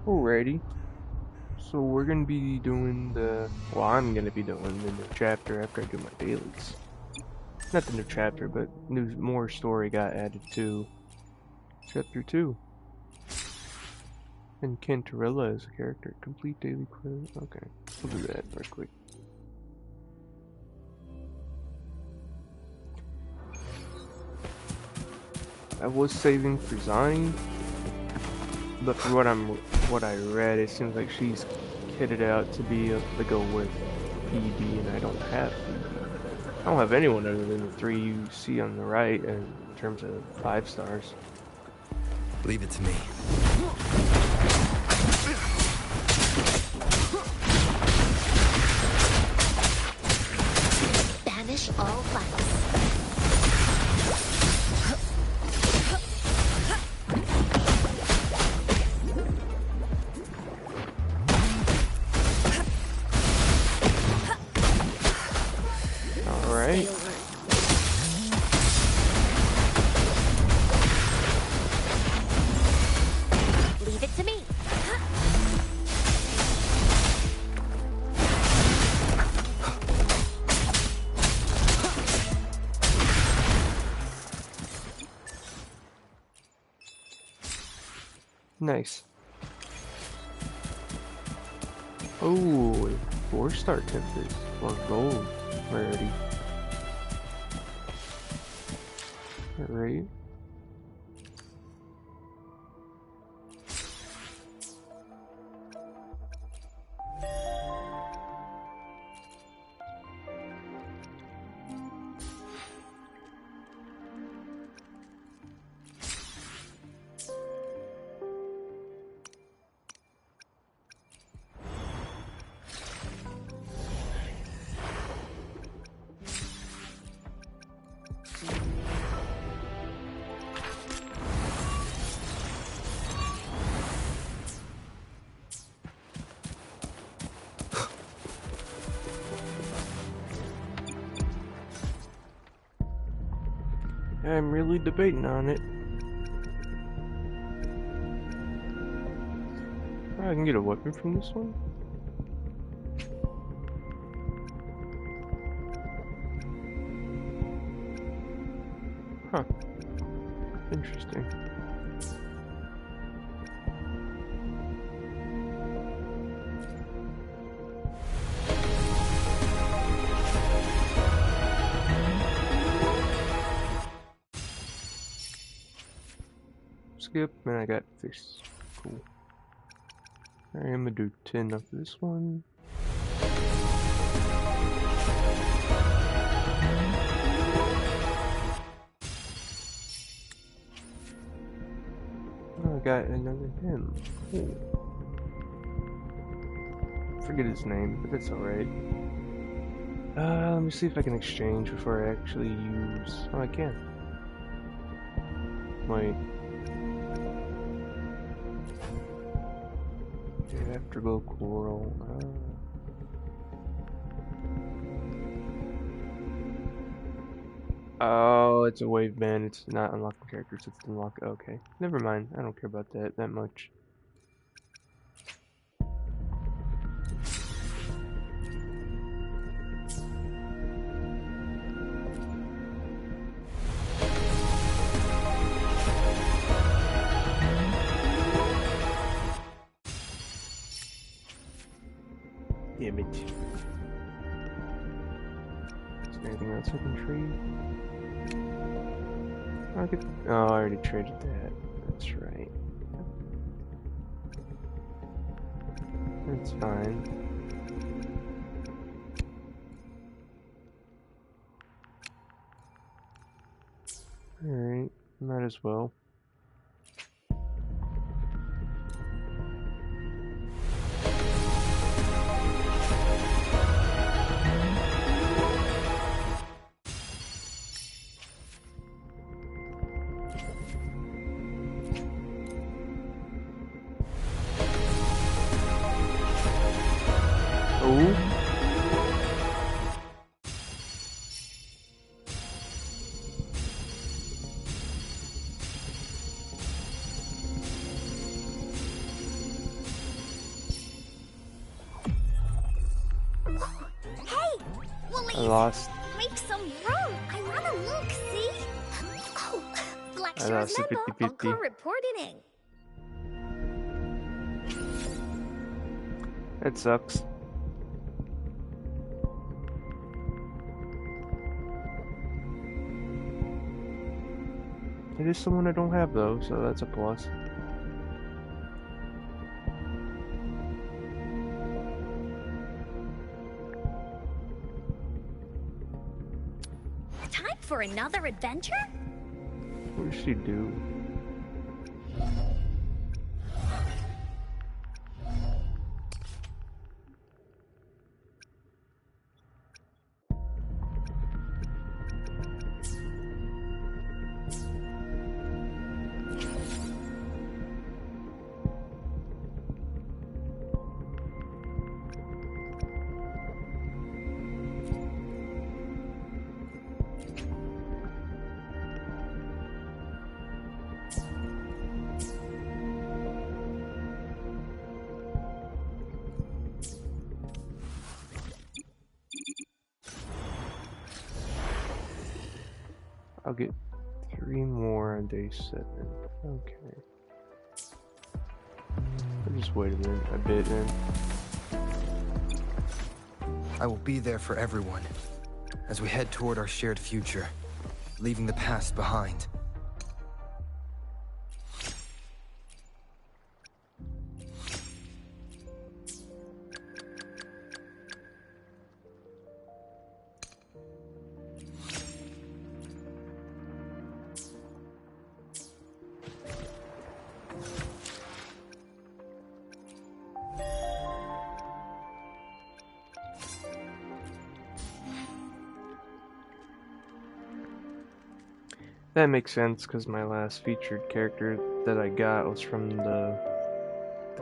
Alrighty. So we're gonna be doing well, I'm gonna be doing the new chapter after I do my dailies. Not the new chapter, but more story got added to chapter 2. And Cantarella is a character. Complete daily quest. Okay, we'll do that real quick. I was saving for Zani, but for what I read, it seems like she's kitted out to be to go with PB, and I don't have PB. I don't have anyone other than the 3 you see on the right in terms of 5 stars. Leave it to me. Banish all vice. Alright. Leave it to me. Nice. Oh, 4-star Tempest. Well, gold rarity. Alright. I'm really debating on it. Oh, I can get a weapon from this one? Huh. Interesting. Skip, and I got fish. Cool. Alright, I'm gonna do 10 of this one. Oh, I got another him. Cool. Forget his name, but that's alright. Let me see if I can exchange before I actually use... Oh, I can. Wait. Afterglow coral. Oh, it's a wave band. It's not unlocking characters. It's unlock. Okay, never mind. I don't care about that much. Damn it. Is there anything else I can trade? Oh, I already traded that. That's right. That's fine. Alright, might as well. Oh. lost. Make some room. I wanna look, see? Oh, Black I Shores lost a member 50-50. Uncle reporting in. That sucks. It is someone I don't have though, so that's a plus. Time for another adventure? What does she do? I'll get 3 more on day 7. Okay. I'll just wait a bit then. I will be there for everyone as we head toward our shared future, leaving the past behind. That makes sense because my last featured character that I got was from the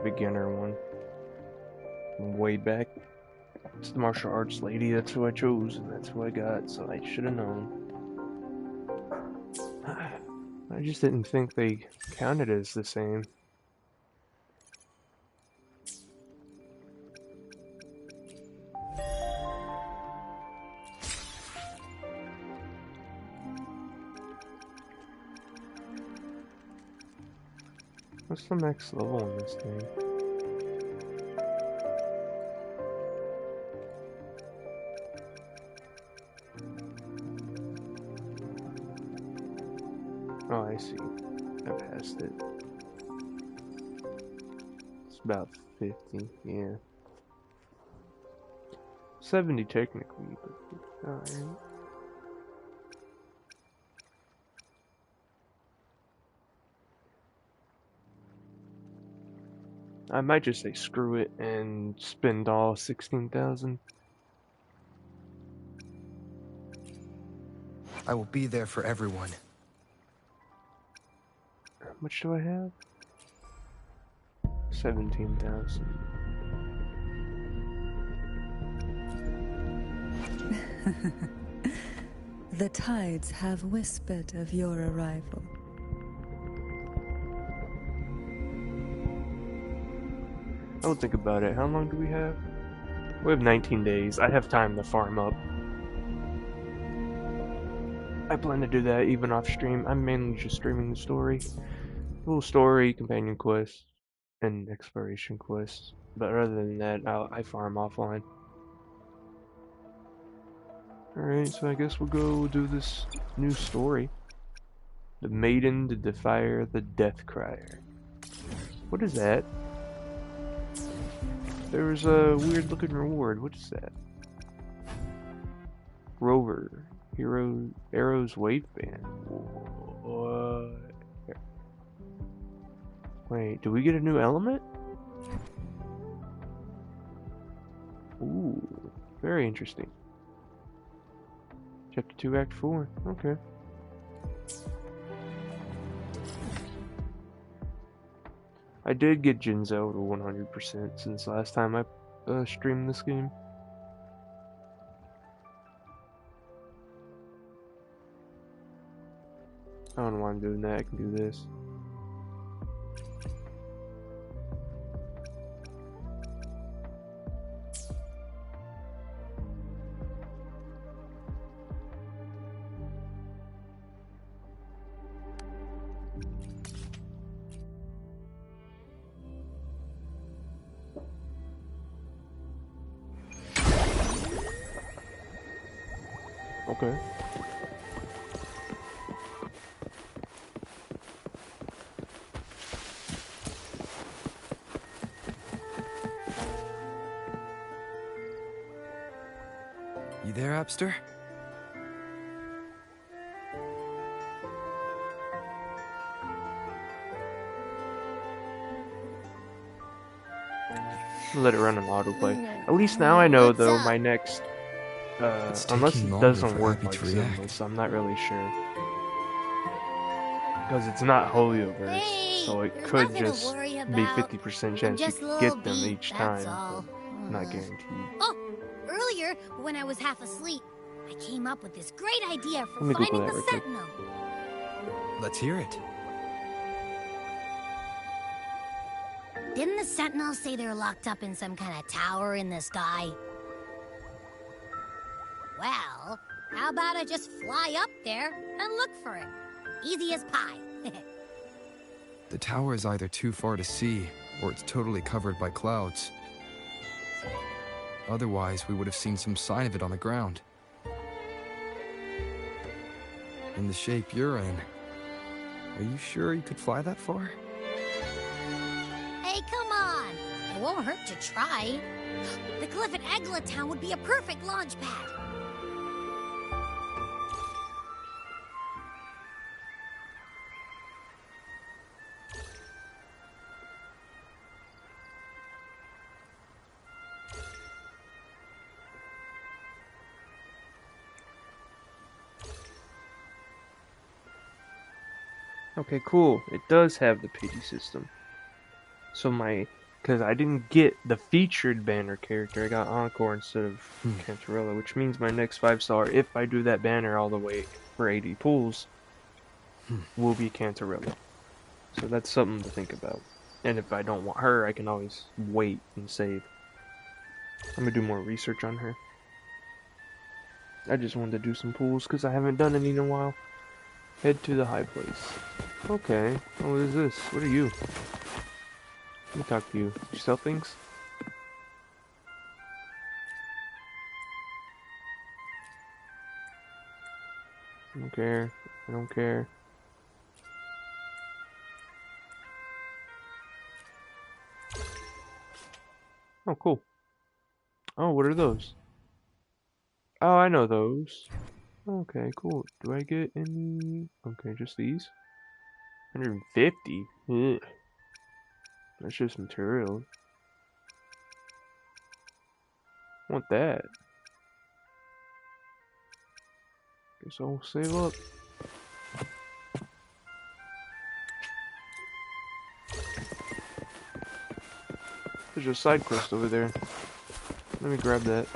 beginner one. From way back. It's the martial arts lady, that's who I chose, and that's who I got, so I should have known. I just didn't think they counted as the same. What's the max level in this thing? Oh, I see. I passed it. It's about 50, yeah. 70 technically, but alright. I might just say screw it and spend all 16,000. I will be there for everyone. How much do I have? 17,000. The tides have whispered of your arrival. I would think about it. How long do we have? We have 19 days. I have time to farm up. I plan to do that even off stream. I'm mainly just streaming the story. Little story, companion quests, and exploration quests. But other than that, I farm offline. Alright, so I guess we'll go do this new story. The Maiden, the Defier, the Death Crier. What is that? There was a weird looking reward. What is that? Rover. Hero Arrows Waveband. What? Wait, do we get a new element? Ooh, very interesting. Chapter 2, Act 4. Okay. I did get Jinzo to 100% since last time I streamed this game. I don't know why I'm doing that, I can do this. Okay. You there, Abster? Let it run an autoplay. At least now I know What's though up? my next It's unless taking it longer doesn't for work Abby like to react. Simless, I'm not really sure. Because it's not Holioverse, Hey, so it there's could nothing to just worry be about. 50% chance you Just a could little get them beat, each that's time, all. but not guaranteed. Oh, earlier, when I was half asleep, I came up with this great idea for Let me Google finding that the real quick. Sentinel. Let's hear it. Didn't the Sentinel say they're locked up in some kind of tower in the sky? Well, how about I just fly up there and look for it? Easy as pie. The tower is either too far to see, or it's totally covered by clouds. Otherwise, we would have seen some sign of it on the ground. In the shape you're in, are you sure you could fly that far? Hey, come on. It won't hurt to try. The cliff at Eglet Town would be a perfect launch pad. Okay, cool. It does have the pity system. So because I didn't get the featured banner character, I got Encore instead of Cantarella, which means my next 5-star, if I do that banner all the way for 80 pulls, will be Cantarella. So that's something to think about. And if I don't want her, I can always wait and save. I'm gonna do more research on her. I just wanted to do some pulls because I haven't done any in a while. Head to the high place. Okay. Oh, what is this? What are you? Let me talk to you. You sell things? I don't care. I don't care. Oh, cool. Oh, what are those? Oh, I know those. Okay, cool. Do I get any? Okay, just these? 150? Ugh. That's just material. I want that. Guess I'll save up. There's a side quest over there. Let me grab that.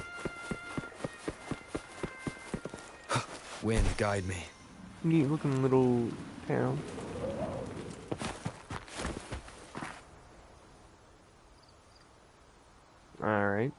Wind, guide me. Neat looking little town. Alright.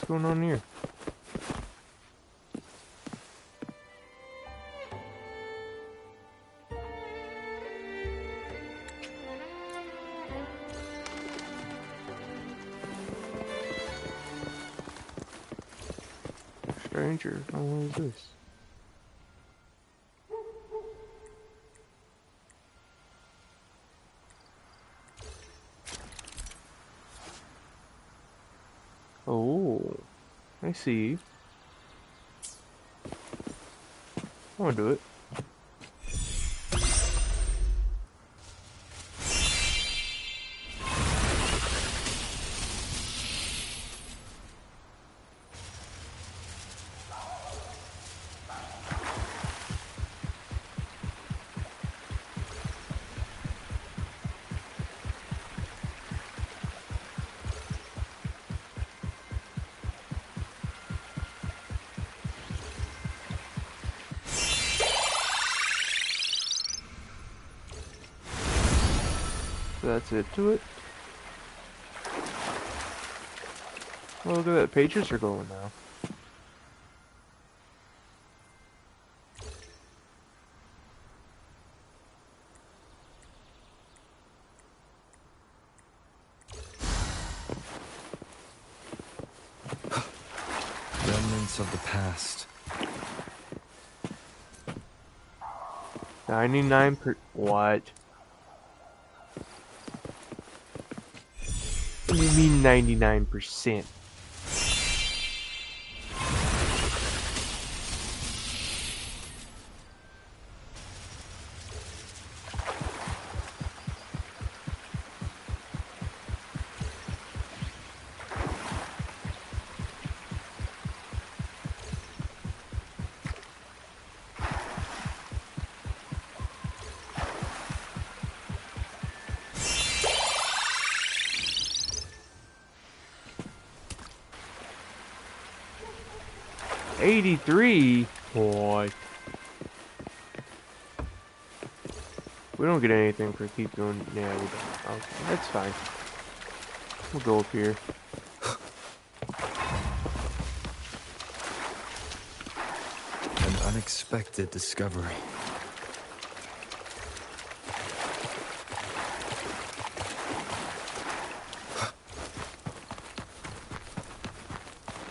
going on here? Stranger, oh, what is this? Oh, I see. I wanna do it. So that's it to it. Well, look at that, pages are going now. Remnants of the past. 99 per— what? What do you mean 99%? $83? Boy. We don't get anything for keep doing. Yeah, we don't. Okay, that's fine. We'll go up here. An unexpected discovery.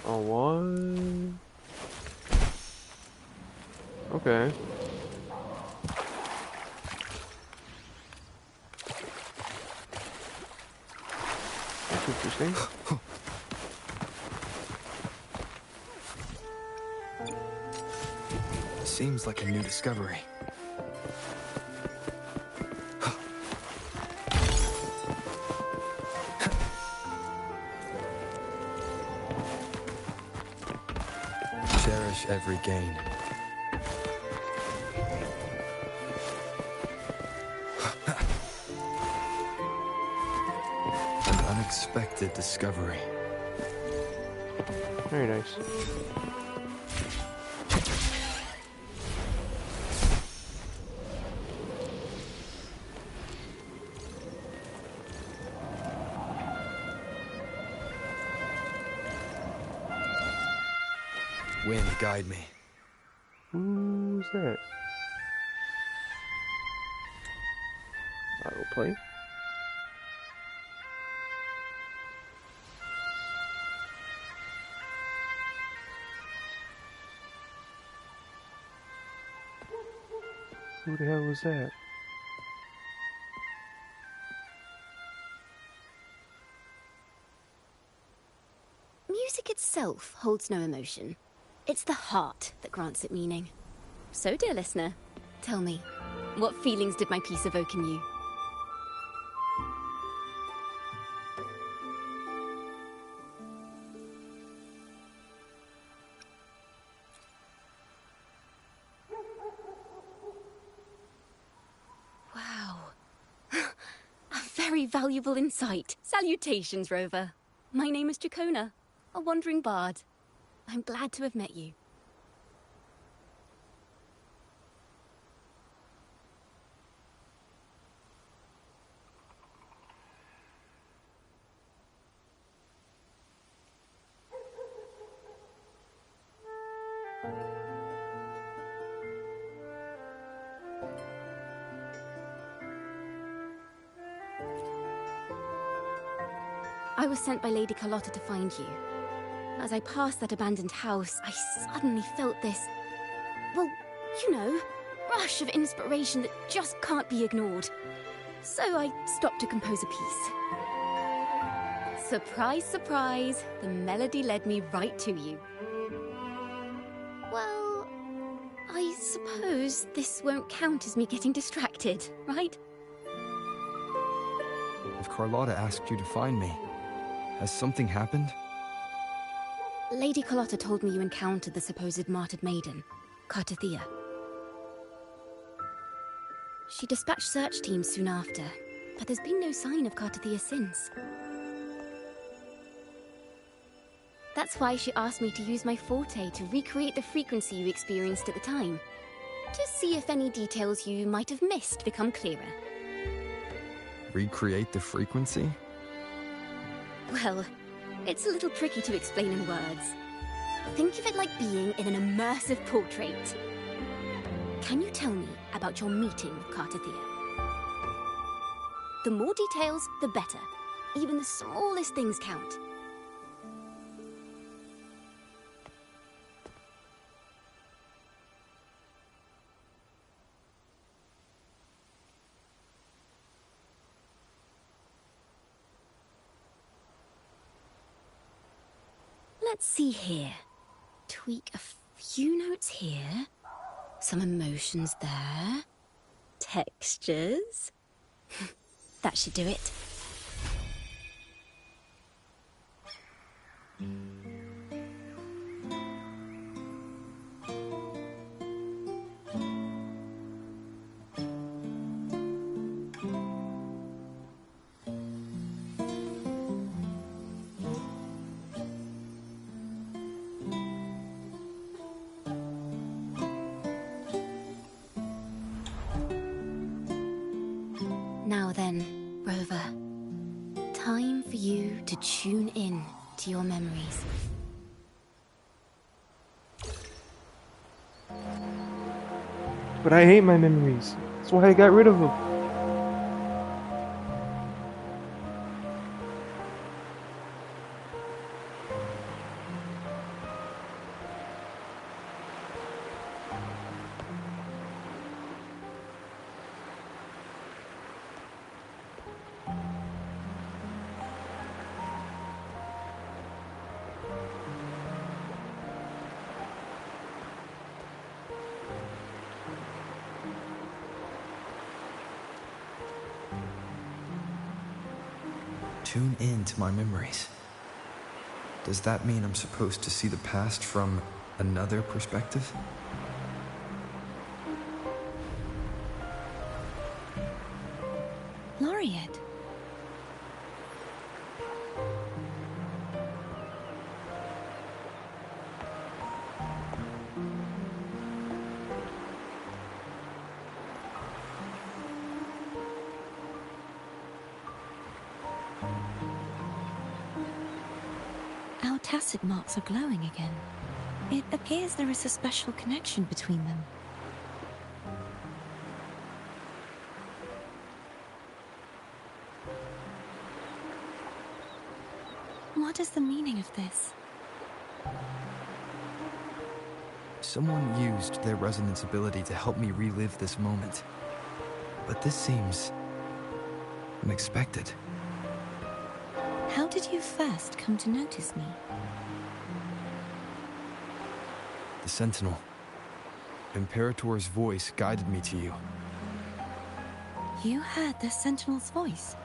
Oh, what? Okay. That's interesting. Seems like a new discovery. Cherish every gain. An unexpected discovery. Very nice. Wind, guide me. Who's that? Autoplay. Who the hell was that? Music itself holds no emotion. It's the heart that grants it meaning. So, dear listener, tell me, what feelings did my piece evoke in you? Wow. A very valuable insight. Salutations, Rover. My name is Jacona, a wandering bard. I'm glad to have met you. I was sent by Lady Carlotta to find you. As I passed that abandoned house, I suddenly felt this... well, you know, rush of inspiration that just can't be ignored. So I stopped to compose a piece. Surprise, surprise, the melody led me right to you. Well, I suppose this won't count as me getting distracted, right? If Carlotta asked you to find me, has something happened? Lady Carlotta told me you encountered the supposed martyred maiden, Cartathea. She dispatched search teams soon after, but there's been no sign of Cartathea since. That's why she asked me to use my forte to recreate the frequency you experienced at the time, to see if any details you might have missed become clearer. Recreate the frequency? Well, it's a little tricky to explain in words. Think of it like being in an immersive portrait. Can you tell me about your meeting with Cartathea? The more details, the better. Even the smallest things count. Let's see here. Tweak a few notes here. Some emotions there. Textures. That should do it. Now then, Rover. Time for you to tune in to your memories. But I hate my memories. That's why I got rid of them. Tune in to my memories. Does that mean I'm supposed to see the past from another perspective? Laureate. Our tacit marks are glowing again. It appears there is a special connection between them. What is the meaning of this? Someone used their resonance ability to help me relive this moment. But this seems unexpected. How did you first come to notice me? The Sentinel. Imperator's voice guided me to you. You heard the Sentinel's voice?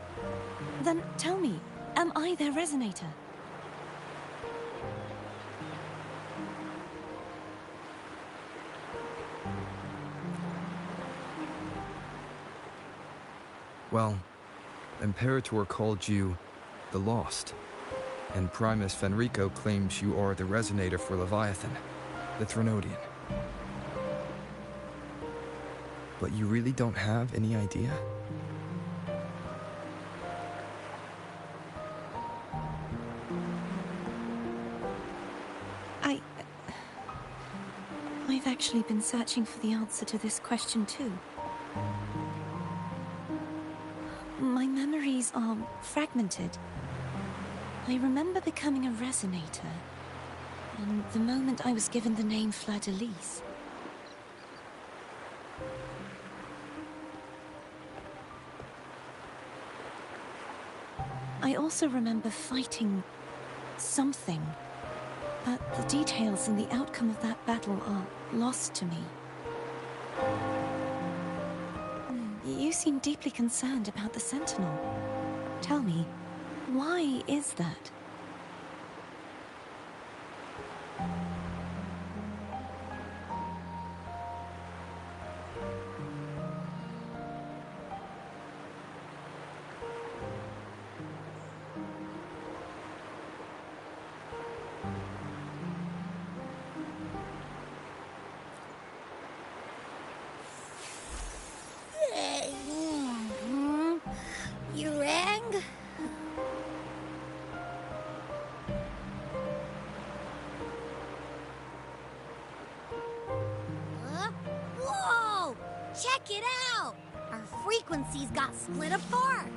Then tell me, am I their resonator? Well, Imperator called you the Lost, and Primus Fenrico claims you are the resonator for Leviathan, the Threnodian. But you really don't have any idea? I've actually been searching for the answer to this question too. My memories are fragmented. I remember becoming a resonator, and the moment I was given the name Fleur-de-Lis. I also remember fighting something, but the details and the outcome of that battle are lost to me. You seem deeply concerned about the Sentinel. Tell me, why is that? You rang? Whoa! Check it out! Our frequencies got split apart.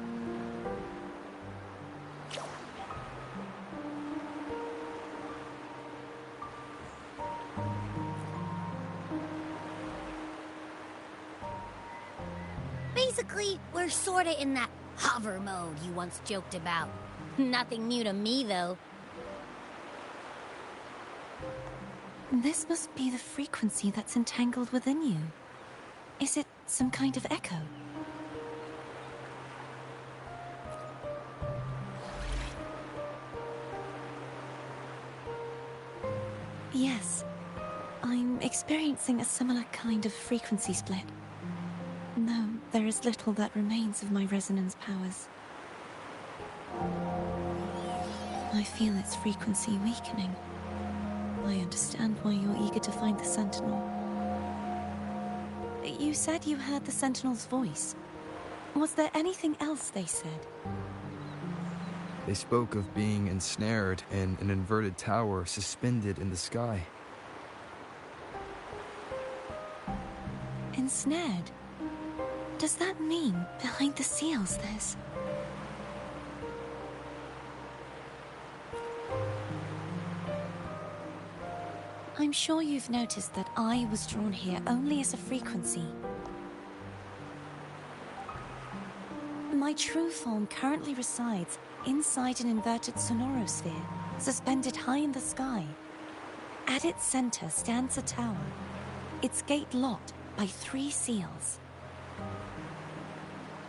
Basically, we're sorta in that hover mode you once joked about. Nothing new to me, though. This must be the frequency that's entangled within you. Is it some kind of echo? Yes, I'm experiencing a similar kind of frequency split. No, there is little that remains of my resonance powers. I feel its frequency weakening. I understand why you're eager to find the Sentinel. You said you heard the Sentinel's voice. Was there anything else they said? They spoke of being ensnared in an inverted tower suspended in the sky. Ensnared? Does that mean behind the seals there's... I'm sure you've noticed that I was drawn here only as a frequency. My true form currently resides inside an inverted sonorosphere, suspended high in the sky. At its center stands a tower, its gate locked by 3 seals.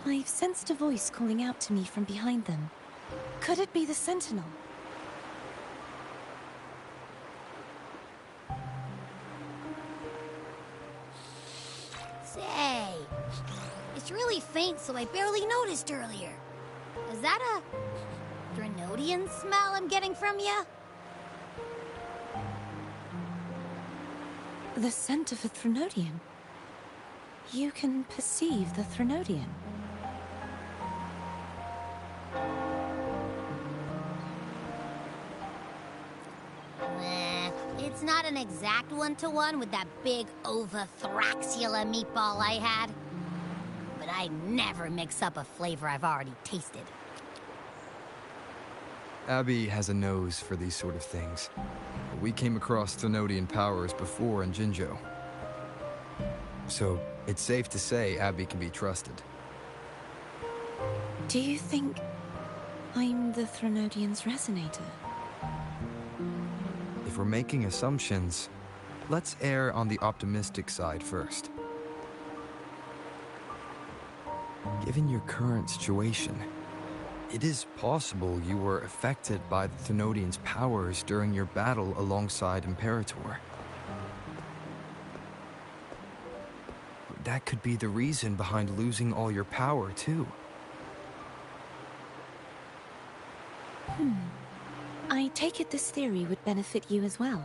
I've sensed a voice calling out to me from behind them. Could it be the Sentinel? Say, it's really faint, so I barely noticed earlier. Is that a Drenodian smell I'm getting from you? The scent of a Threnodian. You can perceive the Threnodian. It's not an exact one-to-one with that big Ovathraxula meatball I had. But I never mix up a flavor I've already tasted. Abby has a nose for these sort of things. We came across Threnodian powers before in Jinzhou. So, it's safe to say Abby can be trusted. Do you think I'm the Threnodian's resonator? If we're making assumptions, let's err on the optimistic side first. Given your current situation, it is possible you were affected by the Threnodian's powers during your battle alongside Imperator. That could be the reason behind losing all your power, too. I take it this theory would benefit you as well.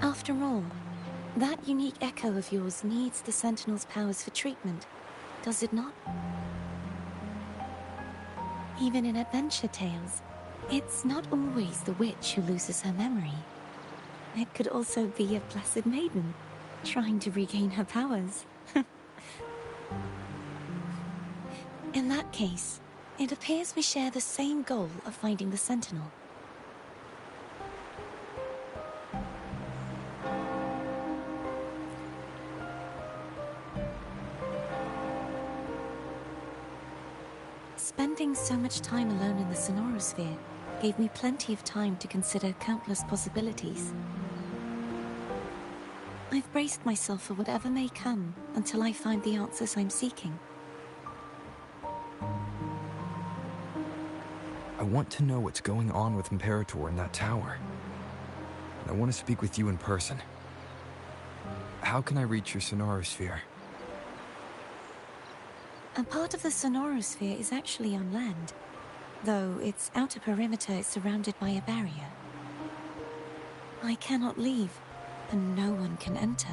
After all, that unique echo of yours needs the Sentinel's powers for treatment, does it not? Even in adventure tales, it's not always the witch who loses her memory. It could also be a blessed maiden. trying to regain her powers. In that case, it appears we share the same goal of finding the Sentinel. Spending so much time alone in the Sonorosphere gave me plenty of time to consider countless possibilities. I've braced myself for whatever may come until I find the answers I'm seeking. I want to know what's going on with Imperator in that tower. I want to speak with you in person. How can I reach your Sonorosphere? A part of the Sonorosphere is actually on land, though its outer perimeter is surrounded by a barrier. I cannot leave, and no one can enter.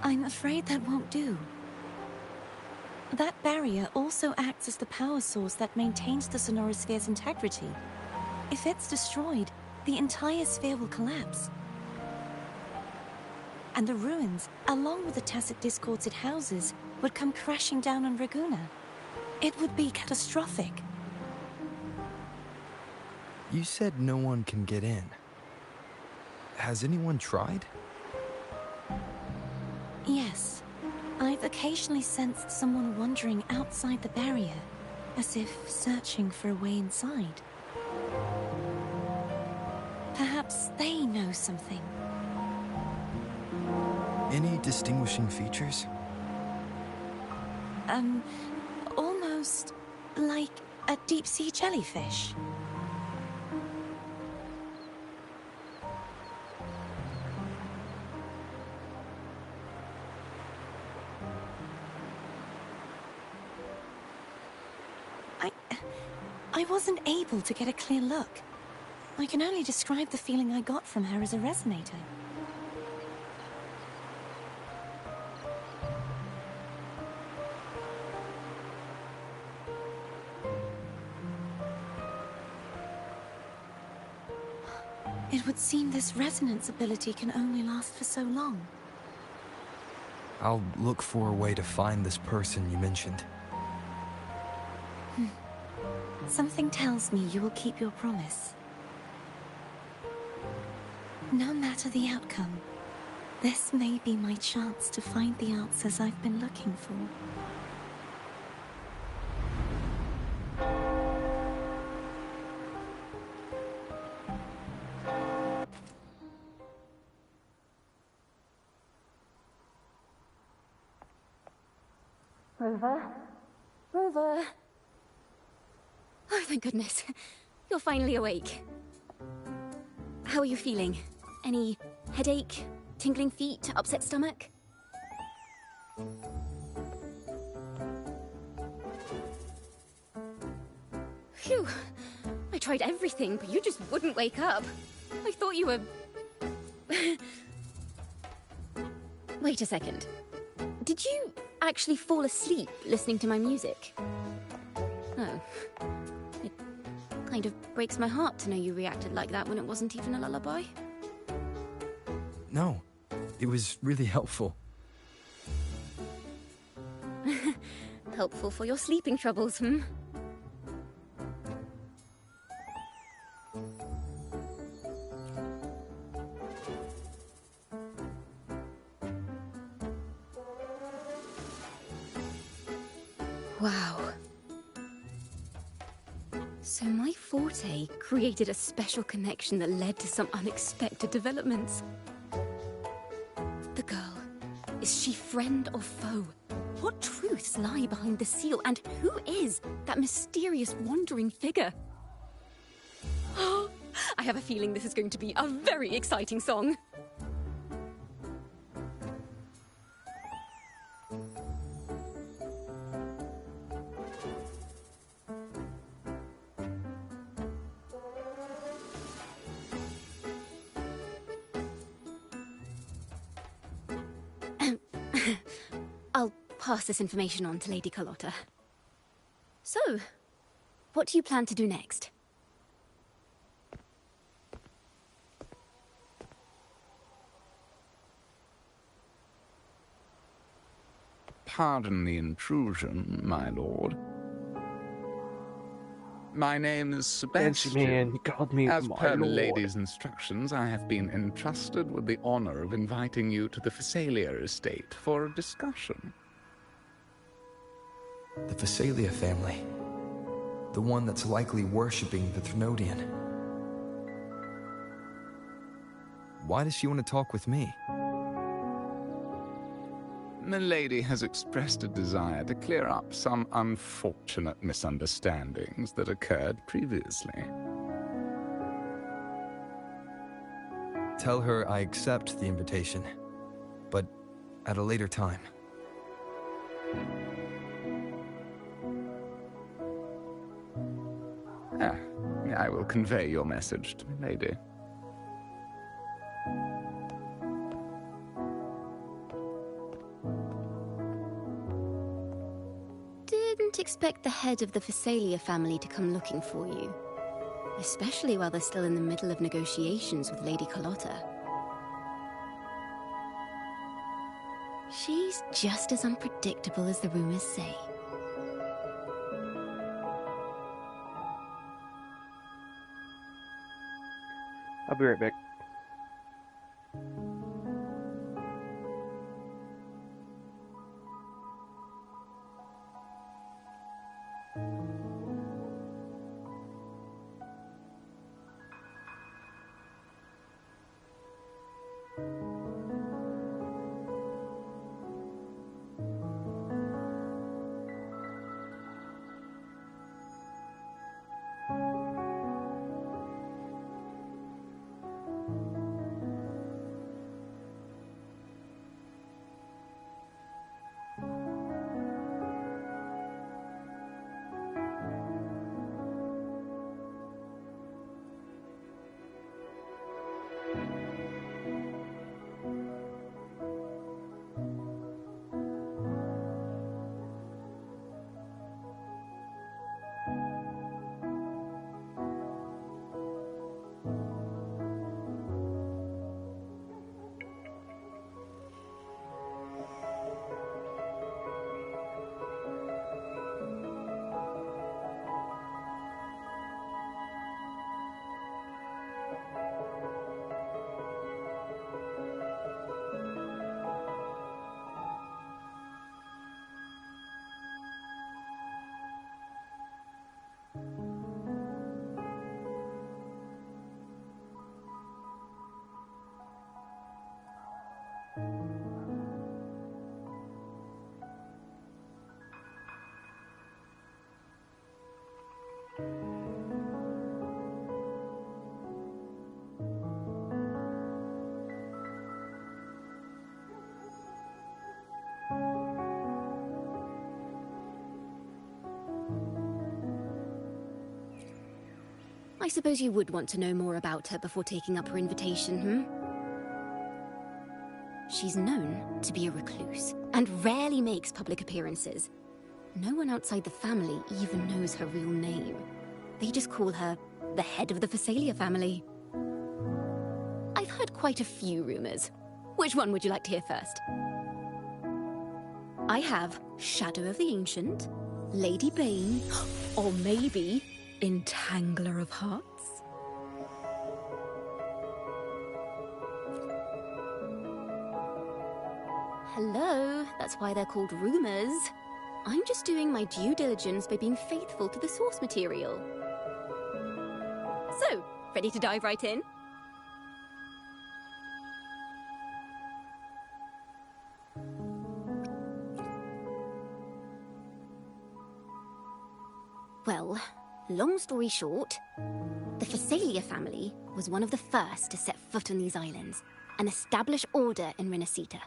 I'm afraid that won't do. That barrier also acts as the power source that maintains the Sonorosphere's integrity. If it's destroyed, the entire sphere will collapse. And the ruins, along with the tacit discords it houses, would come crashing down on Raguna. It would be catastrophic. You said no one can get in. Has anyone tried? Yes. I've occasionally sensed someone wandering outside the barrier, as if searching for a way inside. Perhaps they know something. Any distinguishing features? Almost like a deep-sea jellyfish. I wasn't able to get a clear look. I can only describe the feeling I got from her as a resonator. It would seem this resonance ability can only last for so long. I'll look for a way to find this person you mentioned. Something tells me you will keep your promise. No matter the outcome, this may be my chance to find the answers I've been looking for. Rover? Rover? Oh, thank goodness. You're finally awake. How are you feeling? Any headache, tingling feet, upset stomach? Phew. I tried everything, but you just wouldn't wake up. I thought you were... Wait a second. Did you actually fall asleep listening to my music? Oh. It kind of breaks my heart to know you reacted like that when it wasn't even a lullaby. No, it was really helpful. Helpful for your sleeping troubles, hmm? Wow. So my forte created a special connection that led to some unexpected developments. The girl, is she friend or foe? What truths lie behind the seal, and who is that mysterious wandering figure? I have a feeling this is going to be a very exciting song. I'll pass this information on to Lady Carlotta. So, what do you plan to do next? Pardon the intrusion, my lord. My name is Fancy Sebastian. man, he called me As my per the lord. lady's instructions, I have been entrusted with the honor of inviting you to the Phasalia estate for a discussion. The Phasalia family. The one that's likely worshipping the Thrunodian. Why does she want to talk with me? Milady has expressed a desire to clear up some unfortunate misunderstandings that occurred previously. Tell her I accept the invitation, but at a later time. I will convey your message to Milady. Didn't expect the head of the Phasalia family to come looking for you. Especially while they're still in the middle of negotiations with Lady Carlotta. She's just as unpredictable as the rumors say. I'll be right back. I suppose you would want to know more about her before taking up her invitation, hmm? She's known to be a recluse, and rarely makes public appearances. No one outside the family even knows her real name. They just call her the head of the Phasalia family. I've heard quite a few rumors. Which one would you like to hear first? I have Shadow of the Ancient, Lady Bane, or maybe Entangler of Hearts? Hello, that's why they're called rumors. I'm just doing my due diligence by being faithful to the source material. So, ready to dive right in? Well, long story short, the Phasalia family was one of the first to set foot on these islands and establish order in Renacita.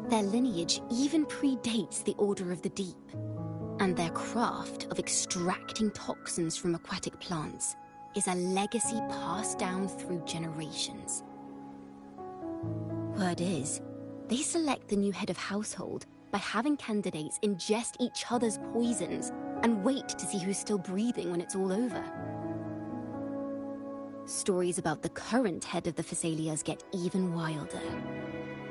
Their lineage even predates the Order of the Deep, and their craft of extracting toxins from aquatic plants is a legacy passed down through generations. Word is, they select the new head of household by having candidates ingest each other's poisons and wait to see who's still breathing when it's all over. Stories about the current head of the Phassalias get even wilder.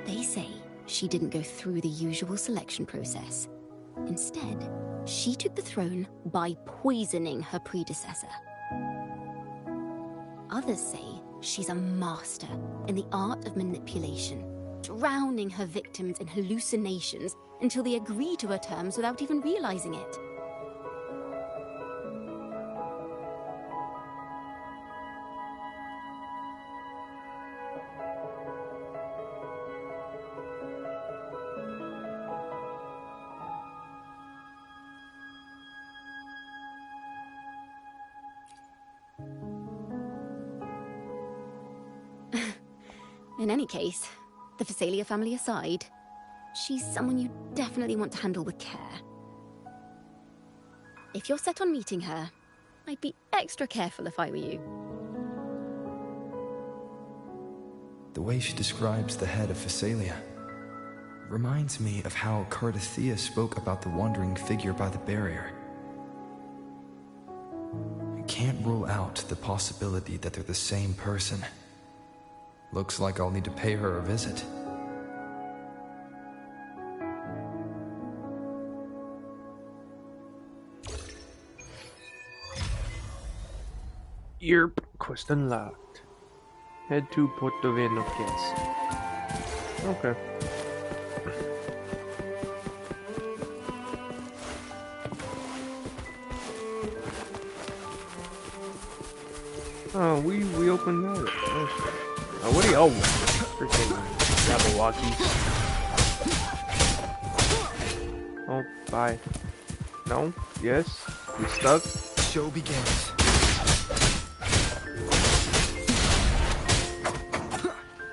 They say she didn't go through the usual selection process. Instead, she took the throne by poisoning her predecessor. Others say she's a master in the art of manipulation, drowning her victims in hallucinations until they agree to her terms without even realizing it. In any case, the Phasalia family aside, she's someone you definitely want to handle with care. If you're set on meeting her, I'd be extra careful if I were you. The way she describes the head of Phasalia reminds me of how Cardathea spoke about the wandering figure by the barrier. I can't rule out the possibility that they're the same person. Looks like I'll need to pay her a visit. Yerp, quest unlocked. Head to Portoveno Castle. Okay. Oh, we opened that. Okay. What do y'all want? Freaking Jabberwockies. Oh, bye. No? Yes? You stuck? Show begins.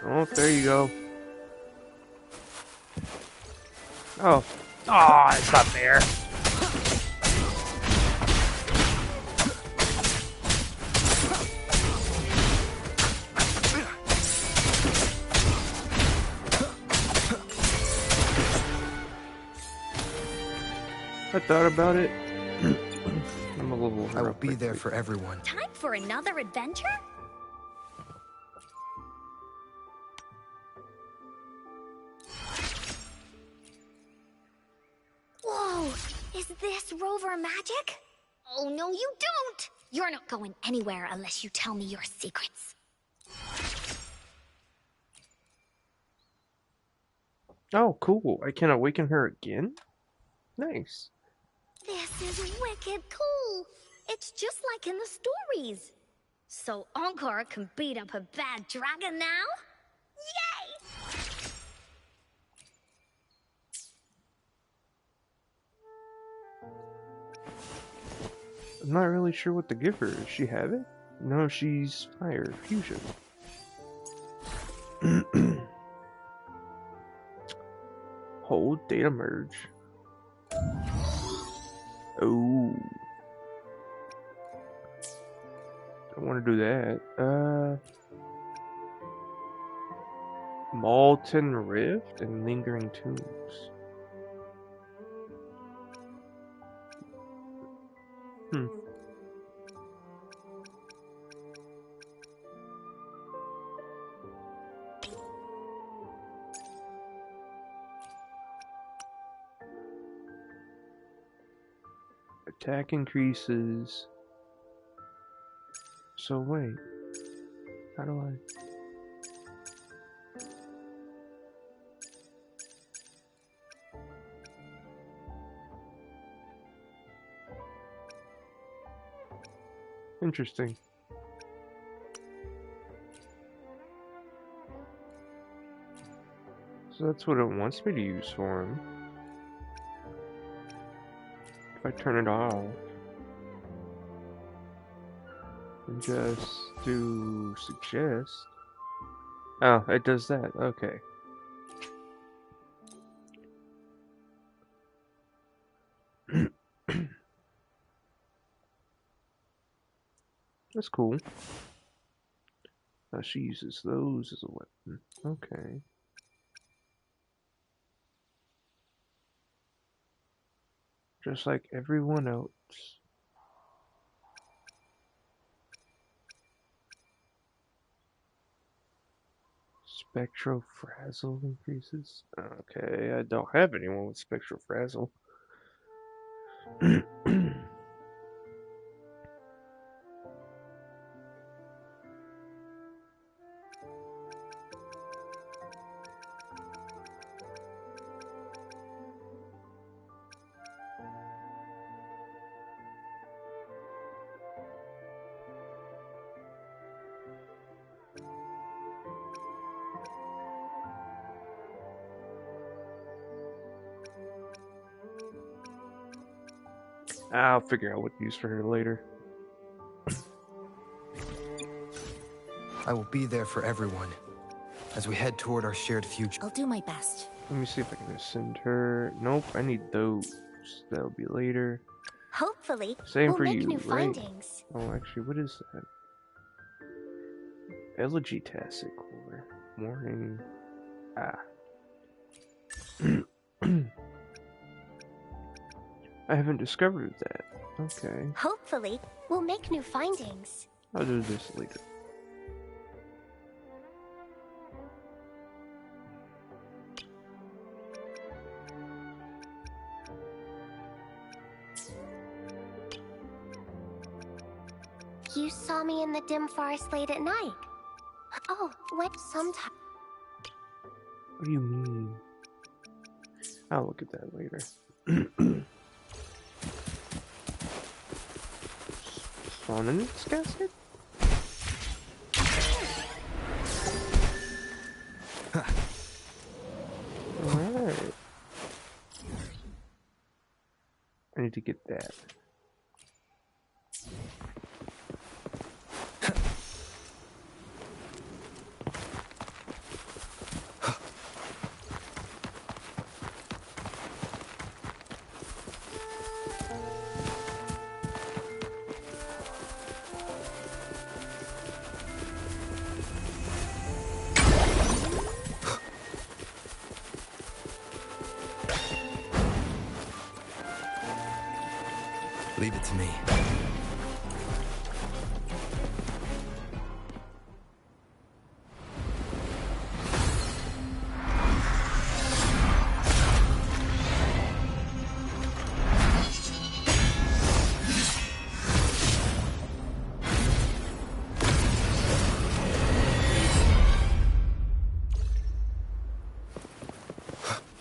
Oh, there you go. Oh. Oh, it's not there. I thought about it. I'm a little. I will be there for everyone. Time for another adventure? Whoa! Is this rover magic? Oh, no, you don't! You're not going anywhere unless you tell me your secrets. Oh, cool. I can awaken her again? Nice. This is wicked cool. It's just like in the stories. So Encore can beat up a bad dragon now? Yay! I'm not really sure what to give her. Does she have it? No, she's fire fusion. Hold data merge. Oh. I want to do that. Molten Rift and Lingering Tombs. Attack increases. So wait. How do I... Interesting. So that's what it wants me to use for him. If I turn it off and just do suggest. Oh, it does that. Okay. That's cool. Now she uses those as a weapon. Okay. just like everyone else. Spectrofrazzle increases. Okay, I don't have anyone with Spectrofrazzle. I'll figure out what to use for her later. I will be there for everyone as we head toward our shared future. I'll do my best. Let me see if I can send her. Nope, I need those. That'll be later. Hopefully, Same we'll for make you, new right? findings. Oh, actually, what is that? Elegy Tacit Core. Morning. Ah. I haven't discovered that. Okay. Hopefully, we'll make new findings. I'll do this later. You saw me in the dim forest late at night. Oh, what? Sometime. What do you mean? I'll look at that later. Spawn in this casket? Alright. I need to get that. Leave it to me.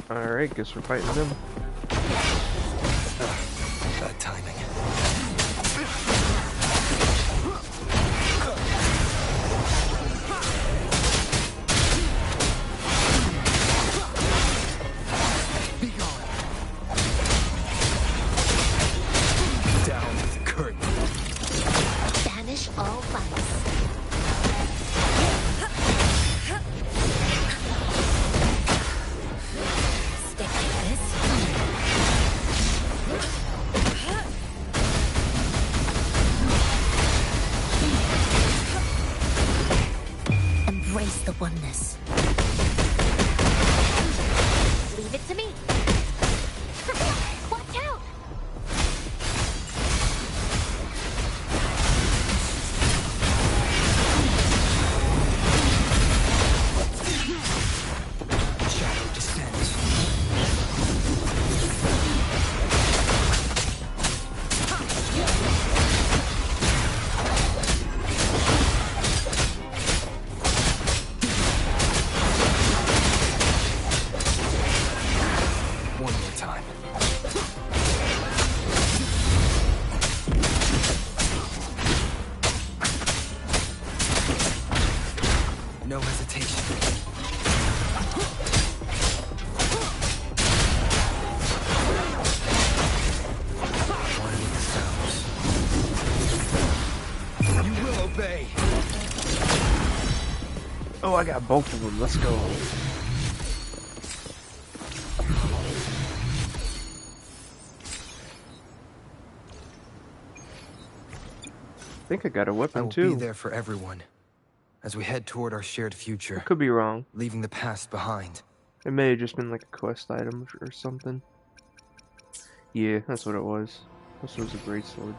Alright, guess we're fighting them. Bad timing. Be gone. Down with the curtain. Banish all vice. Stick like this. Embrace the oneness. Leave it to me. Watch out! Shadow descends. One more time. No hesitation. One of the sounds. You will obey. Oh, I got both of them. Let's go. I think I got a I weapon will too. be there for everyone as we head toward our shared I future, could be wrong. leaving the past behind. It may have just been like a quest item or something. Yeah, that's what it was. This was a great sword.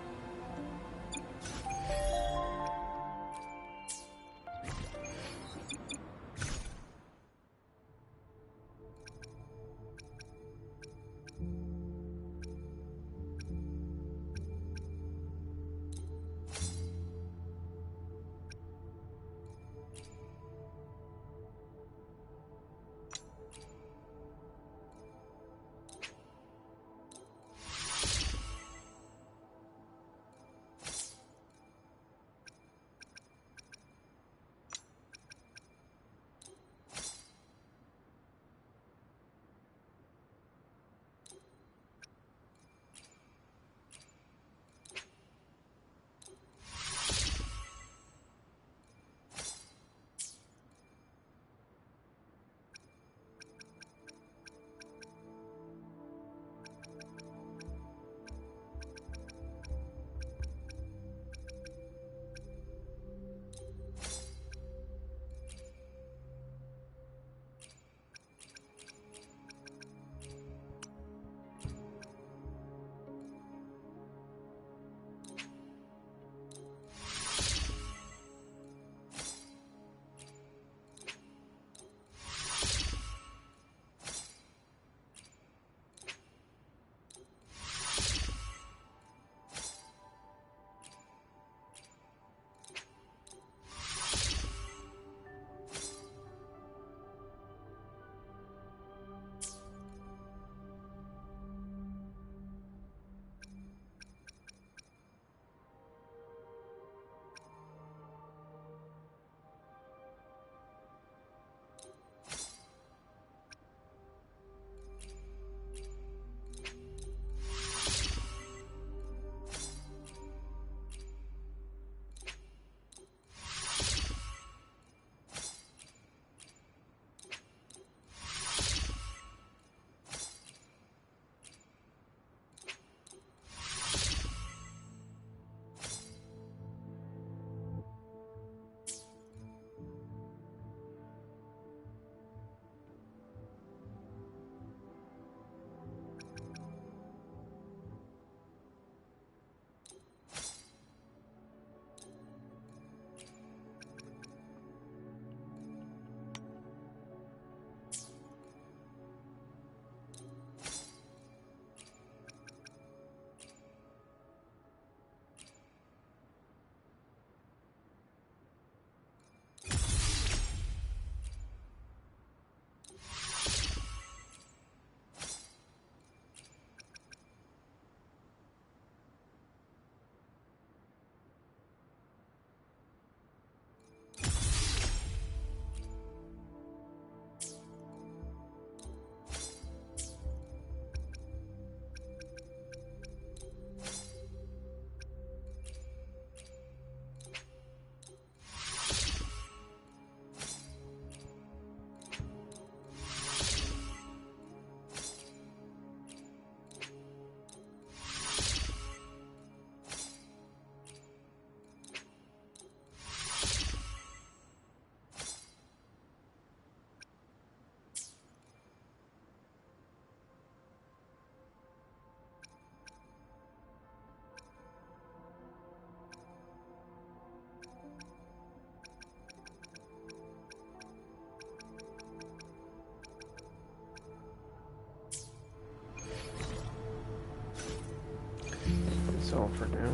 That's all for now.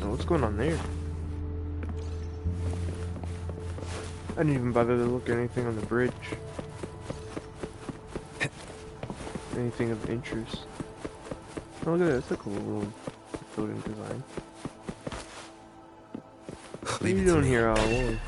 Oh, what's going on there? I didn't even bother to look at anything on the bridge. Anything of interest. Oh, look at that. That's a cool little building design. What are you doing here all alone?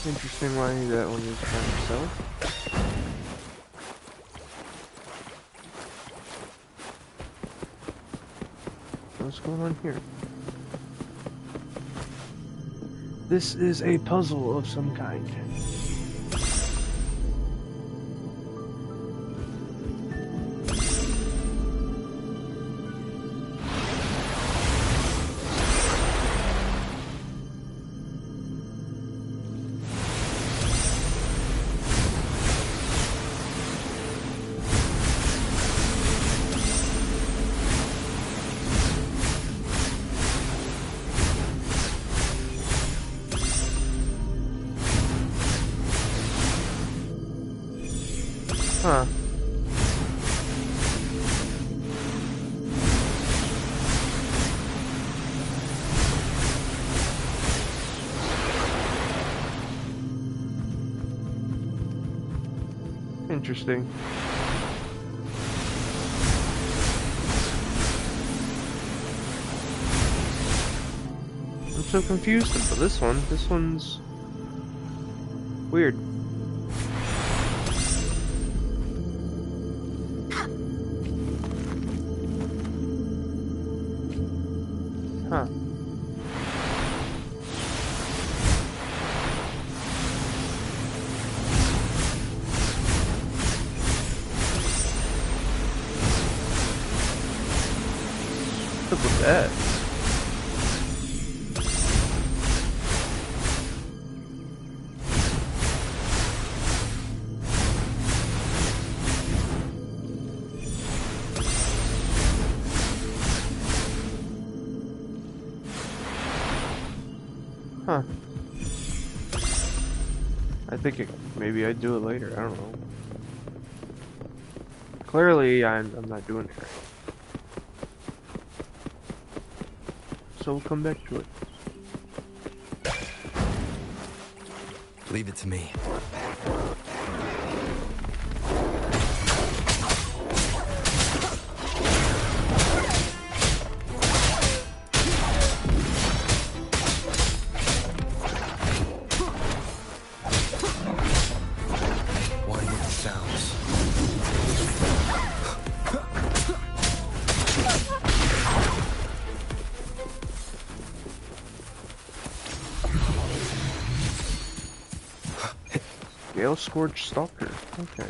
Interesting why that one is by himself. What's going on here? This is a puzzle of some kind. Huh. Interesting. I'm so confused about this one. This one's weird. Huh. What's up with that? Huh. I think maybe I'd do it later. I don't know. Clearly, I'm not doing it right. So we'll come back to it. Leave it to me. Gale Scourge Stalker. Okay.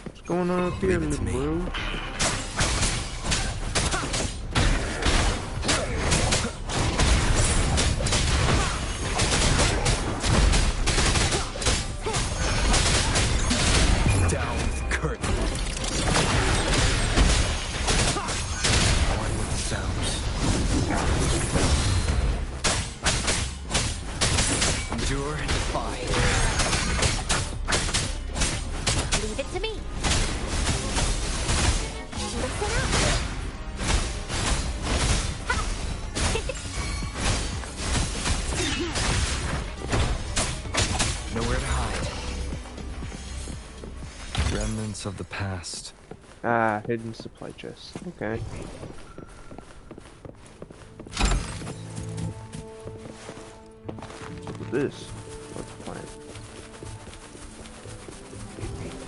What's going on up here, little bro? Leave it to me. Listen up. Nowhere to hide. Remnants of the past. Ah, hidden supply chest. Okay. What's with this? What's the plan?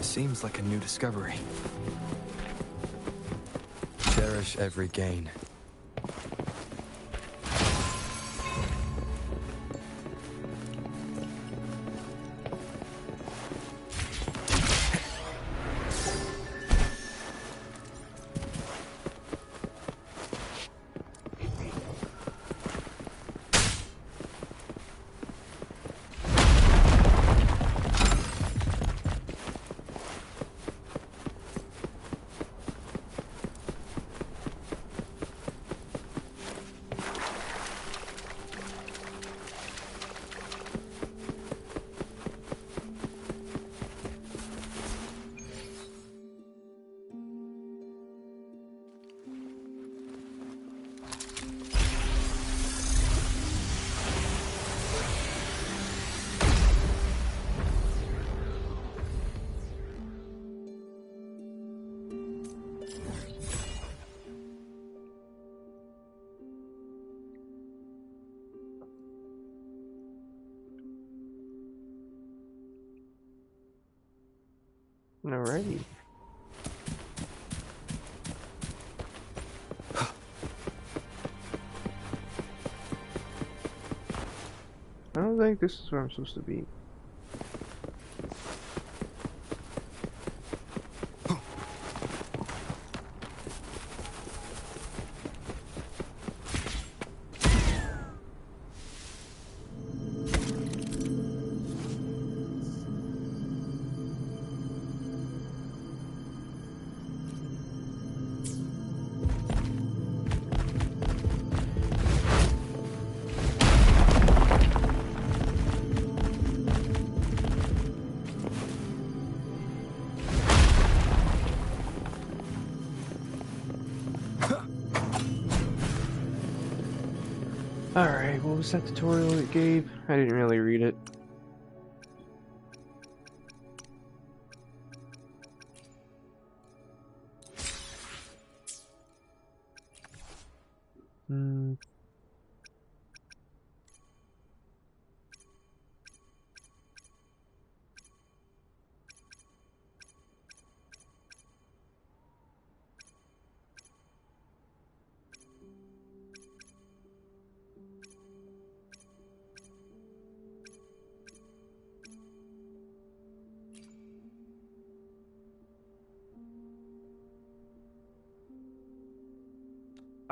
Seems like a new discovery. Cherish every gain. Alrighty. I don't think this is where I'm supposed to be. Alright, what was that tutorial it gave? I didn't really read it.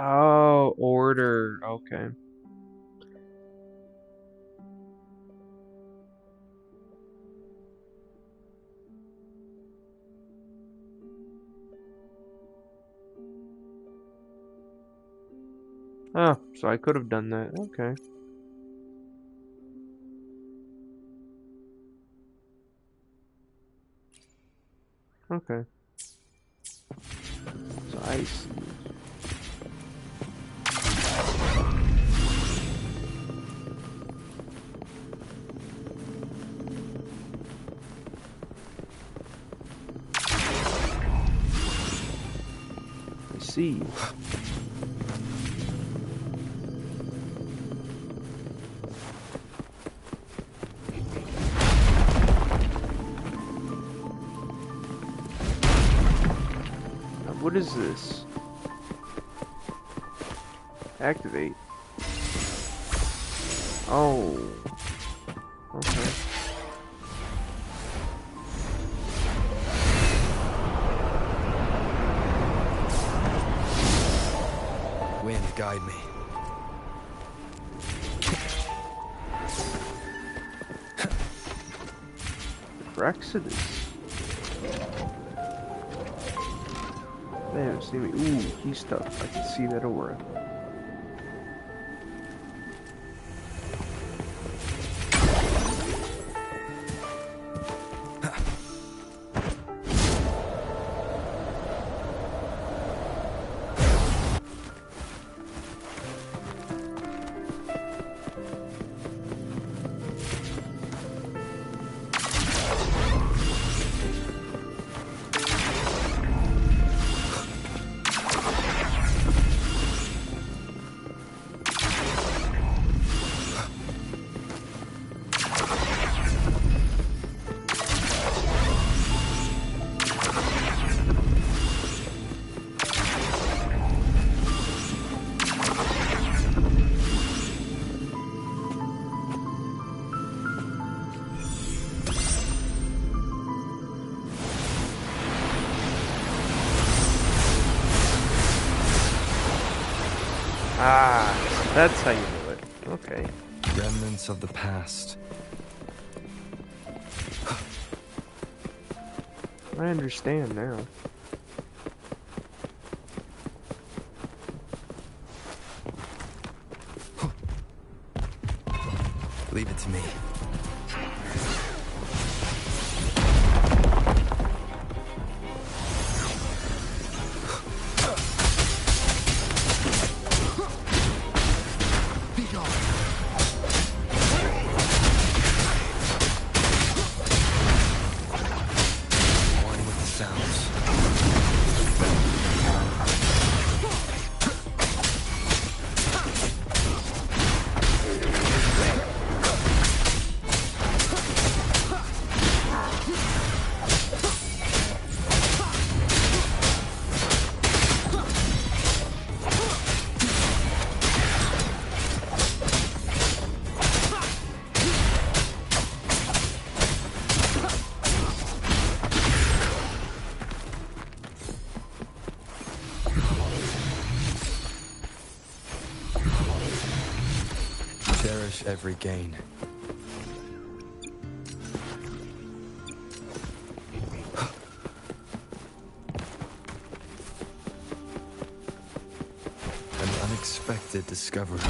Oh, order. Okay. Oh, so I could have done that. Okay. Okay. So I see. I see. Now, what is this? Activate. Oh. Okay. Wind, guide me. Exodus. They haven't seen me. Ooh, he's tough. I can see that aura. Ah, that's how you do it. Okay. Remnants of the past. I understand now. Leave it to me. Cherish every gain. An unexpected discovery.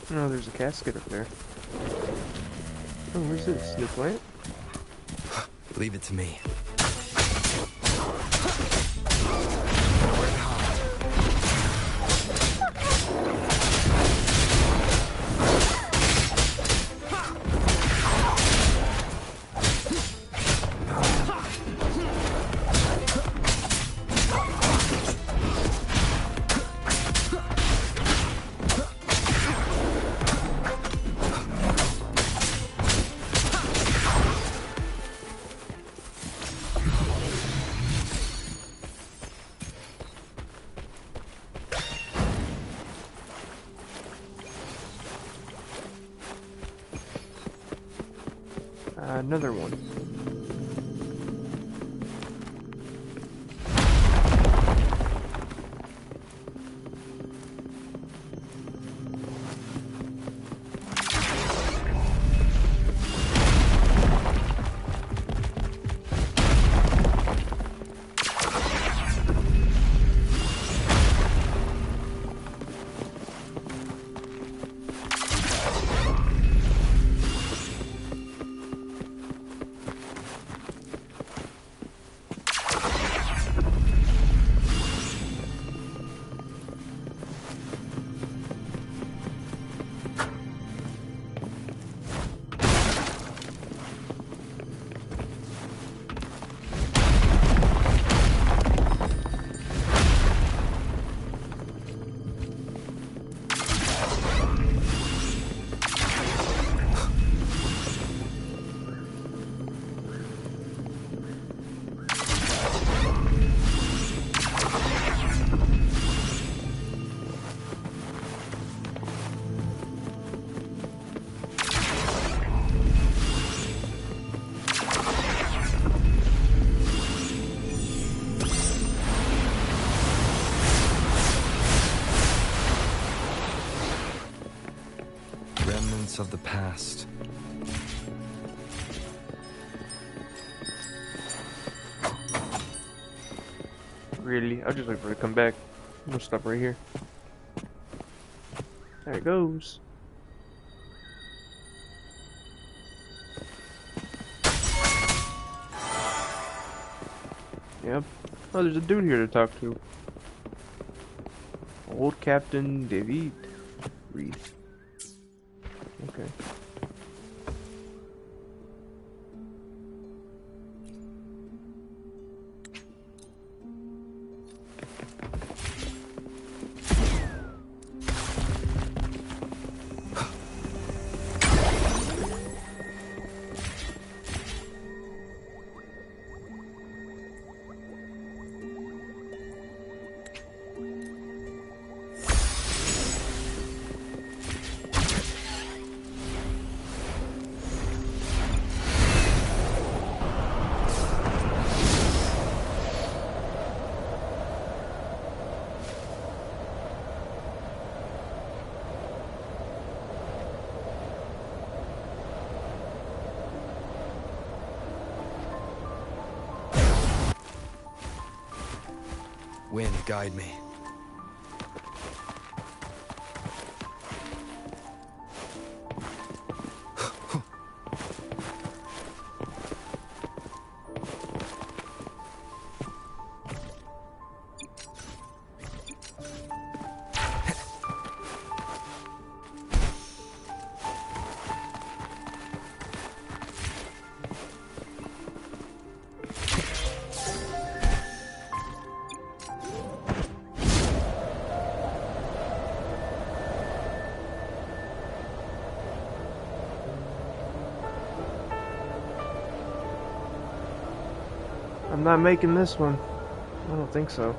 Oh, there's a casket up there. Oh, where's this? New plant? Leave it to me. Another one. Remnants of the past. Really? I'll just wait for it to come back. We'll stop right here. There it goes. Yep. Oh, there's a dude here to talk to. Old Captain David Reed. Okay. Wind, guide me. I'm not making this one. I don't think so.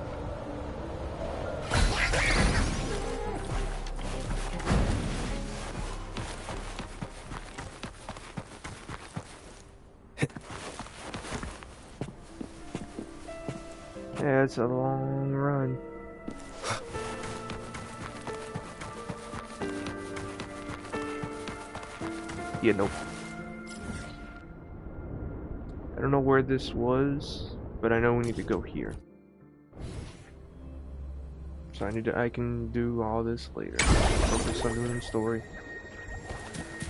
Yeah, it's a long run. Yeah, nope. I don't know where this was, but I know we need to go here. So I can do all this later. Focus on doing the story.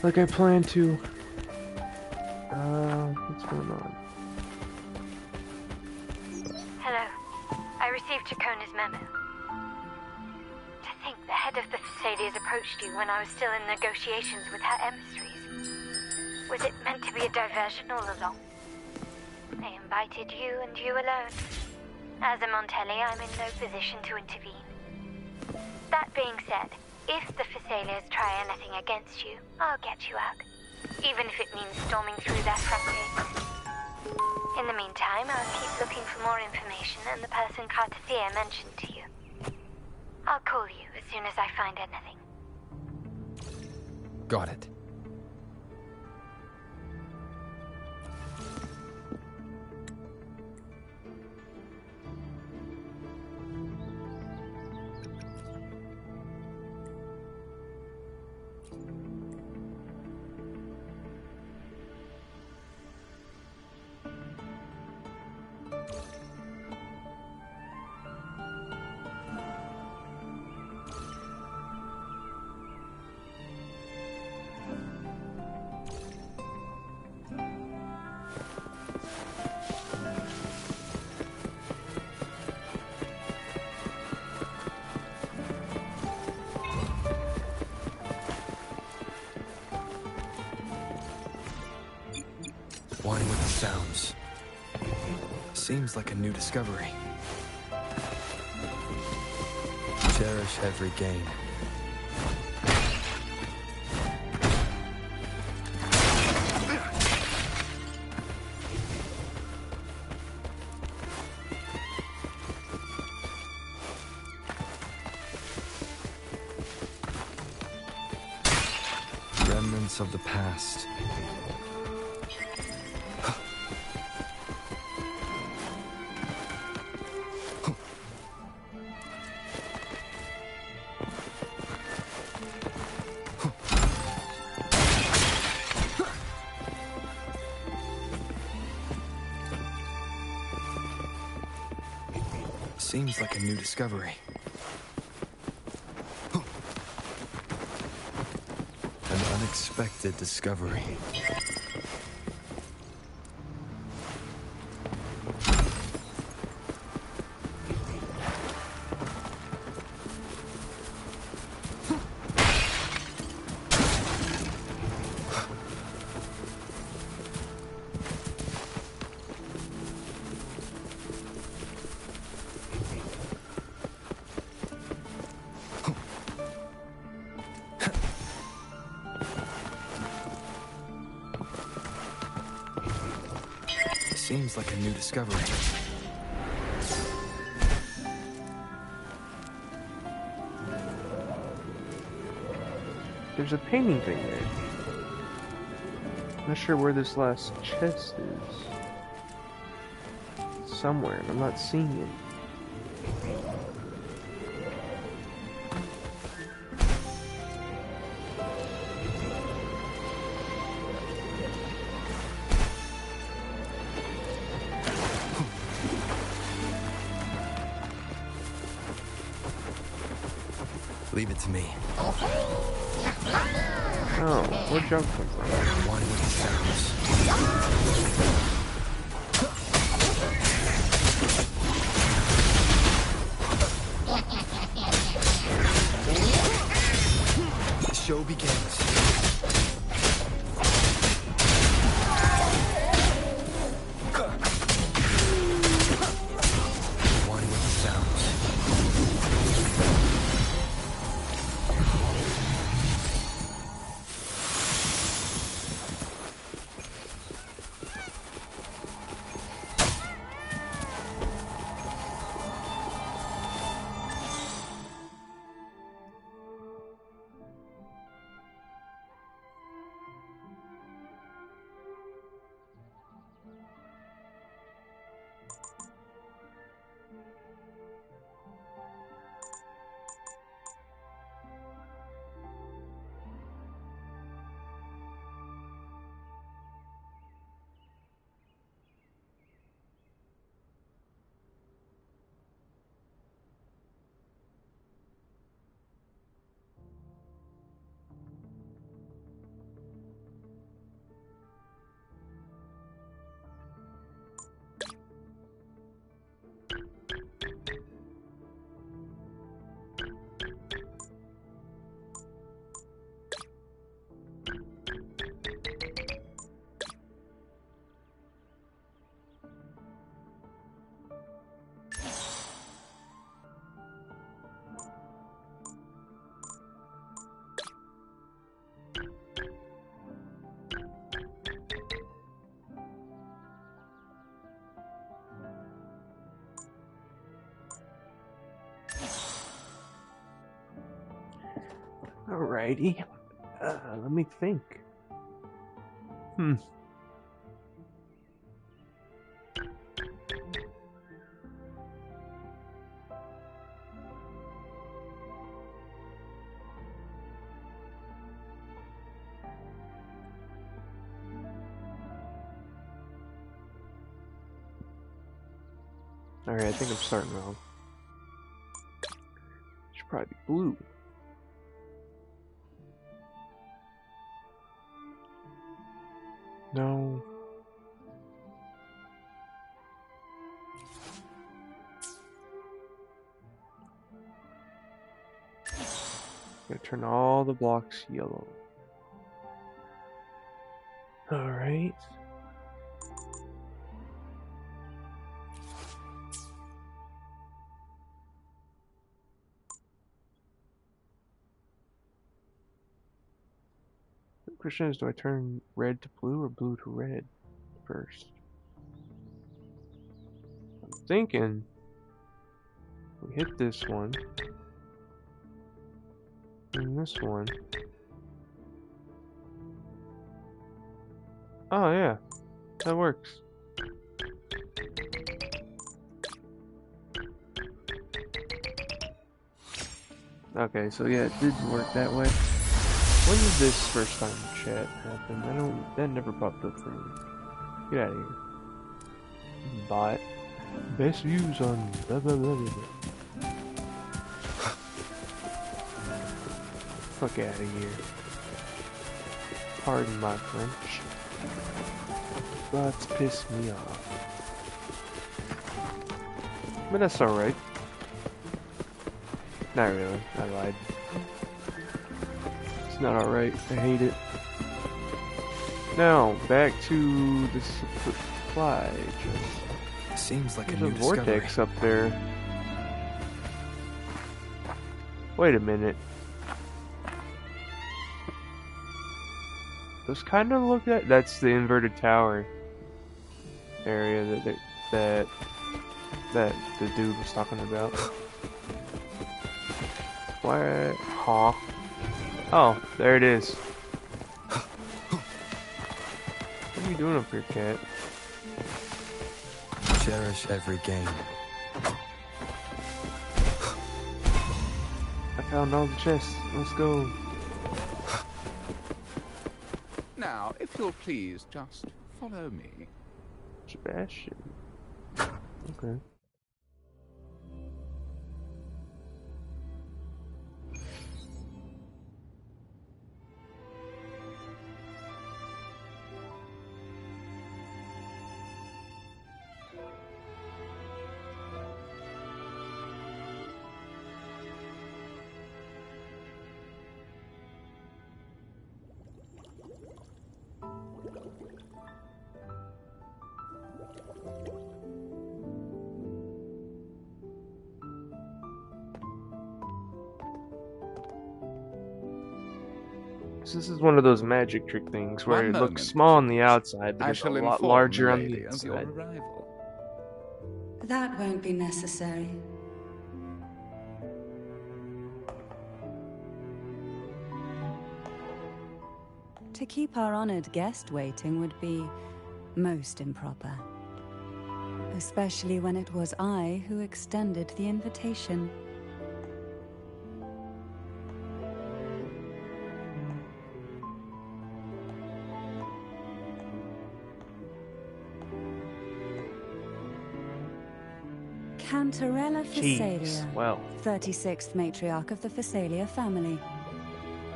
like I plan to. What's going on? Hello. I received Chacona's memo. To think the head of the Thessalians approached you when I was still in negotiations with her emissaries. Was it meant to be a diversion all along? They invited you and you alone. As a Montelli, I'm in no position to intervene. That being said, if the Thessalians try anything against you, I'll get you out. Even if it means storming through their front gates. In the meantime, I'll keep looking for more information and the person Cartathea mentioned to you. I'll call you as soon as I find anything. Got it. Wine with the sounds. Seems like a new discovery. Cherish every gain. Remnants of the past. Seems like a new discovery. An unexpected discovery. Seems like a new discovery. There's a painting thing there. I'm not sure where this last chest is. It's somewhere, and I'm not seeing it. Leave it to me. Oh, where'd junk come from? Wine with the sounds. The show begins. Wine with the sounds. Alrighty. Let me think. Alright, I think I'm starting wrong. Should probably be blue. No. I'm gonna turn all the blocks yellow. Alright. The question is, do I turn red to blue or blue to red first? I'm thinking we hit this one and this one. Oh yeah, that works. Okay, so yeah, it did work that way. When did this first time chat happen? That never popped up for me. Get out of here. Bot. Best views on blah blah blah blah blah. Fuck out of here. Pardon my French. Bots piss me off. But that's alright. Not really. I lied. It's not alright. I hate it. Now, back to the supply chest. Seems like There's a new vortex discovery. up there. Wait a minute. Those kind of look at. That's the inverted tower area that the dude was talking about. What? Huh? Oh, there it is. What are you doing up here, cat? Cherish every game. I found all the chests. Let's go. Now, if you'll please, just follow me. Sebastian. Okay. So this is one of those magic trick things where One it moment, looks small on the outside, but I it's a shall lot inform larger the on lady the of your inside. arrival. That won't be necessary. To keep our honored guest waiting would be most improper. Especially when it was I who extended the invitation. Cantarella Jeez, Phasalia, well, 36th matriarch of the Phasalia family.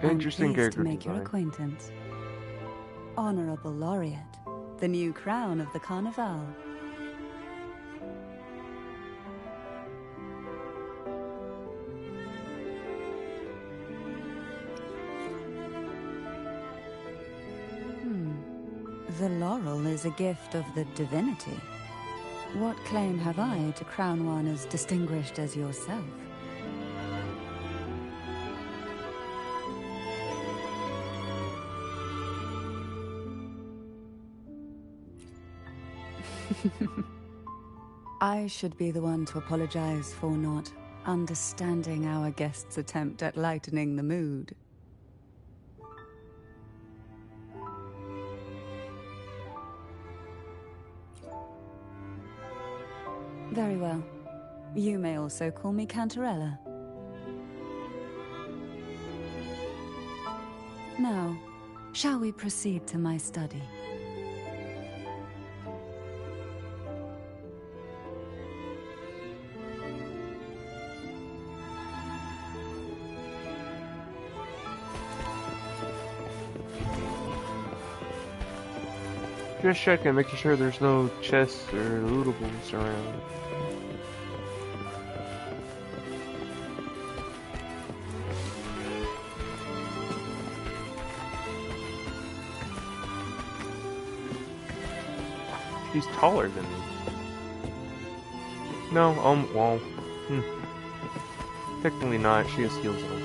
interesting I'm pleased character to make your design. acquaintance. Honorable Laureate, the new crown of the Carnival. The laurel is a gift of the divinity. What claim have I to crown one as distinguished as yourself? I should be the one to apologize for not understanding our guest's attempt at lightening the mood. Very well. You may also call me Cantarella. Now, shall we proceed to my study? Just checking, making sure there's no chests or lootables around. She's taller than me. No, well, technically not. She has heels on.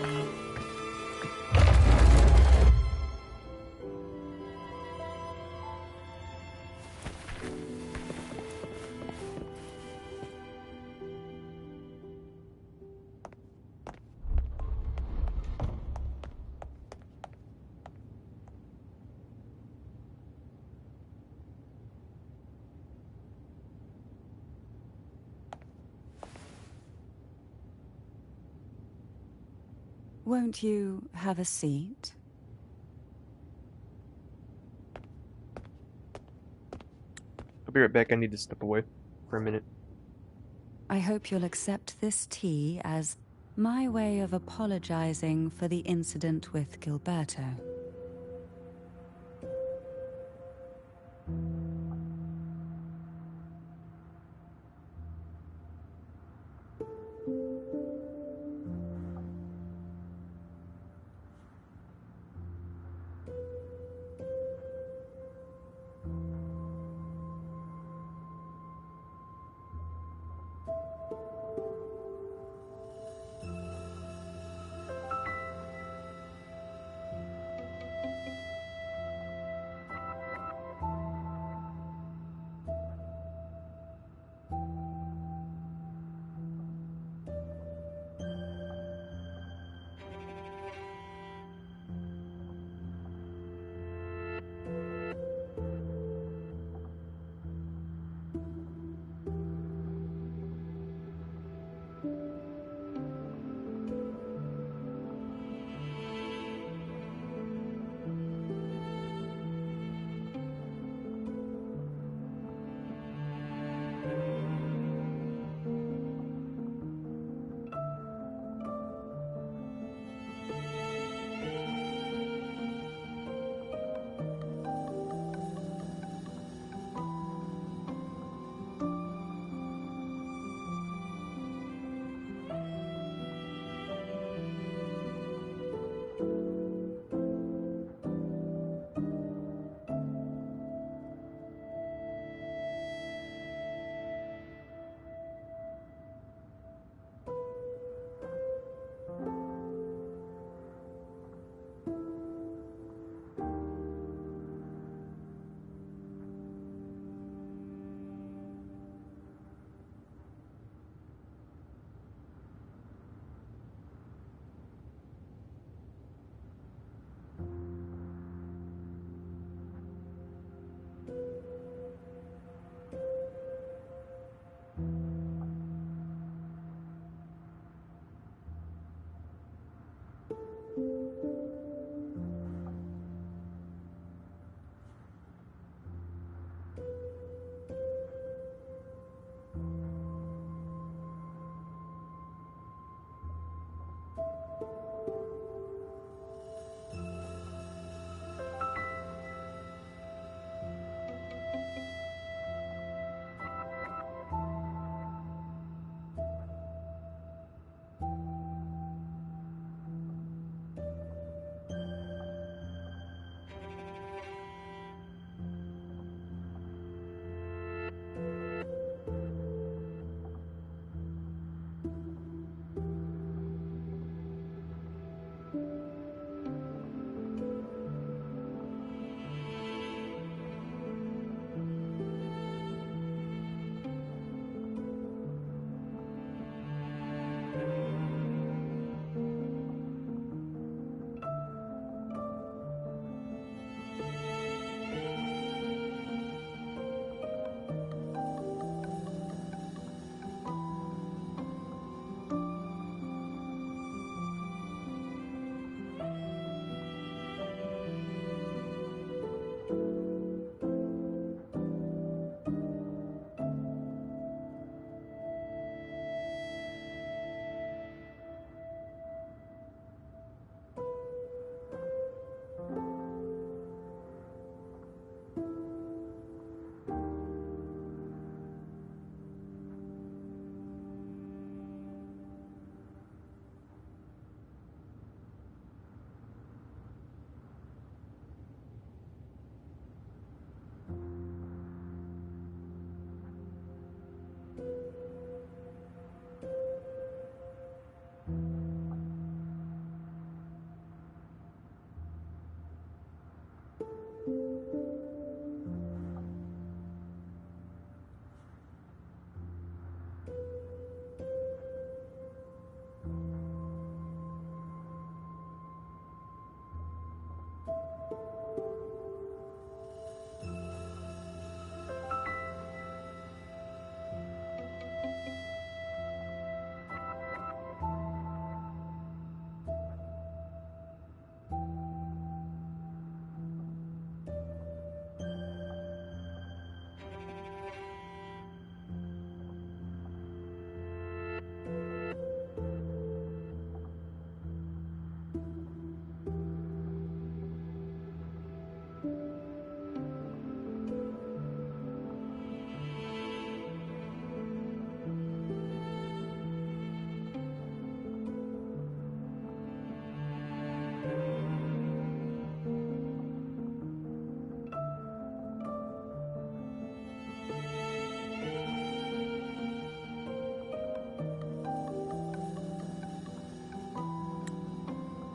Won't you have a seat? I'll be right back. I need to step away for a minute. I hope you'll accept this tea as my way of apologizing for the incident with Gilberto.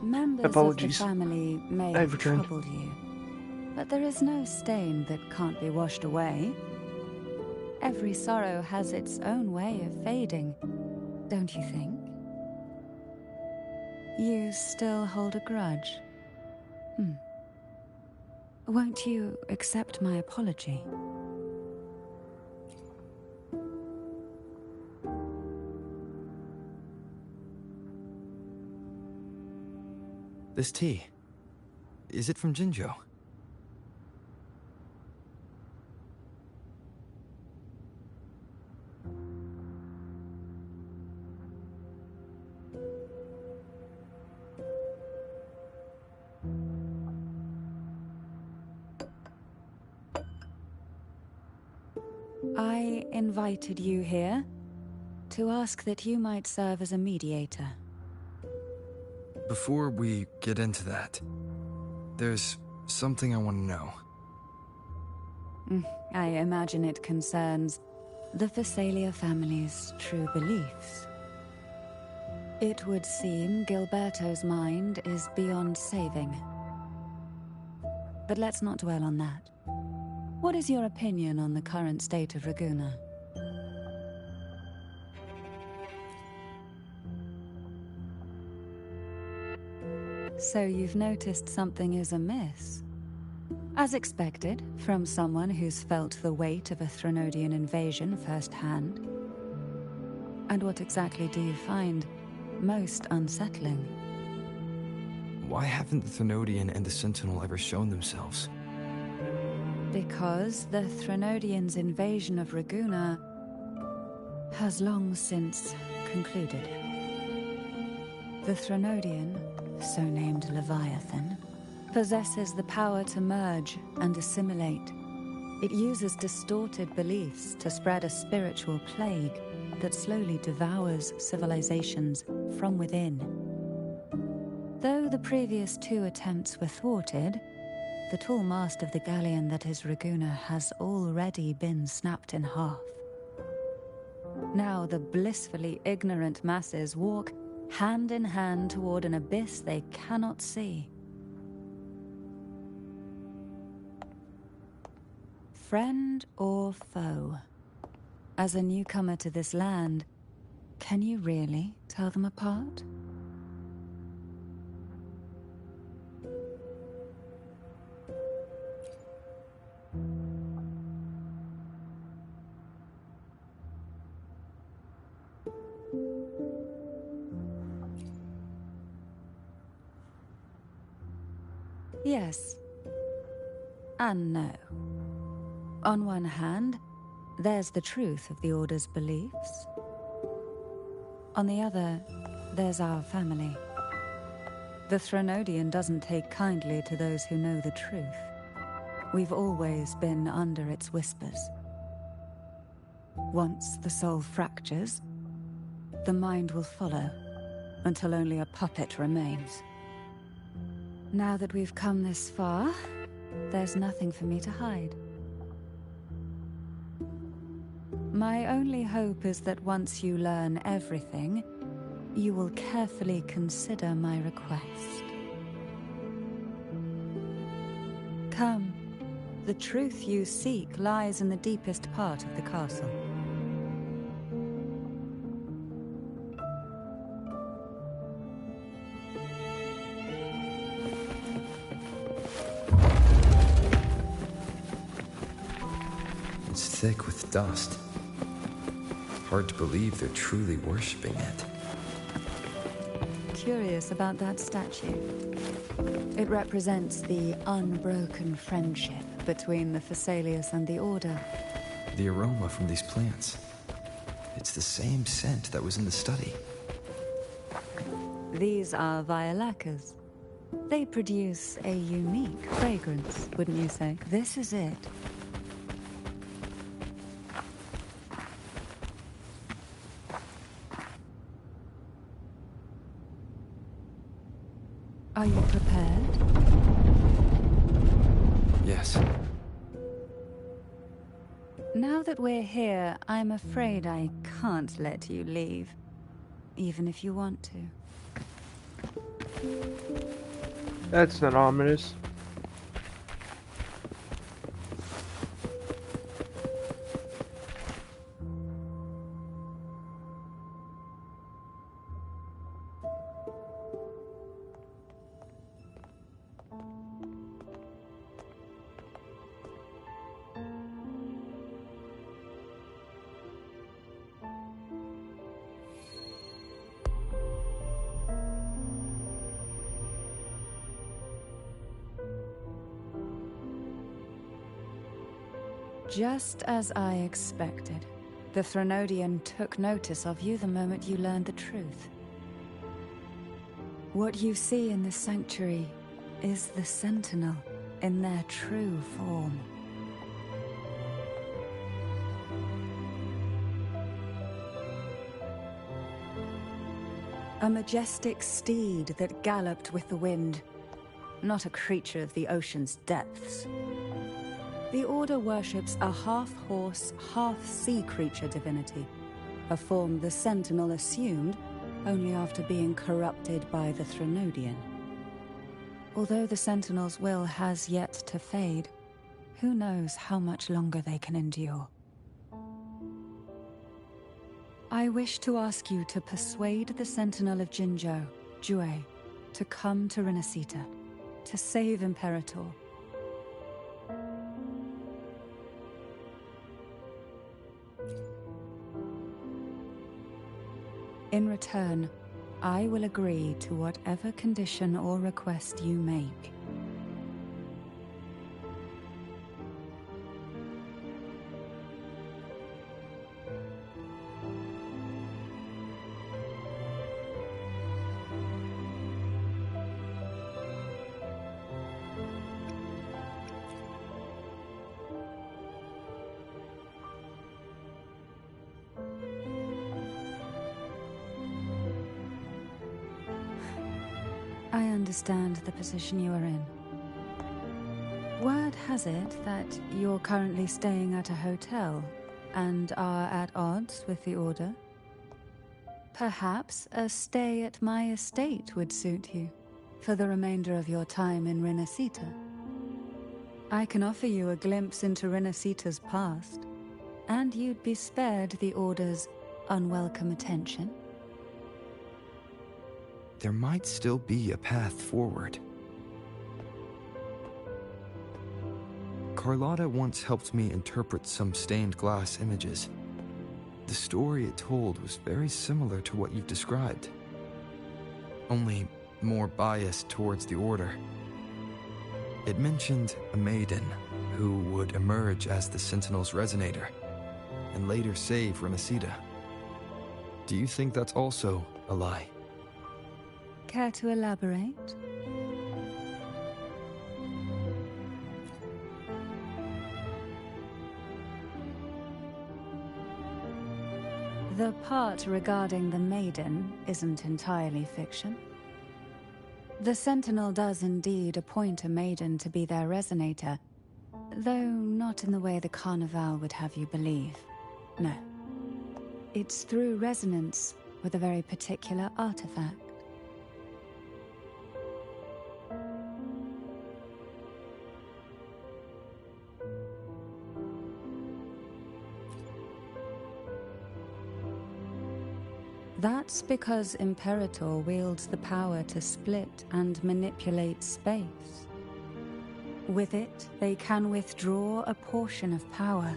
Members Apologies. of the family may I've have returned. troubled you, but there is no stain that can't be washed away. Every sorrow has its own way of fading, don't you think? You still hold a grudge? Won't you accept my apology? This tea, is it from Jinjo? I invited you here to ask that you might serve as a mediator. Before we get into that, there's something I want to know. I imagine it concerns the Phasalia family's true beliefs. It would seem Gilberto's mind is beyond saving. But let's not dwell on that. What is your opinion on the current state of Raguna? So you've noticed something is amiss? As expected, from someone who's felt the weight of a Threnodian invasion firsthand. And what exactly do you find most unsettling? Why haven't the Threnodian and the Sentinel ever shown themselves? Because the Threnodians' invasion of Raguna has long since concluded. The Threnodian, so named Leviathan, possesses the power to merge and assimilate. It uses distorted beliefs to spread a spiritual plague that slowly devours civilizations from within. Though the previous two attempts were thwarted, the tall mast of the galleon that is Raguna has already been snapped in half. Now the blissfully ignorant masses walk hand in hand toward an abyss they cannot see. Friend or foe? As a newcomer to this land, can you really tell them apart? Yes. And no. On one hand, there's the truth of the Order's beliefs. On the other, there's our family. The Threnodian doesn't take kindly to those who know the truth. We've always been under its whispers. Once the soul fractures, the mind will follow, until only a puppet remains. Now that we've come this far, there's nothing for me to hide. My only hope is that once you learn everything, you will carefully consider my request. Come. The truth you seek lies in the deepest part of the castle. It's thick with dust. Hard to believe they're truly worshipping it. Curious about that statue. It represents the unbroken friendship between the Phasaelius and the Order. The aroma from these plants. It's the same scent that was in the study. These are violacas. They produce a unique fragrance, wouldn't you say? This is it. Are you prepared? Yes. Now that we're here, I'm afraid I can't let you leave. Even if you want to. That's not ominous. Just as I expected, the Threnodian took notice of you the moment you learned the truth. What you see in the sanctuary is the Sentinel in their true form. A majestic steed that galloped with the wind, not a creature of the ocean's depths. The Order worships a half-horse, half-sea creature divinity, a form the Sentinel assumed only after being corrupted by the Threnodian. Although the Sentinel's will has yet to fade, who knows how much longer they can endure. I wish to ask you to persuade the Sentinel of Jinzhou, Jue, to come to Renacita, to save Imperator. In return, I will agree to whatever condition or request you make. I understand the position you are in. Word has it that you're currently staying at a hotel and are at odds with the Order. Perhaps a stay at my estate would suit you for the remainder of your time in Renacita. I can offer you a glimpse into Renacita's past, and you'd be spared the Order's unwelcome attention. There might still be a path forward. Carlotta once helped me interpret some stained glass images. The story it told was very similar to what you've described, only more biased towards the Order. It mentioned a maiden who would emerge as the Sentinel's resonator and later save Renacita. Do you think that's also a lie? Care to elaborate? The part regarding the maiden isn't entirely fiction. The Sentinel does indeed appoint a maiden to be their resonator, though not in the way the Carnival would have you believe. No. It's through resonance with a very particular artifact. That's because Imperator wields the power to split and manipulate space. With it, they can withdraw a portion of power.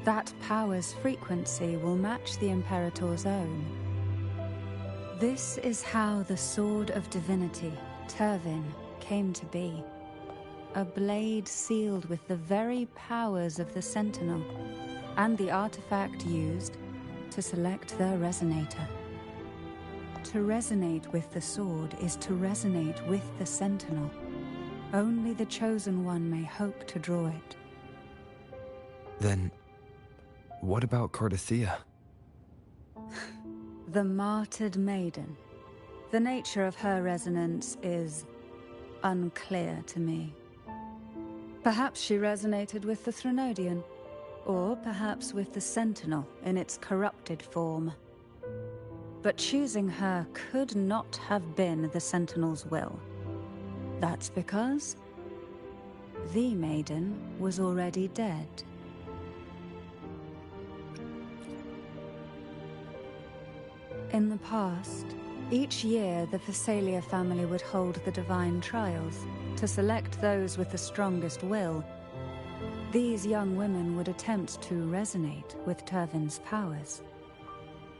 That power's frequency will match the Imperator's own. This is how the Sword of Divinity, Turvin, came to be. A blade sealed with the very powers of the Sentinel, and the artifact used to select their resonator. To resonate with the sword is to resonate with the Sentinel. Only the Chosen One may hope to draw it. Then, what about Cardathea? The martyred maiden. The nature of her resonance is unclear to me. Perhaps she resonated with the Threnodian, or perhaps with the Sentinel in its corrupted form. But choosing her could not have been the Sentinel's will. That's because the maiden was already dead. In the past, each year the Thessalia family would hold the Divine Trials to select those with the strongest will. These young women would attempt to resonate with Turvin's powers.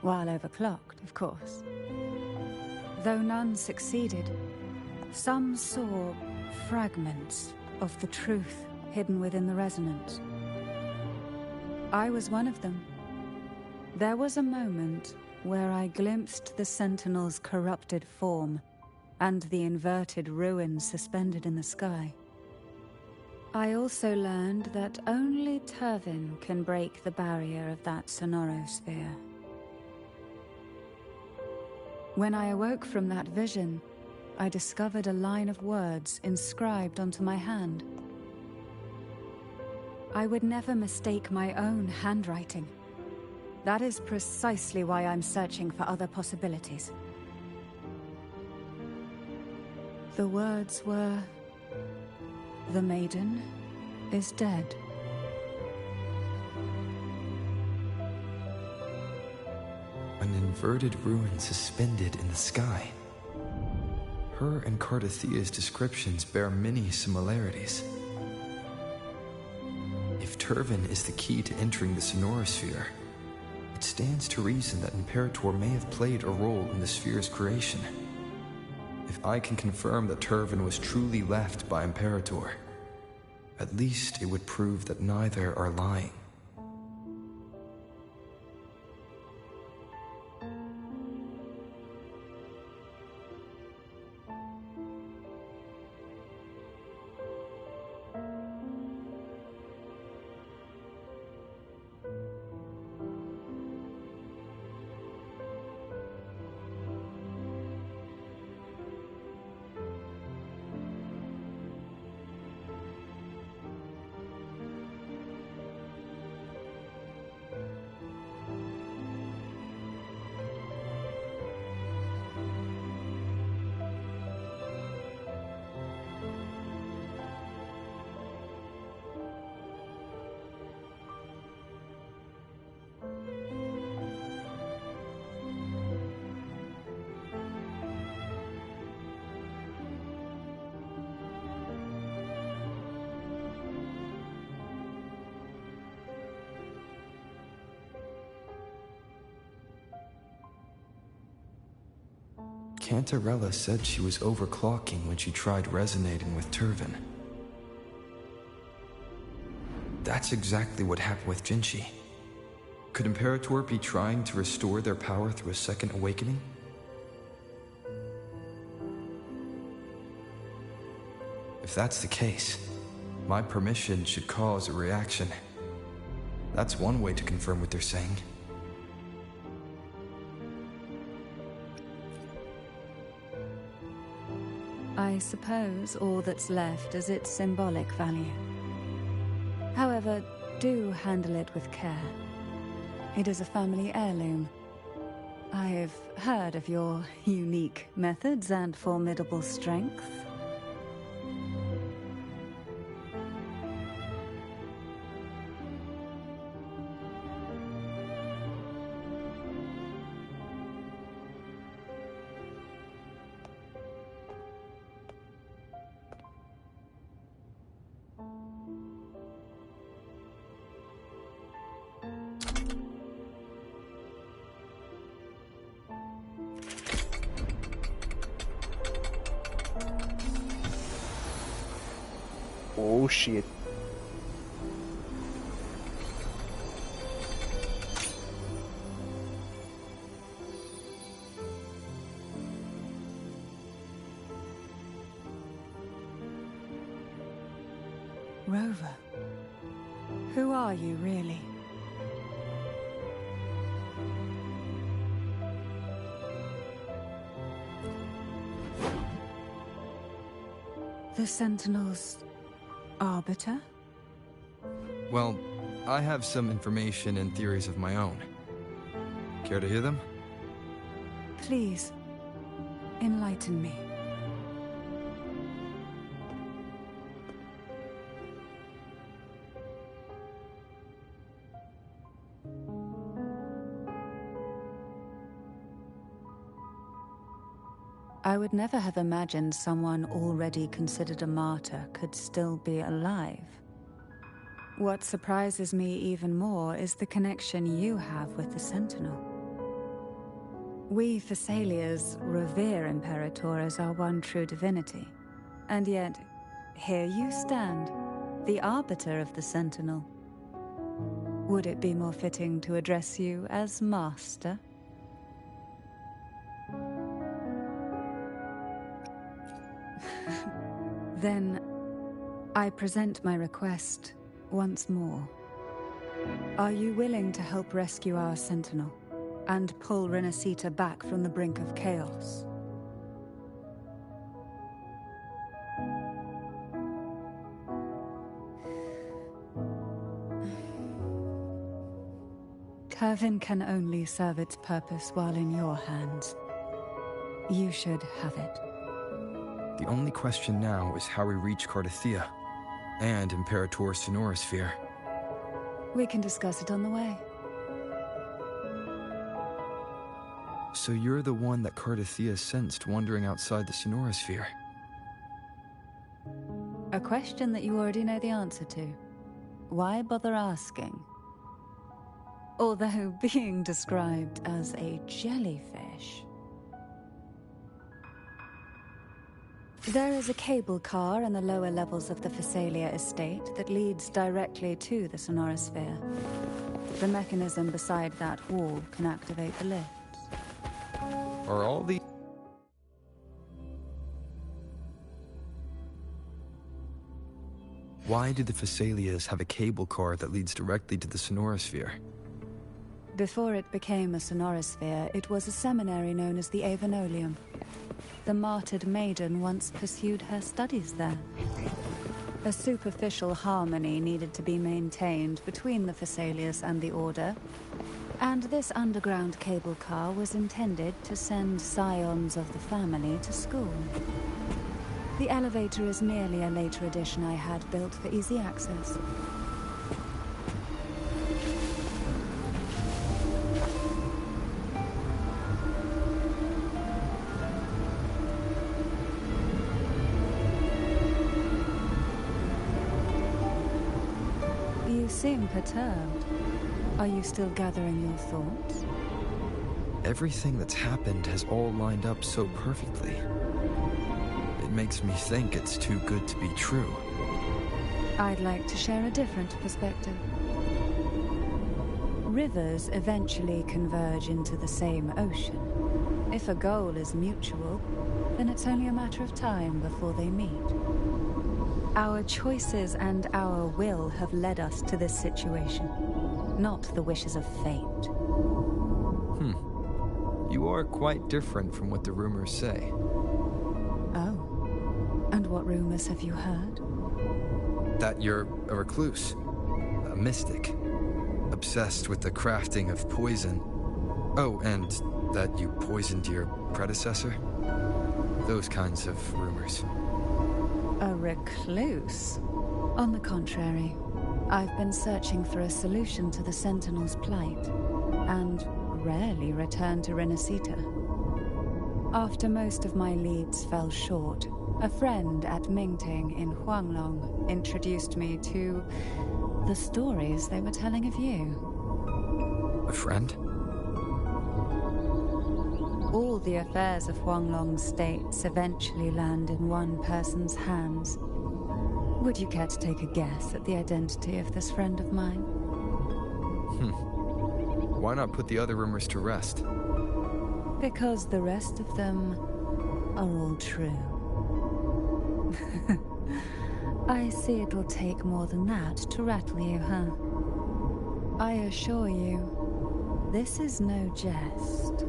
While overclocked, of course. Though none succeeded, some saw fragments of the truth hidden within the resonance. I was one of them. There was a moment where I glimpsed the Sentinel's corrupted form and the inverted ruins suspended in the sky. I also learned that only Turvin can break the barrier of that sonorosphere. When I awoke from that vision, I discovered a line of words inscribed onto my hand. I would never mistake my own handwriting. That is precisely why I'm searching for other possibilities. The words were, "The maiden is dead." An inverted ruin suspended in the sky. Her and Cardathea's descriptions bear many similarities. If Turvin is the key to entering the sonorosphere, it stands to reason that Imperator may have played a role in the sphere's creation. If I can confirm that Turvin was truly left by Imperator, at least it would prove that neither are lying. Cantarella said she was overclocking when she tried resonating with Turvin. That's exactly what happened with Jinchi. Could Imperator be trying to restore their power through a second awakening? If that's the case, my permission should cause a reaction. That's one way to confirm what they're saying. I suppose all that's left is its symbolic value. However, do handle it with care. It is a family heirloom. I've heard of your unique methods and formidable strength. Oh shit. Rover, who are you really? The Sentinel's arbiter? Well, I have some information and theories of my own. Care to hear them? Please, enlighten me. I would never have imagined someone already considered a martyr could still be alive. What surprises me even more is the connection you have with the Sentinel. We Thessalians revere Imperator as our one true divinity, and yet, here you stand, the arbiter of the Sentinel. Would it be more fitting to address you as Master? Then, I present my request once more. Are you willing to help rescue our Sentinel and pull Renacita back from the brink of chaos? Curvin can only serve its purpose while in your hands. You should have it. The only question now is how we reach Cardathia and Imperator's Sonorosphere. We can discuss it on the way. So you're the one that Cardathia sensed wandering outside the Sonorosphere? A question that you already know the answer to. Why bother asking? Although being described as a jellyfish. There is a cable car in the lower levels of the Thessalia estate that leads directly to the Sonorosphere. The mechanism beside that wall can activate the lifts. Are all the... Why do the Thessalias have a cable car that leads directly to the Sonorosphere? Before it became a Sonorosphere, it was a seminary known as the Avenolium. The martyred maiden once pursued her studies there. A superficial harmony needed to be maintained between the Thessalias and the Order, and this underground cable car was intended to send scions of the family to school. The elevator is merely a later addition I had built for easy access. You seem perturbed. Are you still gathering your thoughts? Everything that's happened has all lined up so perfectly. It makes me think it's too good to be true. I'd like to share a different perspective. Rivers eventually converge into the same ocean. If a goal is mutual, then it's only a matter of time before they meet. Our choices and our will have led us to this situation, not the wishes of fate. You are quite different from what the rumors say. Oh, and what rumors have you heard? That you're a recluse, a mystic, obsessed with the crafting of poison. Oh, and that you poisoned your predecessor? Those kinds of rumors. A recluse? On the contrary, I've been searching for a solution to the Sentinel's plight, and rarely return to Renacita. After most of my leads fell short, a friend at Mingting in Huanglong introduced me to the stories they were telling of you. A friend? All the affairs of Huanglong states eventually land in one person's hands. Would you care to take a guess at the identity of this friend of mine? Why not put the other rumors to rest? Because the rest of them are all true. I see it'll take more than that to rattle you, huh? I assure you, this is no jest.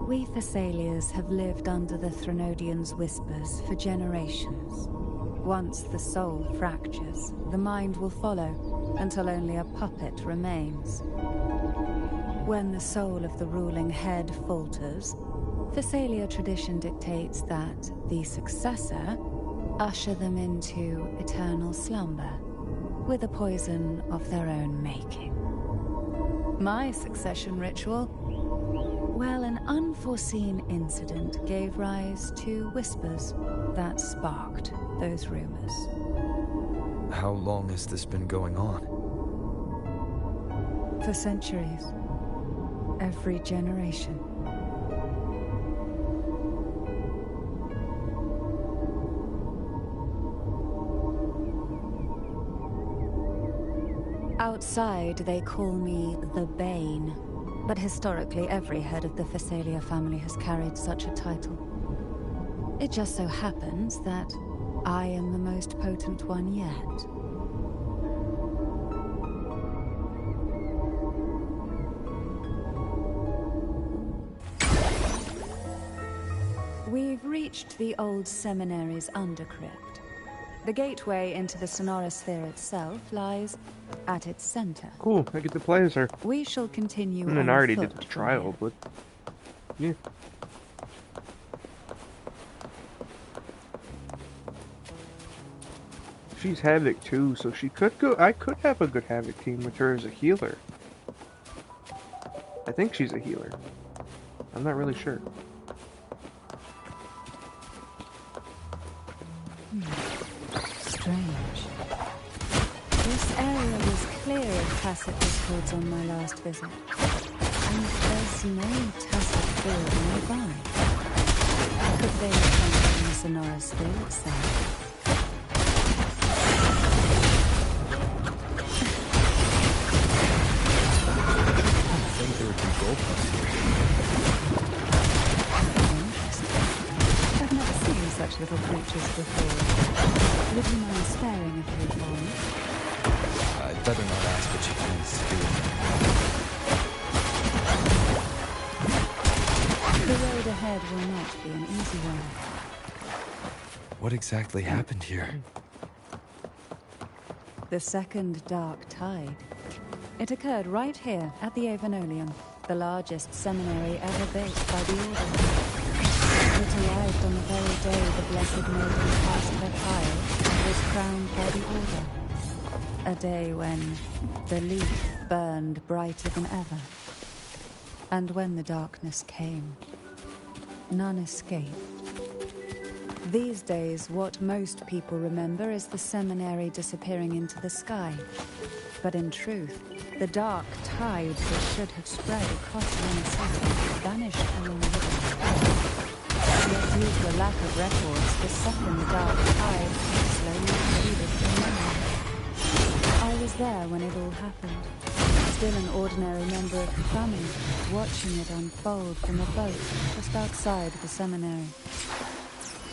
We Thessalians have lived under the Threnodians' whispers for generations. Once the soul fractures, the mind will follow, until only a puppet remains. When the soul of the ruling head falters, Thessalia tradition dictates that the successor usher them into eternal slumber, with a poison of their own making. My succession ritual? Well, an unforeseen incident gave rise to whispers that sparked those rumors. How long has this been going on? For centuries. Every generation. Outside, they call me the Bane. But historically, every head of the Thessalia family has carried such a title. It just so happens that I am the most potent one yet. We've reached the old seminary's undercrypt. The gateway into the Sonorosphere itself lies at its center. Cool, I get to play as her. We shall continue I mean, on I already foot did the from trial, here. but yeah. She's Havoc too, so she could go. I could have a good Havoc team with her as a healer. I think she's a healer. I'm not really sure. Strange. This area was clear of tacit discords on my last visit. And there's no tacit field nearby. Could they have come from the Sonorosphere itself? I think there would be goalposts here. Interesting. I've never seen such little creatures before. Would you mind sparing a few for me? I'd better not ask what she plans to do. The road ahead will not be an easy one. What exactly happened here? The second dark tide. It occurred right here at the Avenolium, the largest seminary ever built by the Order. It arrived on the very day the Blessed Maiden passed her trial and was crowned by the Order. A day when the leaf burned brighter than ever. And when the darkness came, none escaped. These days, what most people remember is the seminary disappearing into the sky. But in truth, the dark tide that should have spread across the city vanished along the river. Yet due to a lack of records, the second dark tide slowly faded from memory. I was there when it all happened, still an ordinary member of the family, watching it unfold from a boat just outside the seminary.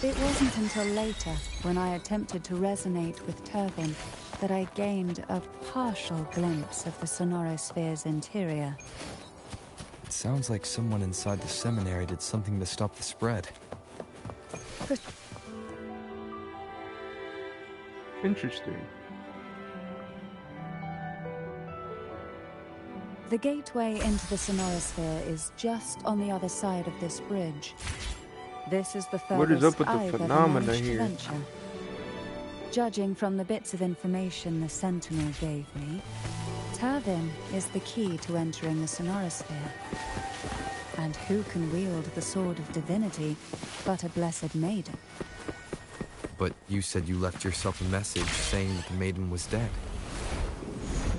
It wasn't until later, when I attempted to resonate with Turvin, that I gained a partial glimpse of the Sonorosphere's interior. It sounds like someone inside the seminary did something to stop the spread. Interesting. The gateway into the Sonorosphere is just on the other side of this bridge. This is the What is up furthest with the I've ever phenomena managed to here? venture. Judging from the bits of information the Sentinel gave me, Turvin is the key to entering the Sonorosphere. And who can wield the Sword of Divinity but a Blessed Maiden? But you said you left yourself a message saying that the maiden was dead.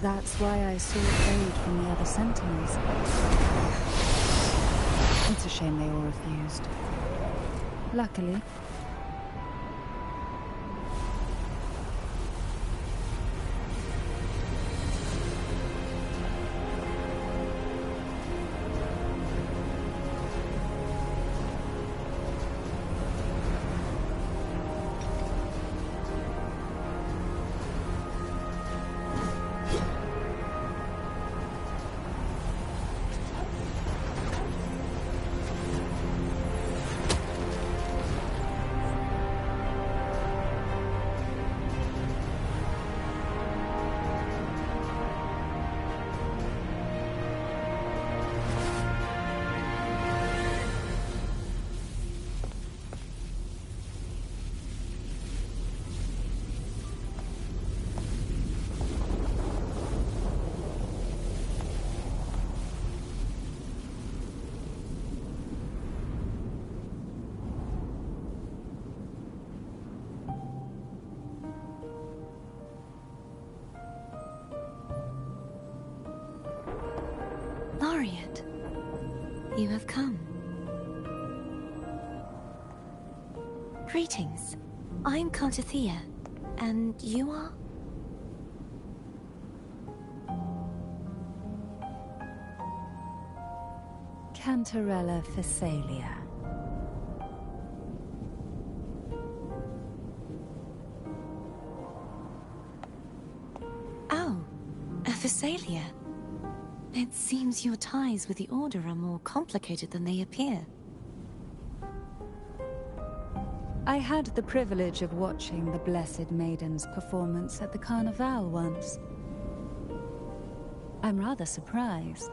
That's why I sought aid from the other Sentinels. It's a shame they all refused. Luckily, You have come. Greetings. I'm Cartathea, and you are? Cantarella Phasalia. Oh, a Phasalia. It seems your ties with the Order are more complicated than they appear. I had the privilege of watching the Blessed Maiden's performance at the Carnival once. I'm rather surprised.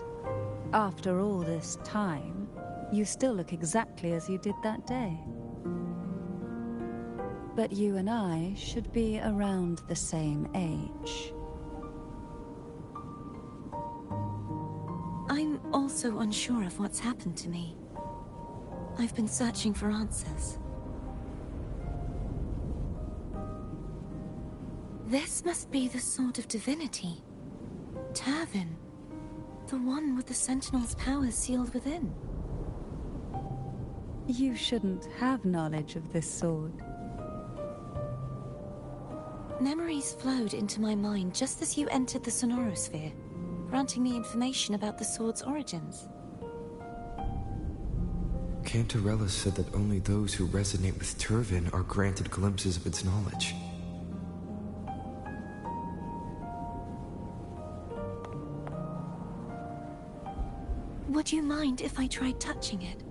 After all this time, you still look exactly as you did that day. But you and I should be around the same age. I'm also unsure of what's happened to me. I've been searching for answers. This must be the Sword of Divinity. Turvin. The one with the Sentinel's powers sealed within. You shouldn't have knowledge of this sword. Memories flowed into my mind just as you entered the Sonorosphere, granting me information about the sword's origins. Cantarella said that only those who resonate with Turvin are granted glimpses of its knowledge. Would you mind if I tried touching it?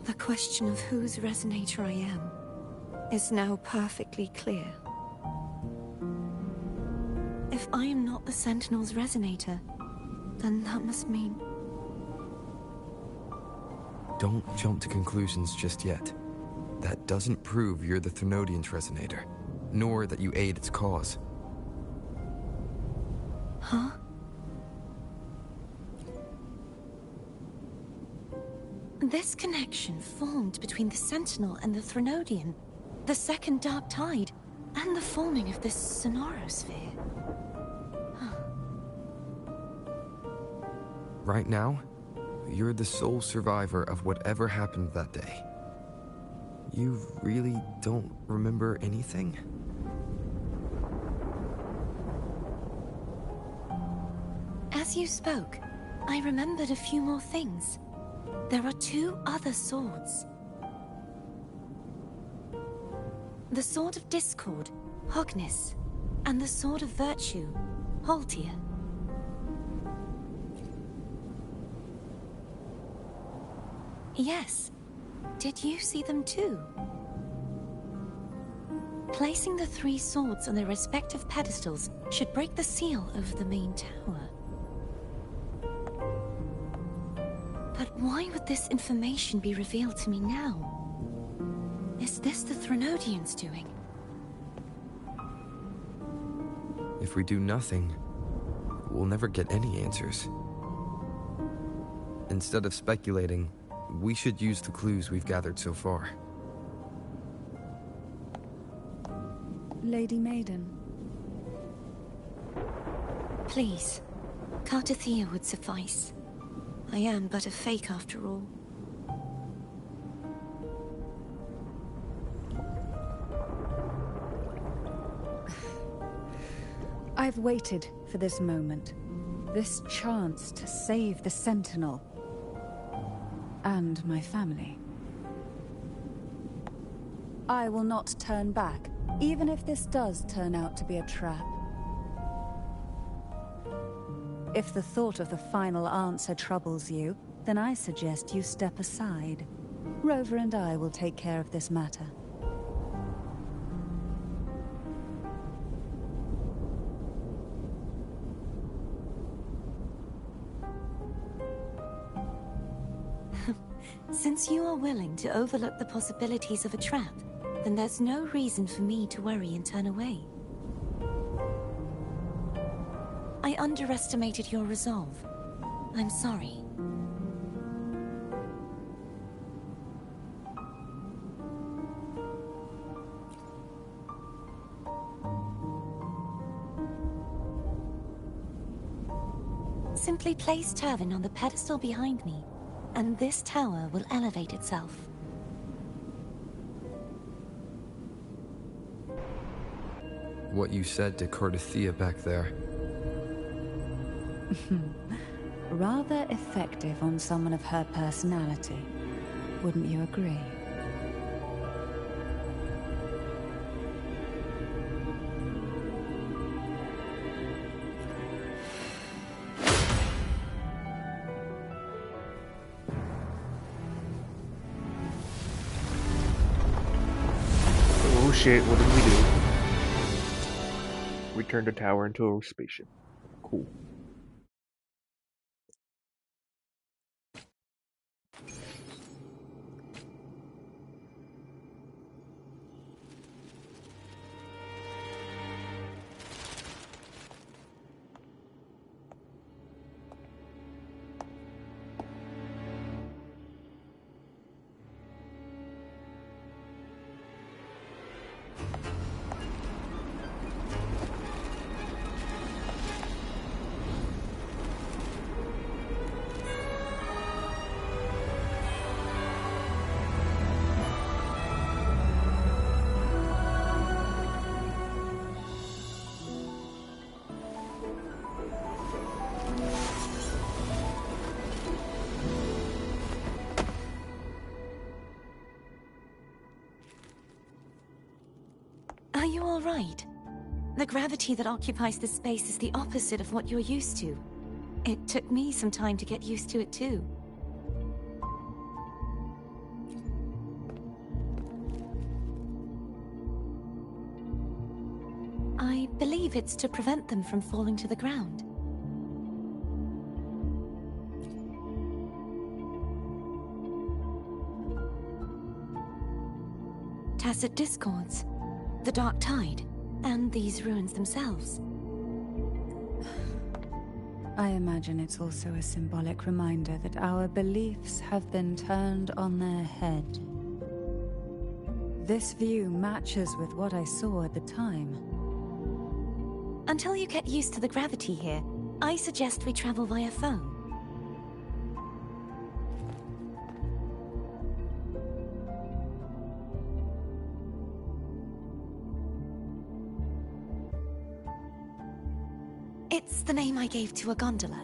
The question of whose resonator I am is now perfectly clear. If I am not the Sentinel's resonator, then that must mean... Don't jump to conclusions just yet. That doesn't prove you're the Thrunodian's resonator, nor that you aid its cause. Huh? This connection formed between the Sentinel and the Thrunodian, the second Dark Tide, and the forming of this Sonorosphere. Right now, you're the sole survivor of whatever happened that day. You really don't remember anything? As you spoke, I remembered a few more things. There are two other swords. The Sword of Discord, Hognis, and the Sword of Virtue, Haltia. Yes. Did you see them too? Placing the three swords on their respective pedestals should break the seal over the main tower. But why would this information be revealed to me now? Is this the Thrunodians' doing? If we do nothing, we'll never get any answers. Instead of speculating, we should use the clues we've gathered so far. Lady Maiden. Please, Cartathea would suffice. I am but a fake after all. I've waited for this moment. This chance to save the Sentinel. And my family. I will not turn back, even if this does turn out to be a trap. If the thought of the final answer troubles you, then I suggest you step aside. Rover and I will take care of this matter. Since you are willing to overlook the possibilities of a trap, then there's no reason for me to worry and turn away. underestimated your resolve. I'm sorry. Simply place Turvin on the pedestal behind me, and this tower will elevate itself. What you said to Cardathea back there. Rather effective on someone of her personality. Wouldn't you agree? Oh shit, what did we do? We turned the tower into a spaceship. Cool. Are you all right? The gravity that occupies this space is the opposite of what you're used to. It took me some time to get used to it too. I believe it's to prevent them from falling to the ground. Tacit discords, the dark tide, and these ruins themselves. I imagine it's also a symbolic reminder that our beliefs have been turned on their head. This view matches with what I saw at the time. Until you get used to the gravity here, I suggest we travel via phone. It's the name I gave to a gondola.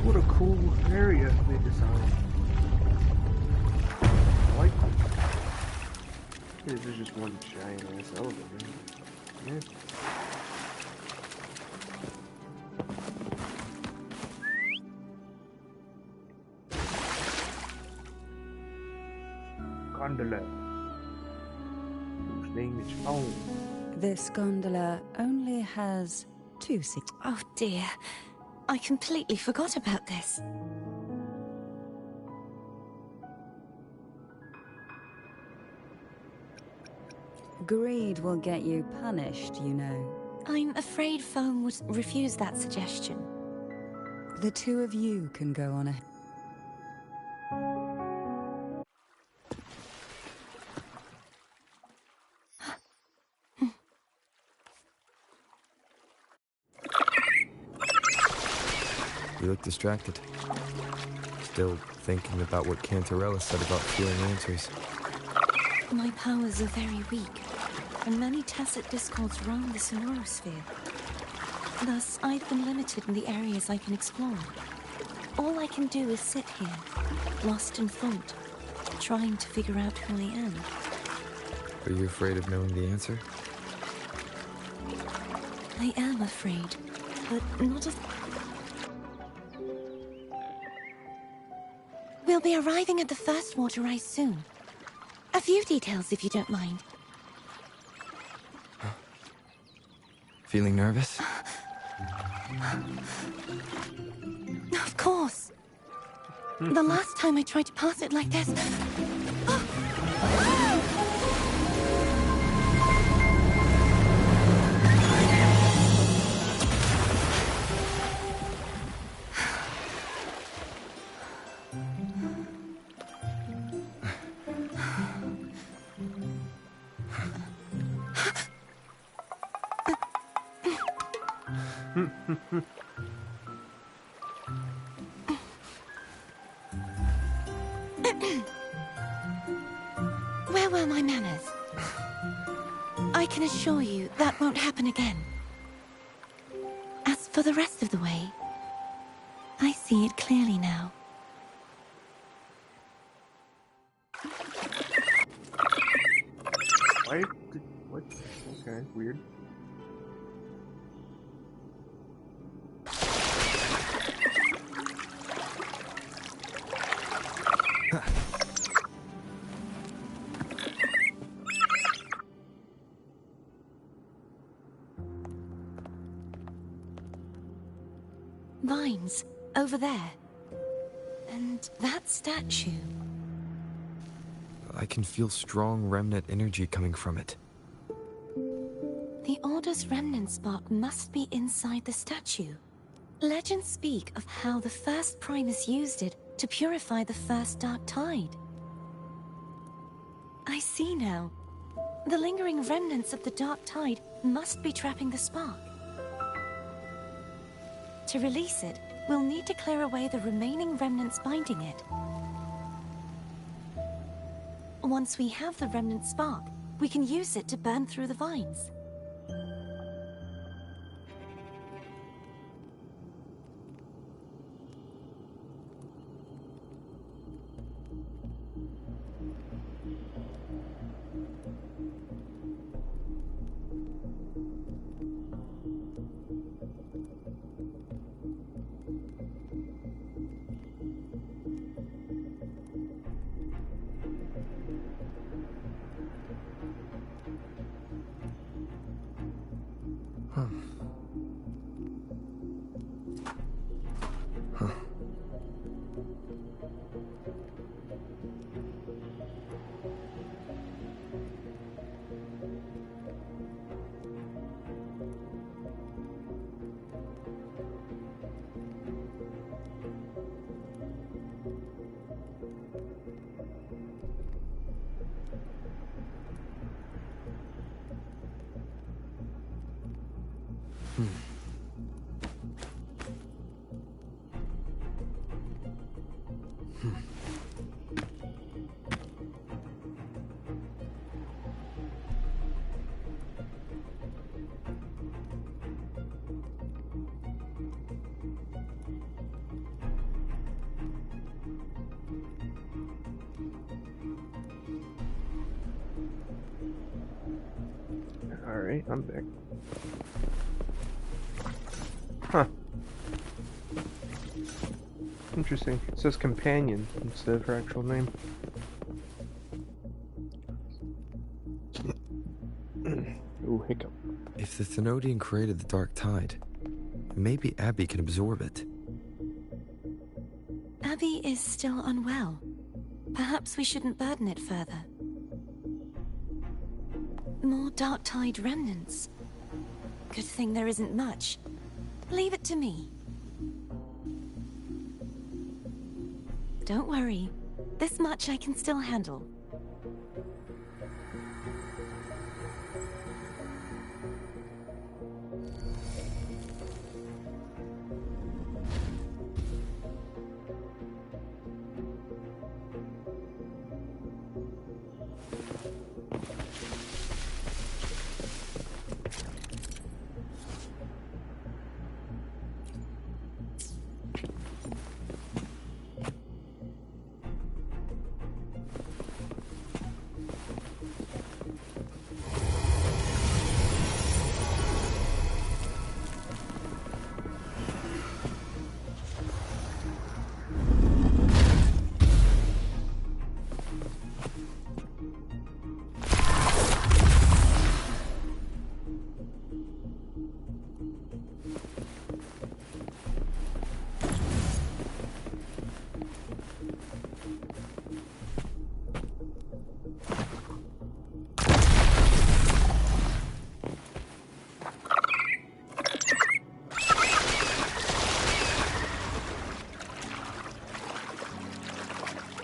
What a cool area they designed. I like it. This is just one giant ass elevator. Yeah. Gondola. Whose name is phone. This gondola only has 2 seats. Oh dear. I completely forgot about this. Greed will get you punished, you know. I'm afraid Foam would refuse that suggestion. The two of you can go on a... You look distracted. Still thinking about what Cantarella said about feeling answers. My powers are very weak, and many tacit discords roam the sonorosphere. Thus, I've been limited in the areas I can explore. All I can do is sit here, lost in thought, trying to figure out who I am. Are you afraid of knowing the answer? I am afraid, but not of... We'll be arriving at the first water rise soon. A few details, if you don't mind. Feeling nervous? Of course. The last time I tried to pass it like this... Where were my manners? I can assure you that won't happen again. As for the rest of the way, I see it clearly now. Why? What? Okay, weird. Vines, over there. And that statue. I can feel strong remnant energy coming from it. The Order's remnant spot must be inside the statue. Legends speak of how the first Primus used it to purify the first Dark Tide. I see now. The lingering remnants of the Dark Tide must be trapping the spark. To release it, we'll need to clear away the remaining remnants binding it. Once we have the remnant spark, we can use it to burn through the vines. Alright, I'm back. Huh. Interesting. It says companion instead of her actual name. Ooh, hiccup. If the Thenodian created the Dark Tide, maybe Abby can absorb it. Abby is still unwell. Perhaps we shouldn't burden it further. More Dark Tide remnants. Good thing there isn't much. Leave it to me. Don't worry. This much I can still handle.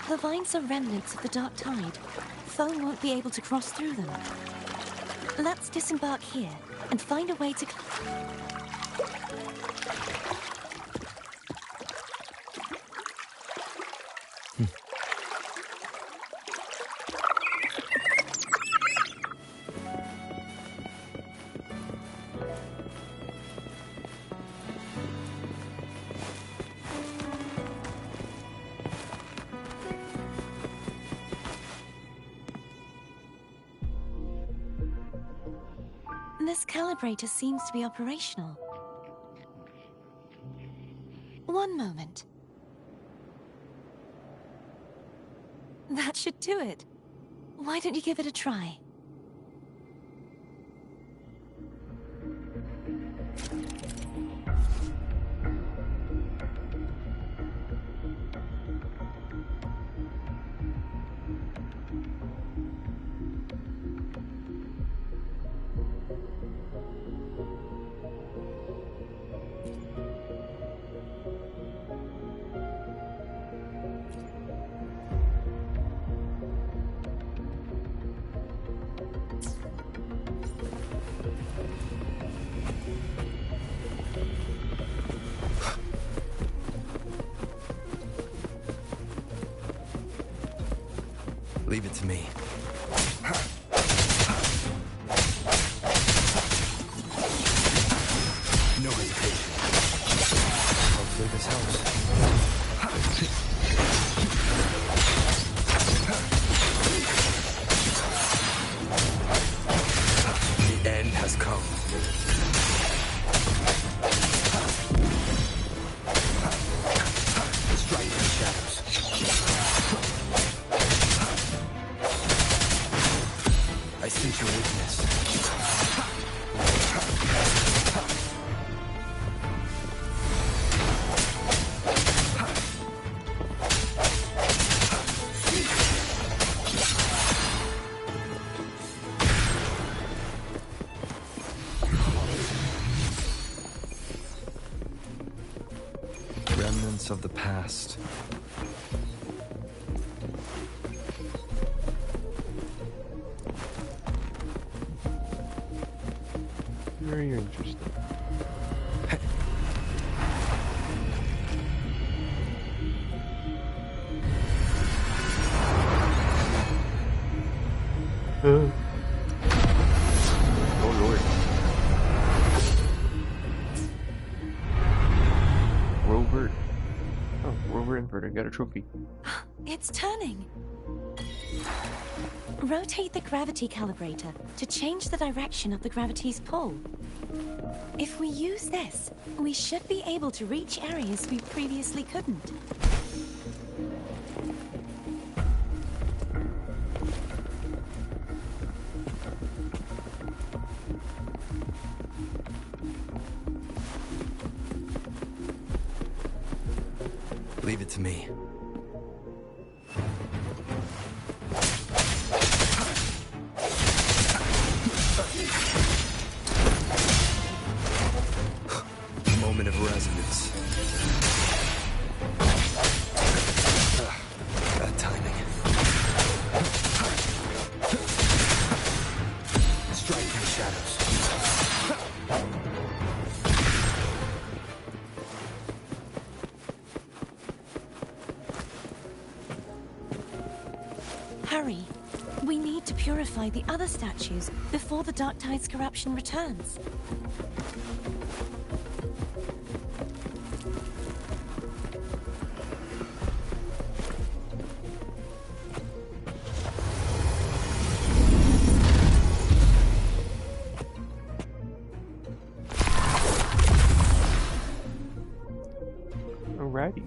The vines are remnants of the dark tide. Foam won't be able to cross through them. Let's disembark here and find a way to... This calibrator seems to be operational. One moment. That should do it. Why don't you give it a try? Leave it to me. No hesitation. Hopefully this helps. The end has come. Strike in the shadows. I sense your weakness. Remnants of the past. Very interesting. Oh Lord. Rover. Oh, Rover inverter got a trophy. It's turning. Rotate the gravity calibrator to change the direction of the gravity's pull. If we use this, we should be able to reach areas we previously couldn't. Leave it to me. Moment of resonance. Bad timing. Strike in the shadows. Hurry. We need to purify the other statues before the Dark Tide's corruption returns. Alrighty.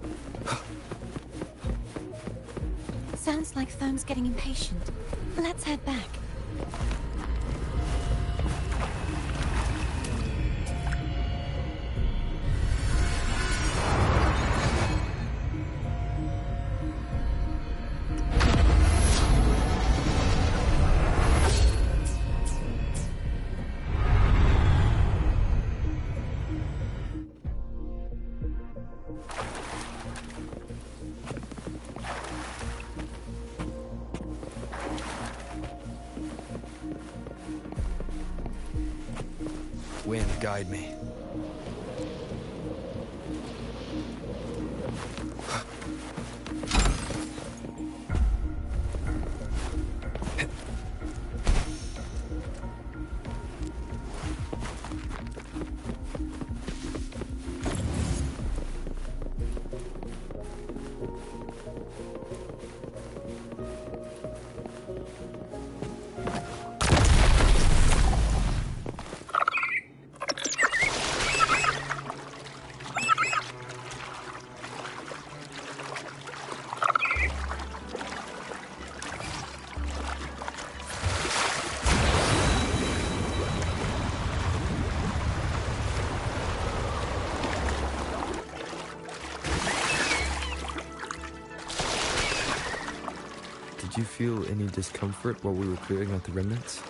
Sounds like Foam's getting impatient. Let's head back. guide me. Did you feel any discomfort while we were clearing out the remnants?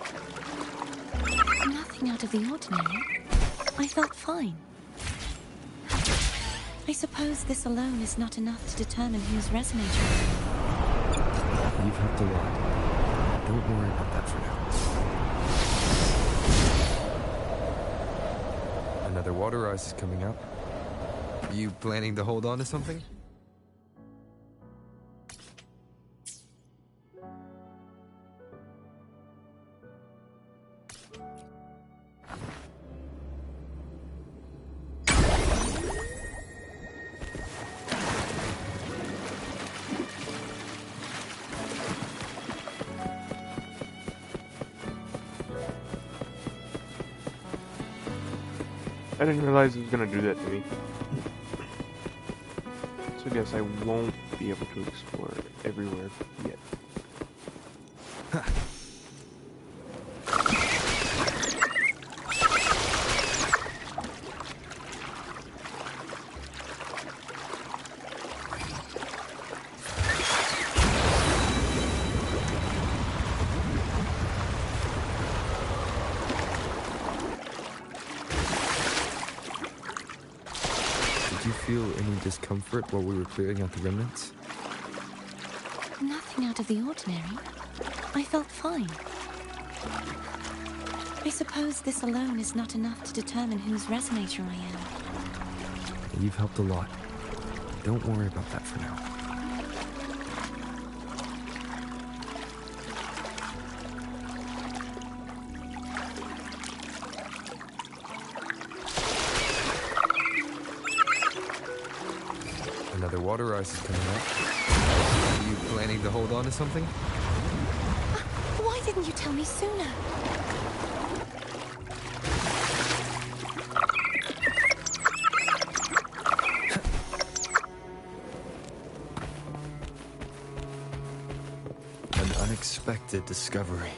Nothing out of the ordinary. I felt fine. I suppose this alone is not enough to determine who's resonator. You've helped a lot. Don't worry about that for now. Another water ice is coming up. Are you planning to hold on to something? I didn't realize it was gonna do that to me. So I guess I won't be able to explore everywhere yet. Did you feel any discomfort while we were clearing out the remnants? Nothing out of the ordinary. I felt fine. I suppose this alone is not enough to determine whose resonator I am. You've helped a lot. Don't worry about that for now. Another water ice is coming up. Are you planning to hold on to something? Why didn't you tell me sooner? An unexpected discovery.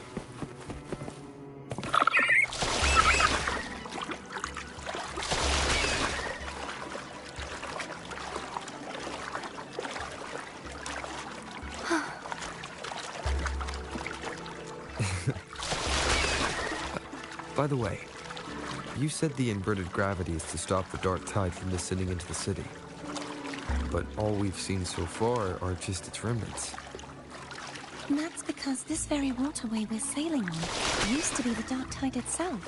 By the way, you said the inverted gravity is to stop the dark tide from descending into the city. But all we've seen so far are just its remnants. And that's because this very waterway we're sailing on used to be the dark tide itself.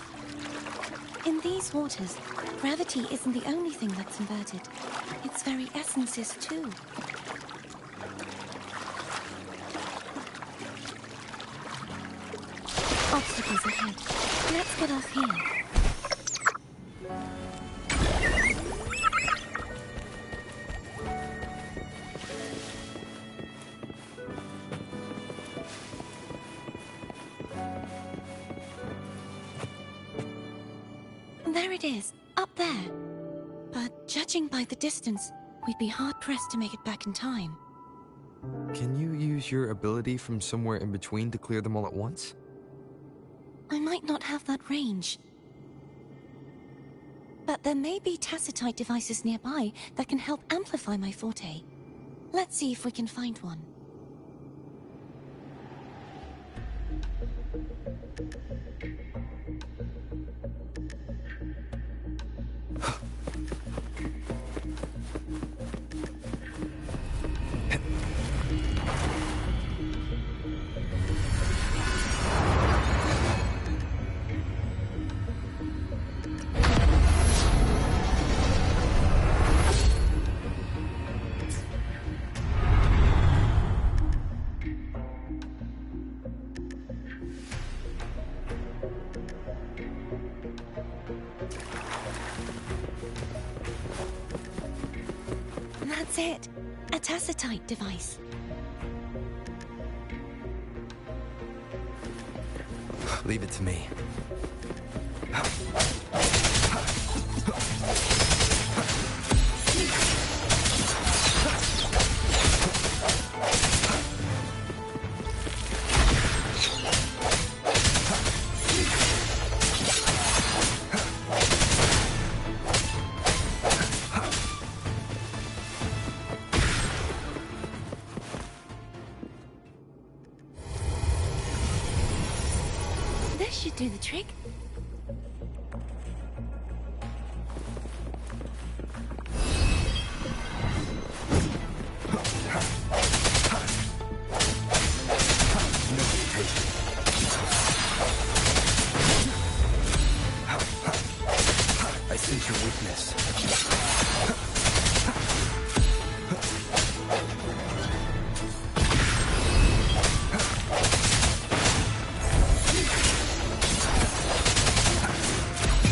In these waters, gravity isn't the only thing that's inverted. Its very essence is too. Obstacles ahead. Let's get off here. There it is, up there. But judging by the distance, we'd be hard-pressed to make it back in time. Can you use your ability from somewhere in between to clear them all at once? I might not have that range. But there may be tacitite devices nearby that can help amplify my forte. Let's see if we can find one. That's it. A tacitite device. Leave it to me. This should do the trick. I sense your weakness.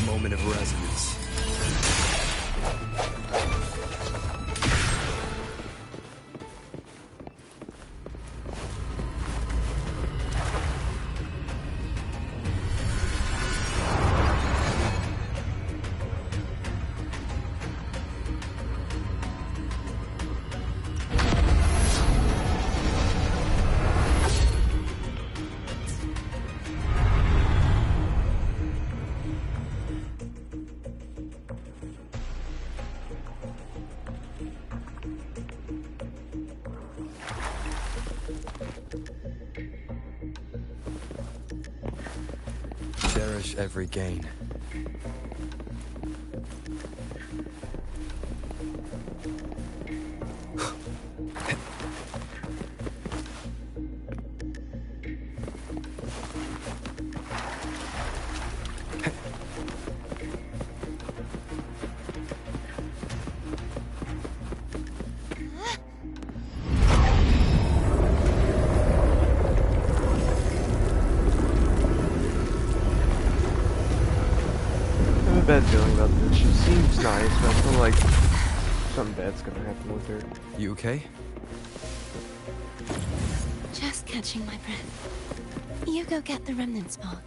Moment of resonance. Cherish every gain. I have a bad feeling about this. She seems nice, but I feel like something bad's gonna happen with her. You okay? Just catching my breath. You go get the remnant spark.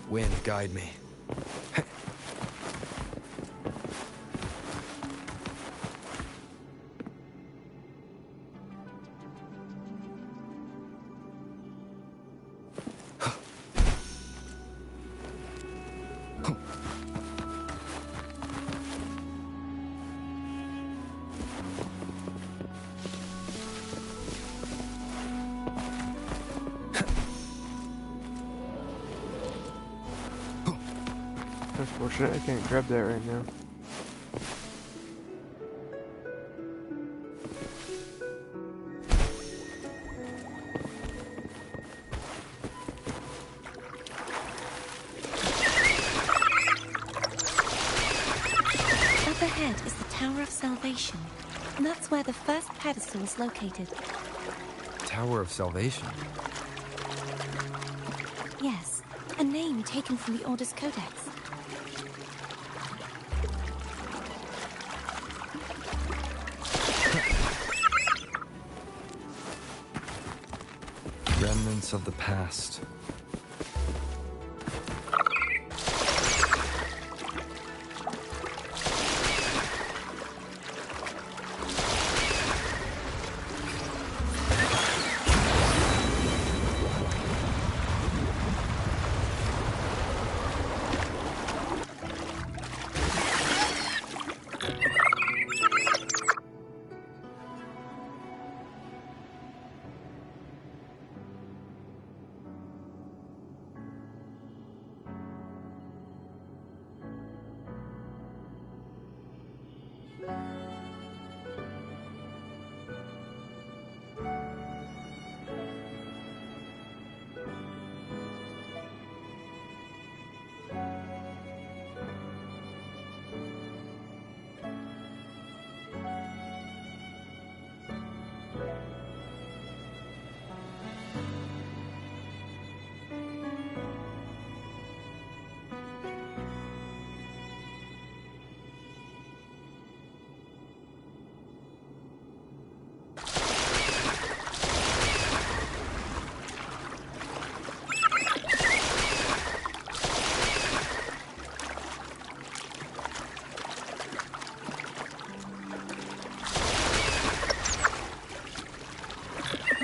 Wind, guide me. Unfortunate, I can't grab that right now. Up ahead is the Tower of Salvation. And that's where the first pedestal is located. Tower of Salvation. Yes, a name taken from the Order's Codex. Remnants of the past.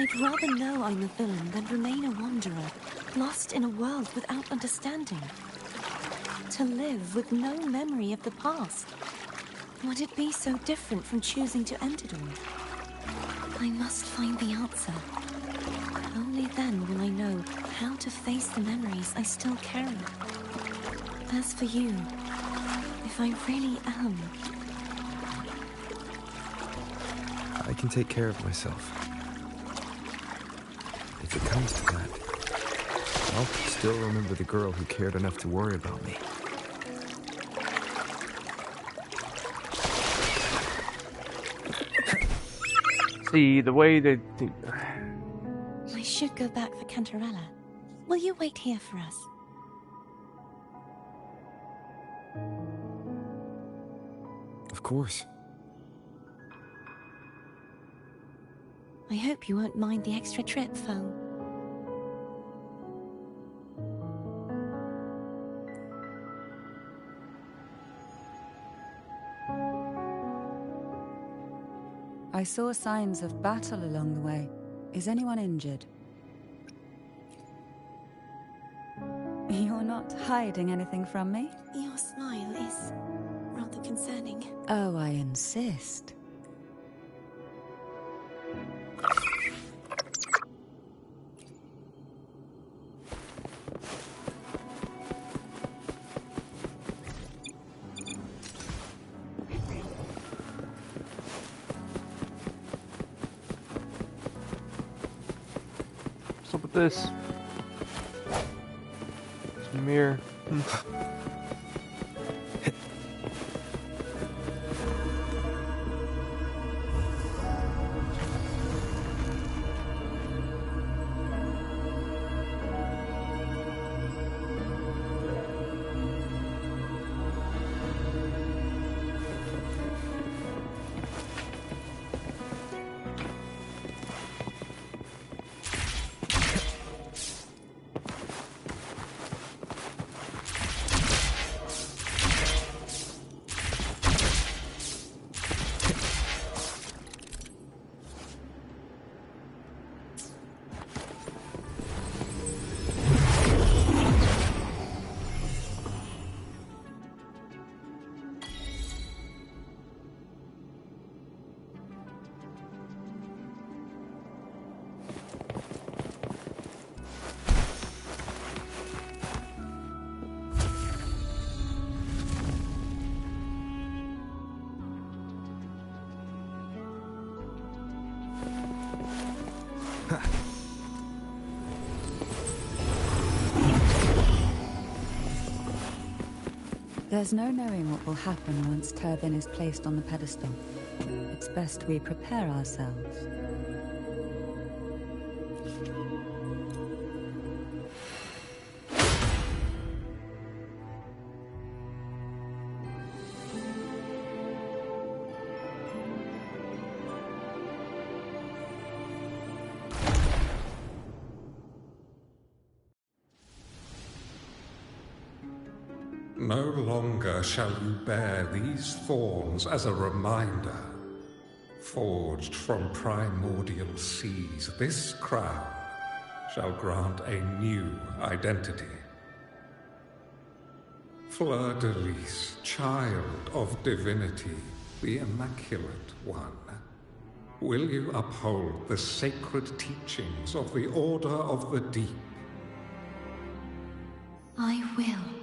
I'd rather know I'm a villain than remain a wanderer, lost in a world without understanding. To live with no memory of the past. Would it be so different from choosing to end it all? I must find the answer. Only then will I know how to face the memories I still carry. As for you, if I really am... I can take care of myself. If it comes to that, I'll still remember the girl who cared enough to worry about me. See, the way that... I should go back for Cantarella. Will you wait here for us? Of course. I hope you won't mind the extra trip, Foe. I saw signs of battle along the way. Is anyone injured? You're not hiding anything from me? Your smile is rather concerning. Oh, I insist. What's up with this? It's a mirror. There's no knowing what will happen once Turbin is placed on the pedestal. It's best we prepare ourselves. No longer shall you bear these thorns as a reminder. Forged from primordial seas, this crown shall grant a new identity. Fleur-de-Lis, child of divinity, the Immaculate One, will you uphold the sacred teachings of the Order of the Deep? I will.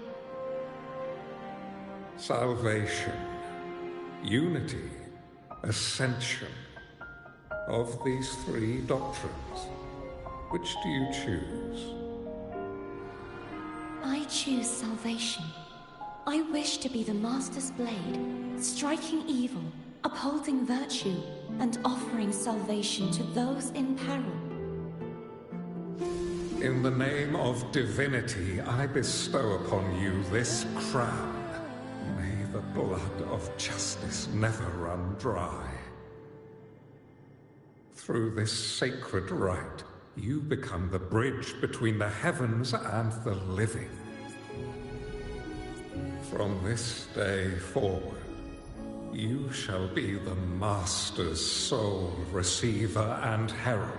Salvation, unity, ascension. Of these three doctrines, which do you choose? I choose salvation. I wish to be the Master's blade, striking evil, upholding virtue, and offering salvation to those in peril. In the name of divinity, I bestow upon you this crown. May the blood of justice never run dry. Through this sacred rite, you become the bridge between the heavens and the living. From this day forward, you shall be the Master's sole receiver and herald,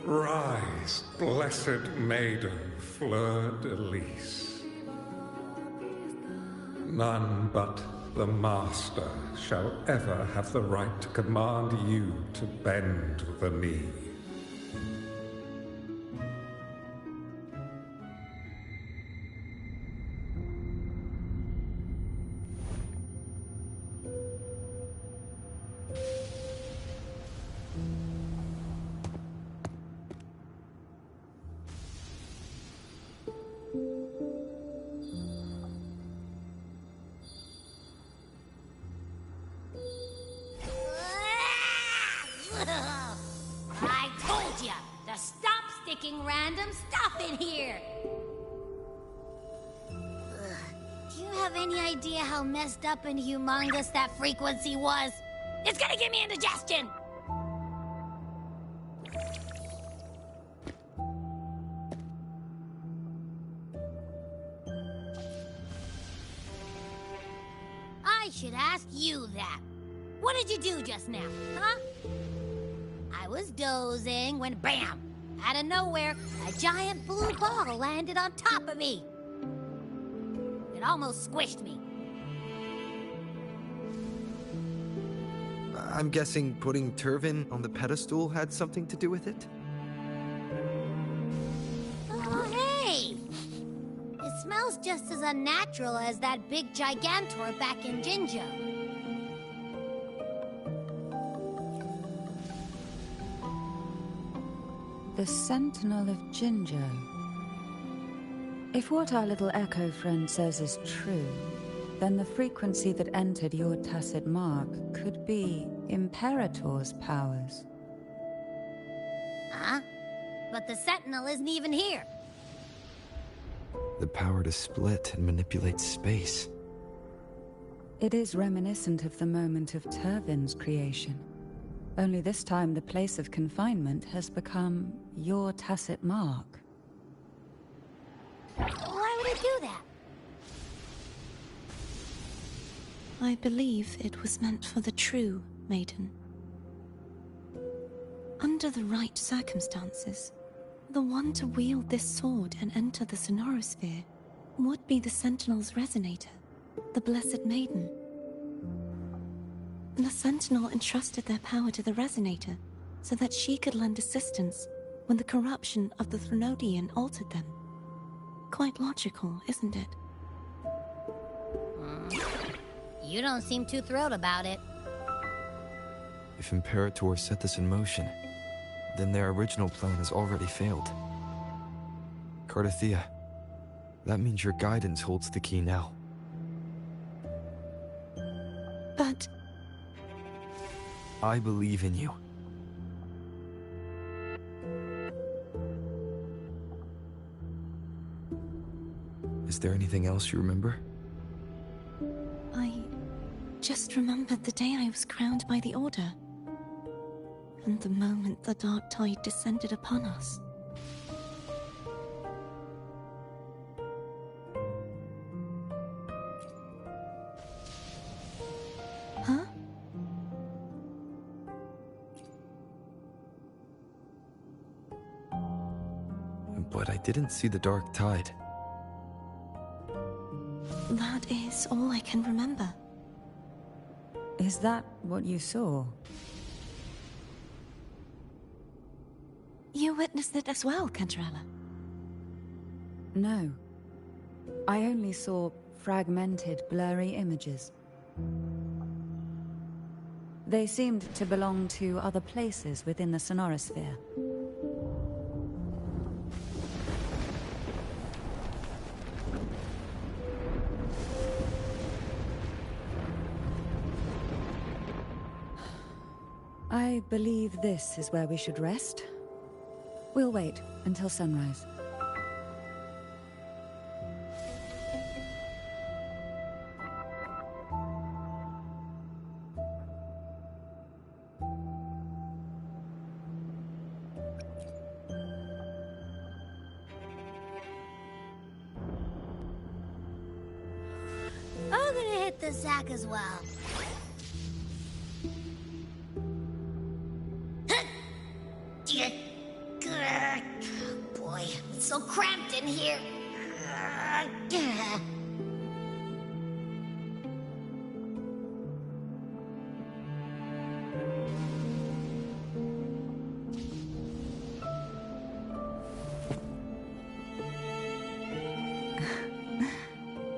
Rise, blessed maiden, fleur-de-lis. None but the Master shall ever have the right to command you to bend the knee. I told ya to stop sticking random stuff in here! Do you have any idea how messed up and humongous that frequency was? It's gonna give me indigestion! I should ask you that. What did you do just now, huh? I was dozing when BAM! Out of nowhere, a giant blue ball landed on top of me. It almost squished me. I'm guessing putting Turvin on the pedestal had something to do with it? Oh, hey! It smells just as unnatural as that big gigantor back in Jinjo. The Sentinel of Jinjo. If what our little echo friend says is true, then the frequency that entered your tacit mark could be Imperator's powers. Huh? But the Sentinel isn't even here. The power to split and manipulate space. It is reminiscent of the moment of Turvin's creation. Only this time the place of confinement has become your tacit mark. Why would it do that? I believe it was meant for the true maiden. Under the right circumstances, the one to wield this sword and enter the Sonorosphere would be the Sentinel's resonator, the Blessed Maiden. The Sentinel entrusted their power to the resonator so that she could lend assistance when the corruption of the Threnodian altered them. Quite logical, isn't it? You don't seem too thrilled about it. If Imperator set this in motion, then their original plan has already failed. Cardathea, that means your guidance holds the key now. But I believe in you. Is there anything else you remember? I just remembered the day I was crowned by the Order, and the moment the dark tide descended upon us. Huh? But I didn't see the dark tide. That is all I can remember. Is that what you saw? You witnessed it as well, Cantrella. No. I only saw fragmented, blurry images. They seemed to belong to other places within the Sonorosphere. I believe this is where we should rest. We'll wait until sunrise. I'm gonna hit the sack as well. so cramped in here.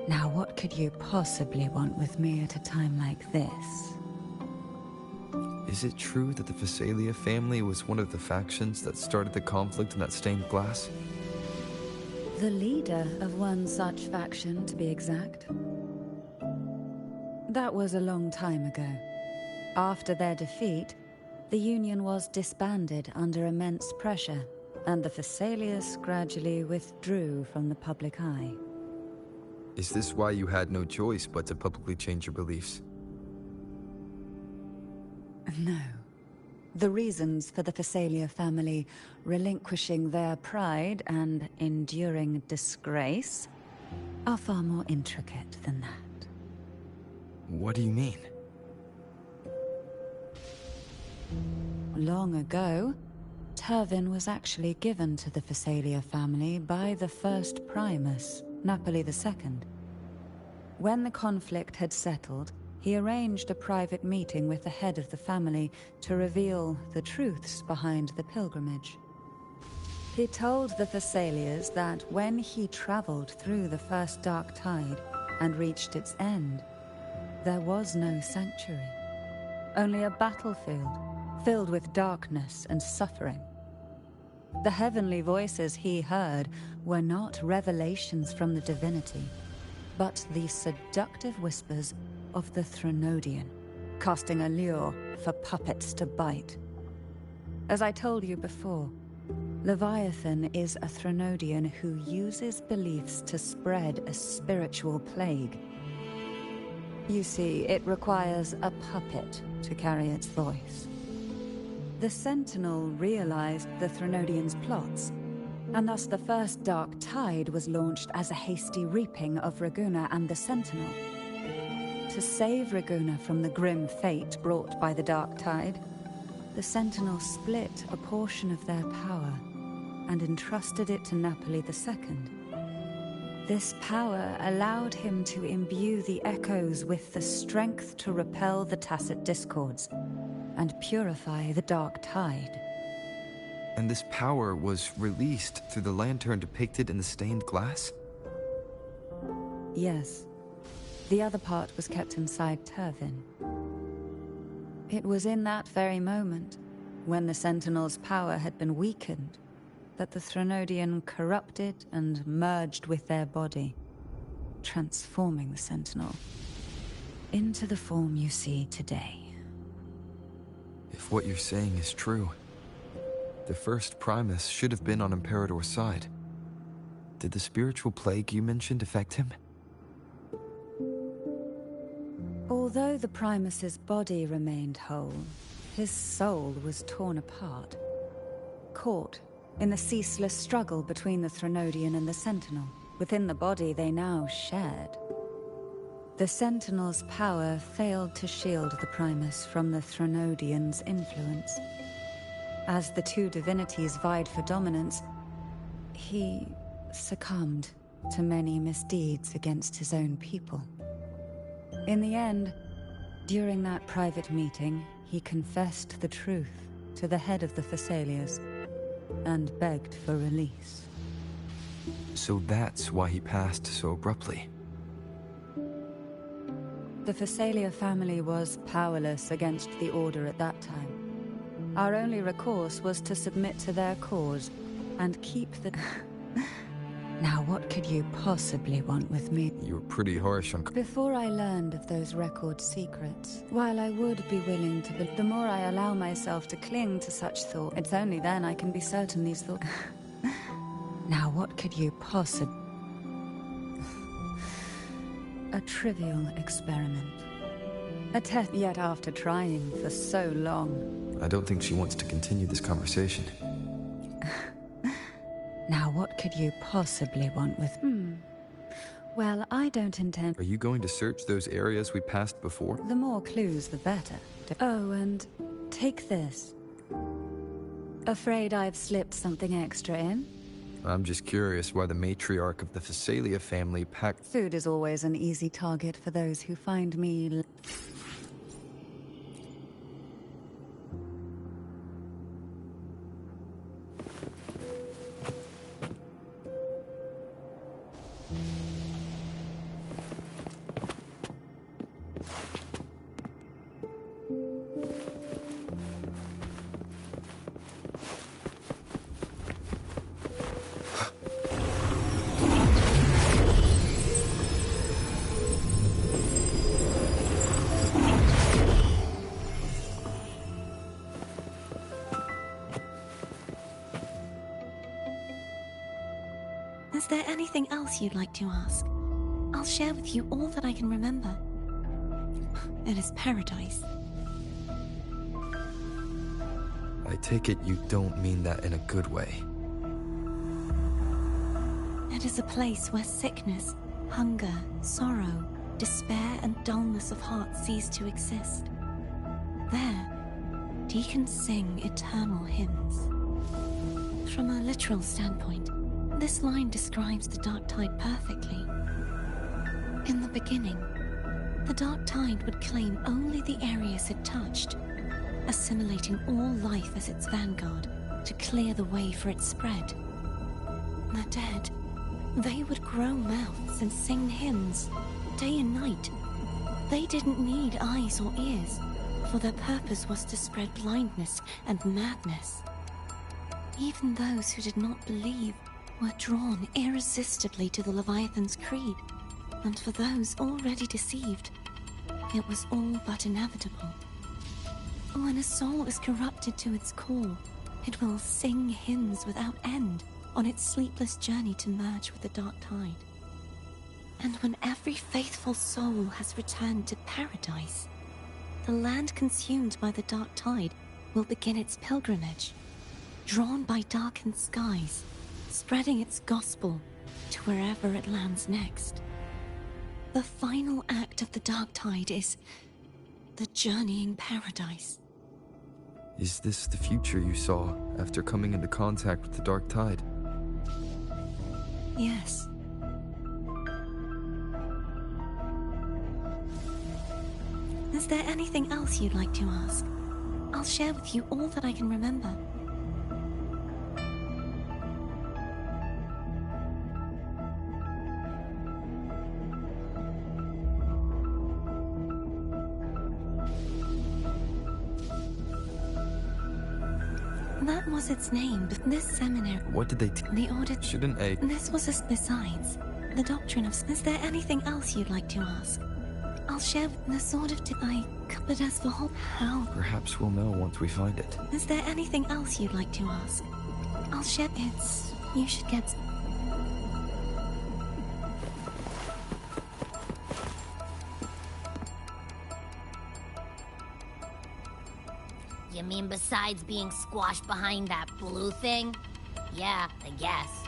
Now, what could you possibly want with me at a time like this? Is it true that the Phasalia family was one of the factions that started the conflict in that stained glass? The leader of one such faction, to be exact. That was a long time ago. After their defeat, the Union was disbanded under immense pressure, and the Phasalias gradually withdrew from the public eye. Is this why you had no choice but to publicly change your beliefs? No. The reasons for the Phasalia family relinquishing their pride and enduring disgrace are far more intricate than that. What do you mean? Long ago, Turvin was actually given to the Phasalia family by the first Primus, Napoli II. When the conflict had settled, he arranged a private meeting with the head of the family to reveal the truths behind the pilgrimage. He told the Phasalias that when he traveled through the first dark tide and reached its end, there was no sanctuary, only a battlefield filled with darkness and suffering. The heavenly voices he heard were not revelations from the divinity, but the seductive whispers of the Threnodian, casting a lure for puppets to bite. As I told you before, Leviathan is a Threnodian who uses beliefs to spread a spiritual plague. You see, it requires a puppet to carry its voice. The Sentinel realized the Threnodian's plots, and thus the first Dark Tide was launched as a hasty reaping of Raguna and the Sentinel. To save Raguna from the grim fate brought by the Dark Tide, the Sentinel split a portion of their power and entrusted it to Napoli II. This power allowed him to imbue the echoes with the strength to repel the Tacit Discords and purify the Dark Tide. And this power was released through the lantern depicted in the stained glass? Yes. The other part was kept inside Turvin. It was in that very moment, when the Sentinel's power had been weakened, that the Threnodian corrupted and merged with their body, transforming the Sentinel into the form you see today. If what you're saying is true, the first Primus should have been on Imperator's side. Did the spiritual plague you mentioned affect him? Although the Primus's body remained whole, his soul was torn apart, caught in the ceaseless struggle between the Threnodian and the Sentinel. Within the body they now shared. The Sentinel's power failed to shield the Primus from the Threnodian's influence. As the two divinities vied for dominance, he succumbed to many misdeeds against his own people. In the end, during that private meeting, he confessed the truth to the head of the Phasalias and begged for release. So that's why he passed so abruptly. The Phasalia family was powerless against the Order at that time. Our only recourse was to submit to their cause and keep the... Now what could you possibly want with me? You were pretty harsh on... Before I learned of those record secrets, while I would be willing to... The more I allow myself to cling to such thought, it's only then I can be certain these thoughts... Now what could you possibly... A trivial experiment. A test, yet after trying for so long... I don't think she wants to continue this conversation. Now what could you possibly want with... Well, I don't intend... Are you going to search those areas we passed before? The more clues, the better. Oh, and take this. Afraid I've slipped something extra in? I'm just curious why the matriarch of the Phasalia family packed... Food is always an easy target for those who find me... Is there anything else you'd like to ask? I'll share with you all that I can remember. It is paradise. I take it you don't mean that in a good way. It is a place where sickness, hunger, sorrow, despair, and dullness of heart cease to exist. There, deacons sing eternal hymns. From a literal standpoint, this line describes the Dark Tide perfectly. In the beginning, the Dark Tide would claim only the areas it touched, assimilating all life as its vanguard to clear the way for its spread. The dead, they would grow mouths and sing hymns, day and night. They didn't need eyes or ears, for their purpose was to spread blindness and madness. Even those who did not believe were drawn irresistibly to the Leviathan's creed, and for those already deceived, it was all but inevitable. When a soul is corrupted to its core, it will sing hymns without end on its sleepless journey to merge with the Dark Tide. And when every faithful soul has returned to paradise, the land consumed by the Dark Tide will begin its pilgrimage, drawn by darkened skies, spreading its gospel to wherever it lands next. The final act of the Dark Tide is the journeying paradise. Is this the future you saw after coming into contact with the Dark Tide? Yes. Is there anything else you'd like to ask? I'll share with you all that I can remember. That was its name, but this seminary... What did they The order... Shouldn't a... This was besides, the doctrine of... Is there anything else you'd like to ask? I'll share the sort of... But as for how... Perhaps we'll know once we find it. Is there anything else you'd like to ask? I'll share... You should get... You mean besides being squashed behind that blue thing? Yeah, I guess.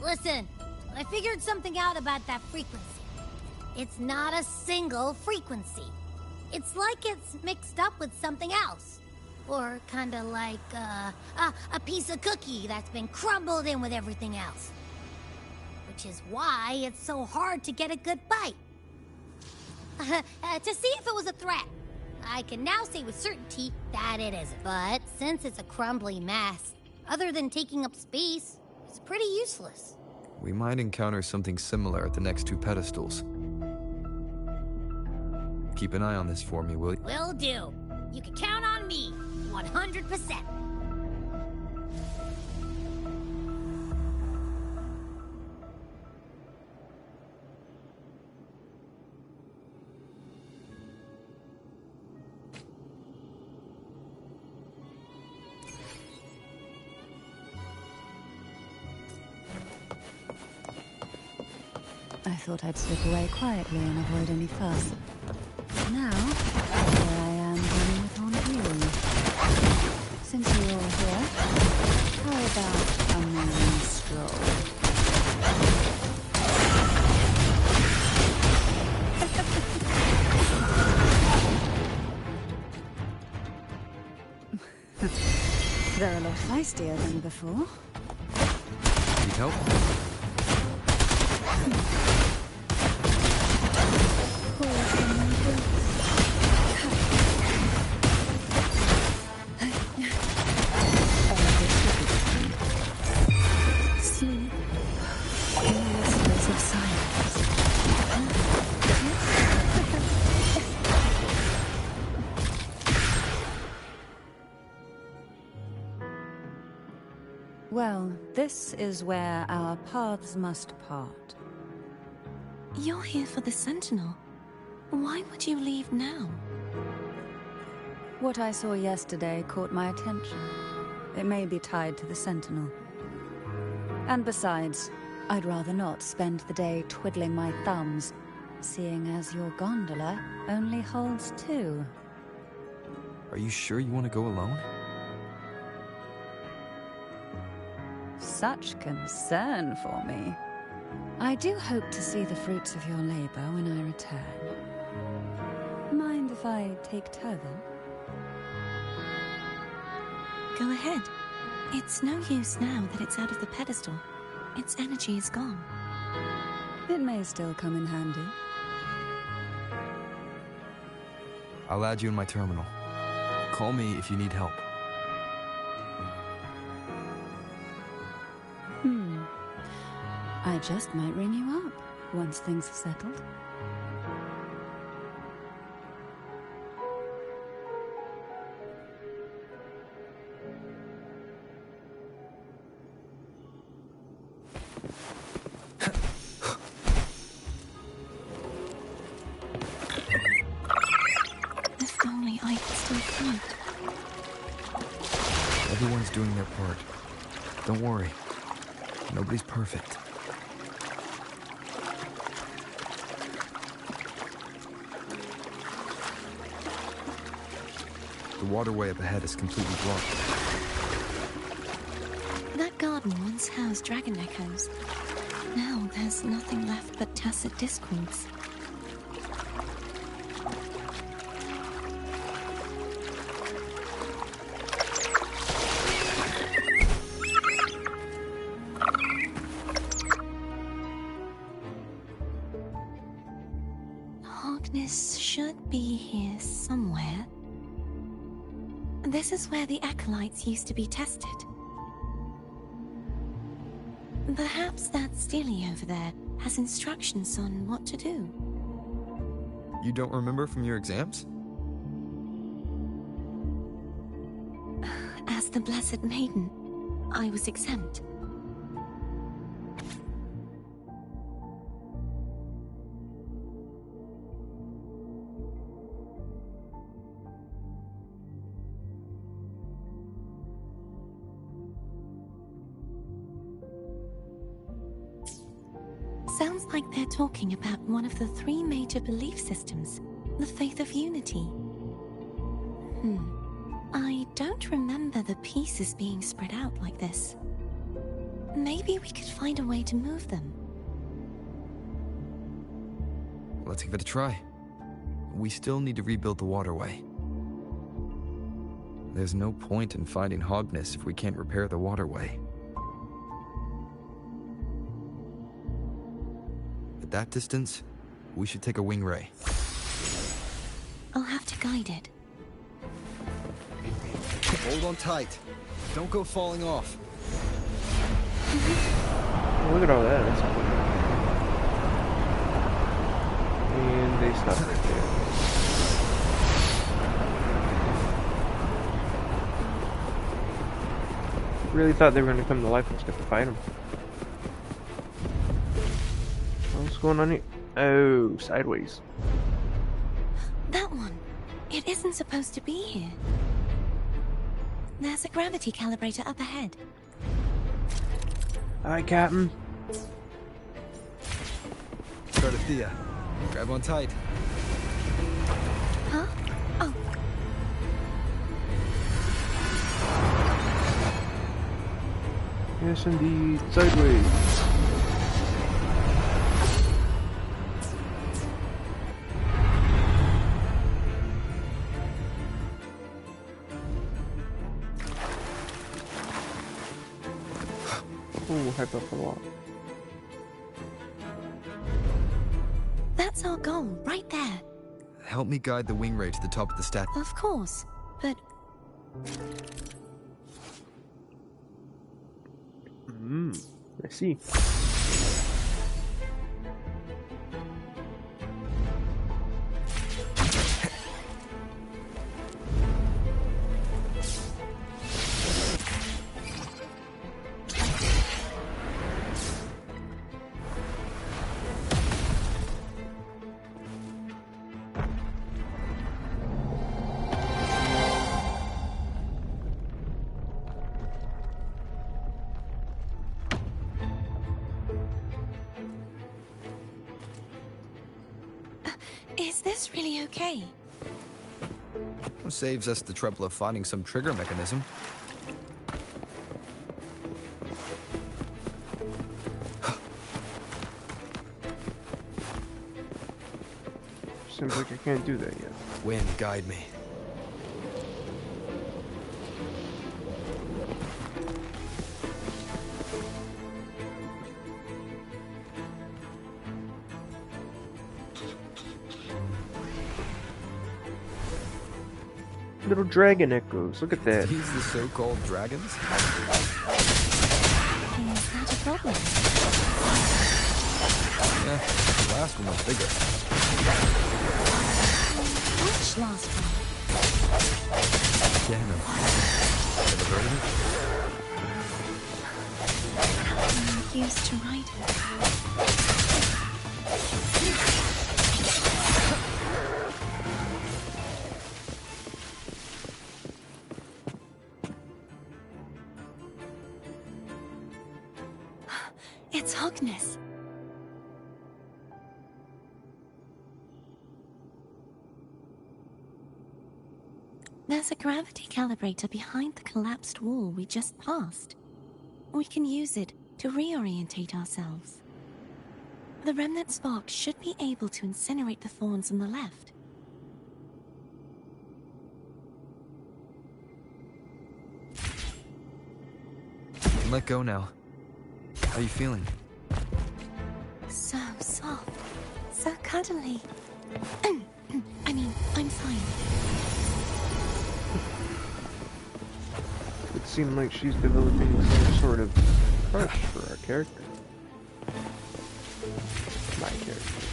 Listen, I figured something out about that frequency. It's not a single frequency. It's like it's mixed up with something else. Or kinda like, a piece of cookie that's been crumbled in with everything else. Which is why it's so hard to get a good bite. To see if it was a threat. I can now say with certainty that it isn't. But since it's a crumbly mess, other than taking up space, it's pretty useless. We might encounter something similar at the next two pedestals. Keep an eye on this for me, will you? Will do. You can count on me, 100%. I thought I'd slip away quietly and avoid any fuss. Now, here I am running with on you. Since you're all here, how about a morning stroll? They're a lot feistier than before. Need help? Sleep in whispers of silence. Well, this is where our paths must part. You're here for the Sentinel. Why would you leave now? What I saw yesterday caught my attention. It may be tied to the Sentinel. And besides, I'd rather not spend the day twiddling my thumbs, seeing as your gondola only holds 2. Are you sure you want to go alone? Such concern for me. I do hope to see the fruits of your labor when I return. Mind if I take Turvin? Go ahead. It's no use now that it's out of the pedestal. Its energy is gone. It may still come in handy. I'll add you in my terminal. Call me if you need help. I just might ring you up once things are settled. If only I could still float. Everyone's doing their part. Don't worry. Nobody's perfect. The waterway up ahead is completely blocked. That garden once housed dragon echoes. Now there's nothing left but tacit discords. Harkness should be here somewhere. This is where the acolytes used to be tested. Perhaps that Steely over there has instructions on what to do. You don't remember from your exams? As the Blessed Maiden, I was exempt. Sounds like they're talking about one of the 3 major belief systems, the faith of unity. I don't remember the pieces being spread out like this. Maybe we could find a way to move them. Let's give it a try. We still need to rebuild the waterway. There's no point in fighting Hogness if we can't repair the waterway. At that distance, we should take a wing ray. I'll have to guide it. Hold on tight. Don't go falling off. Look at all that. That's cool. And they stop right there. Really thought they were going to come to life and stuff to fight them. What's going on here? Oh, sideways. That one. It isn't supposed to be here. There's a gravity calibrator up ahead. Hi, Captain. Thea, grab on tight. Huh? Oh. Yes, indeed. Sideways. type of a lot. That's our goal, right there. Help me guide the wing ray to the top of the stat. Of course, but I see. is this really okay? Saves us the trouble of finding some trigger mechanism. Seems like I can't do that yet. Wind, guide me. Little dragon echoes. Look at that. These the so-called dragons? Is that a problem? Yeah, the last one was bigger. Which last one? Yeah, no. Ever heard of it? I'm used to riding. It's Hogness. There's a gravity calibrator behind the collapsed wall we just passed. We can use it to reorientate ourselves. The remnant spark should be able to incinerate the thorns on the left. Let go now. How are you feeling? So soft. So cuddly. I mean, I'm fine. It seemed like she's developing some sort of crush for our character. My character.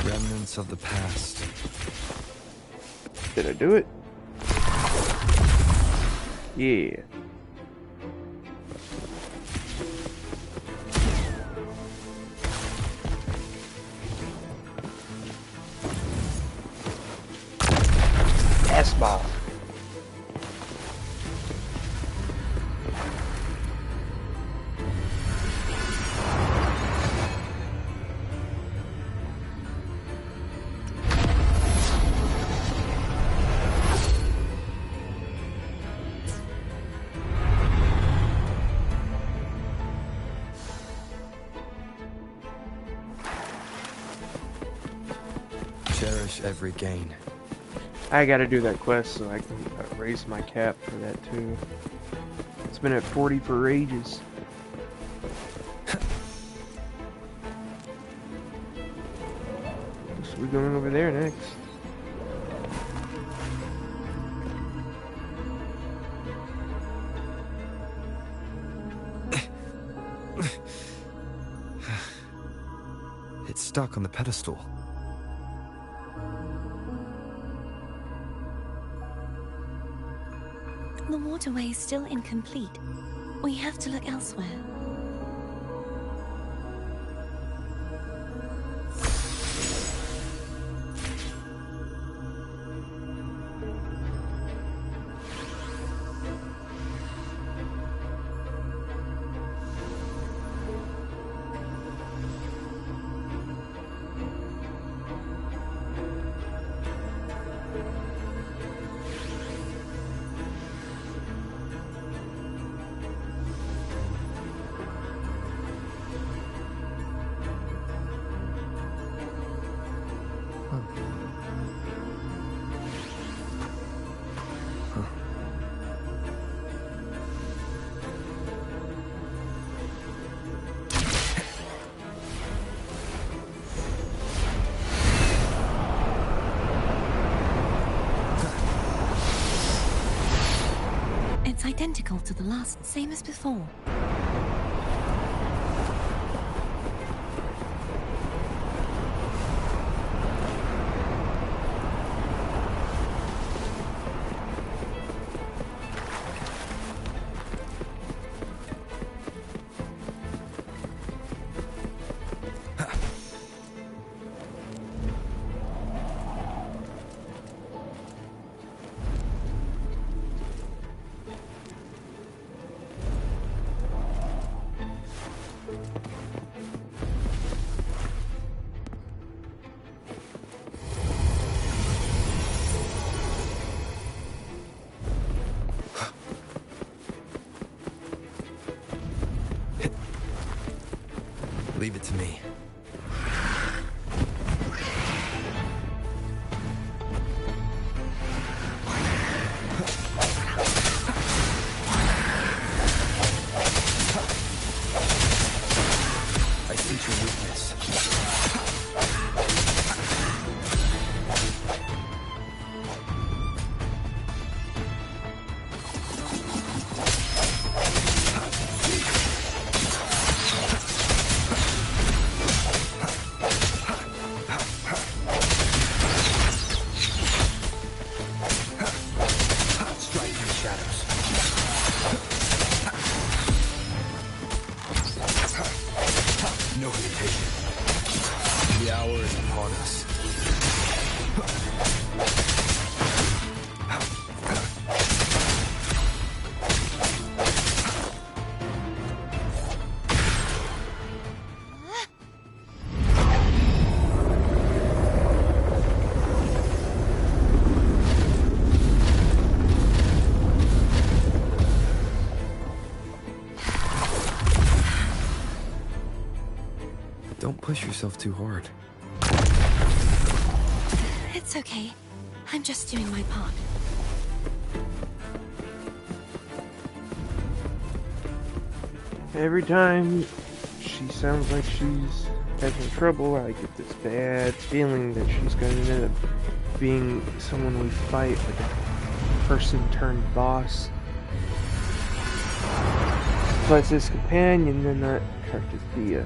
Remnants of the past. Did I do it? Yeah. S-Ball. Cherish every gain. I gotta do that quest so I can raise my cap for that too. It's been at 40 for ages. So we're going over there next. It's stuck on the pedestal. The waterway is still incomplete. We have to look elsewhere. It's identical to the last, same as before. Leave it to me. I sense your weakness. No hesitation. The hour is upon us. Don't push yourself too hard. It's okay. I'm just doing my part. Every time she sounds like she's having trouble, I get this bad feeling that she's going to end up being someone we fight, like a person turned boss. Plus his companion, then that character Thea.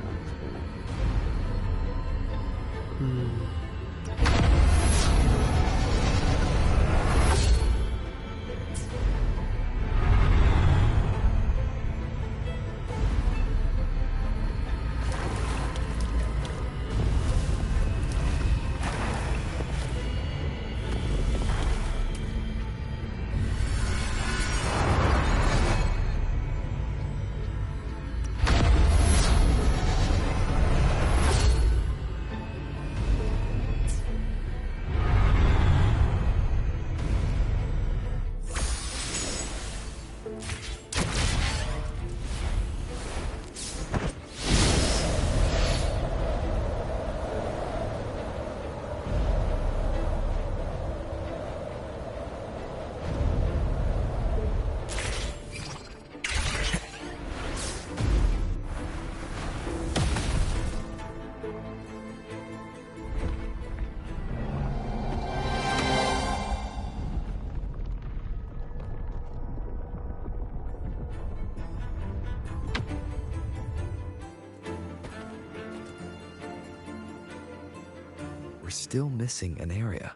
We're still missing an area.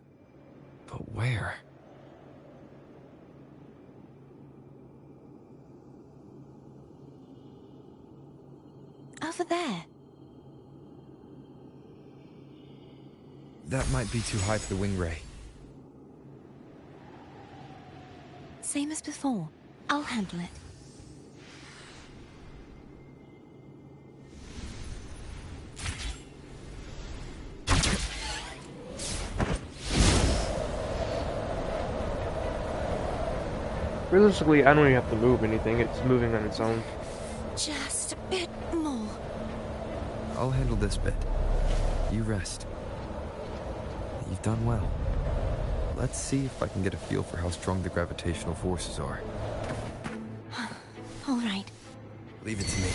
But where? Over there. That might be too high for the wing ray. Same as before. I'll handle it. Realistically, I don't even have to move anything, it's moving on its own. Just a bit more. I'll handle this bit. You rest. You've done well. Let's see if I can get a feel for how strong the gravitational forces are. All right. Leave it to me.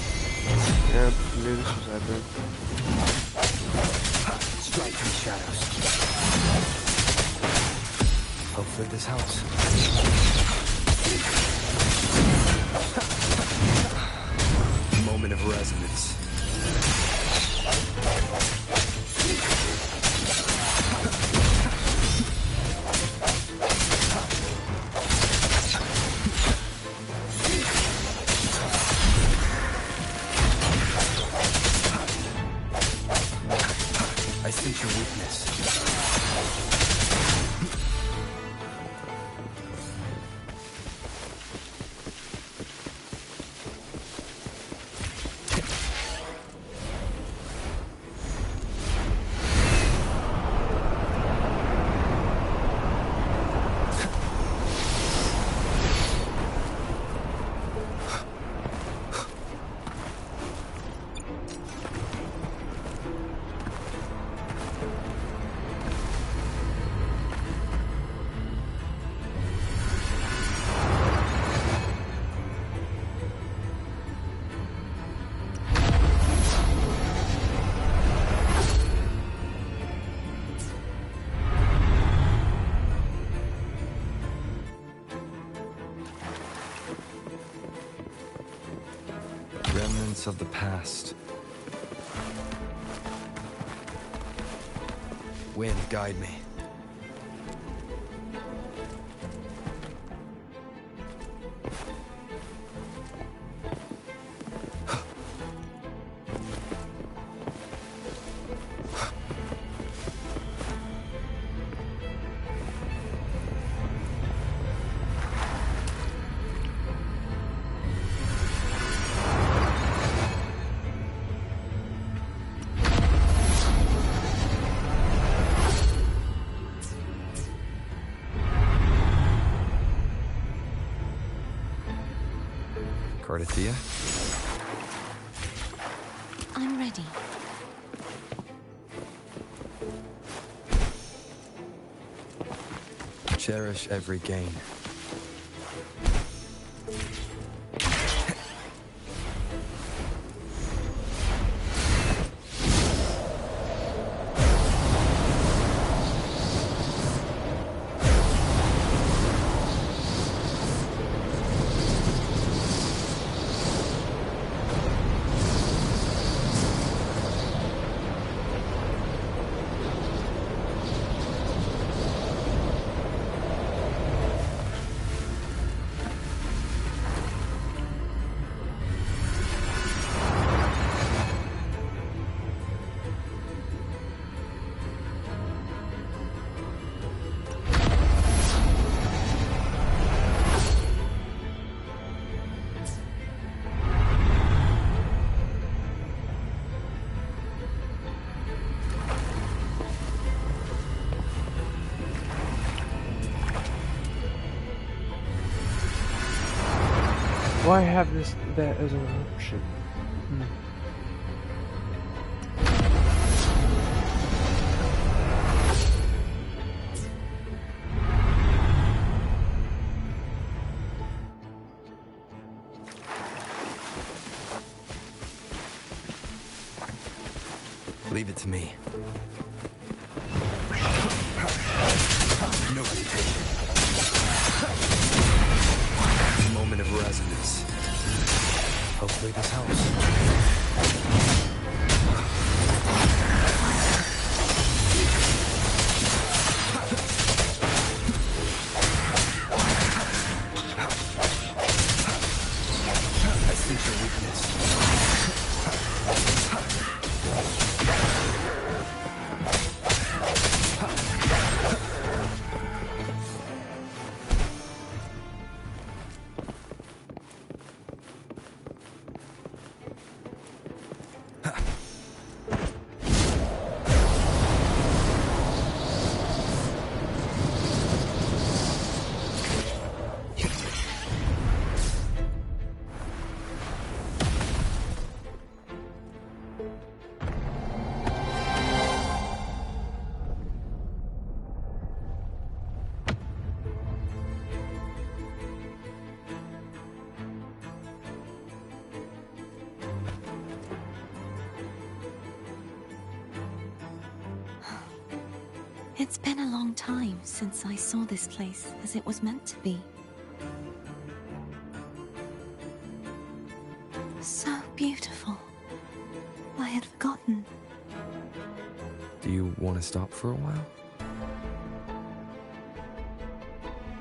Yeah, I knew this was happening. Strike from the shadows. Hopefully this helps. Moment of resonance. I sense your weakness. Remnants of the past. Wind, guide me. Cardathia? I'm ready. Cherish every gain. Why have that as an option? Leave it to me. No hesitation. Moment of resonance. Hopefully this helps. I sense your weakness. It's been a long time since I saw this place as it was meant to be. beautiful. I had forgotten. Do you want to stop for a while?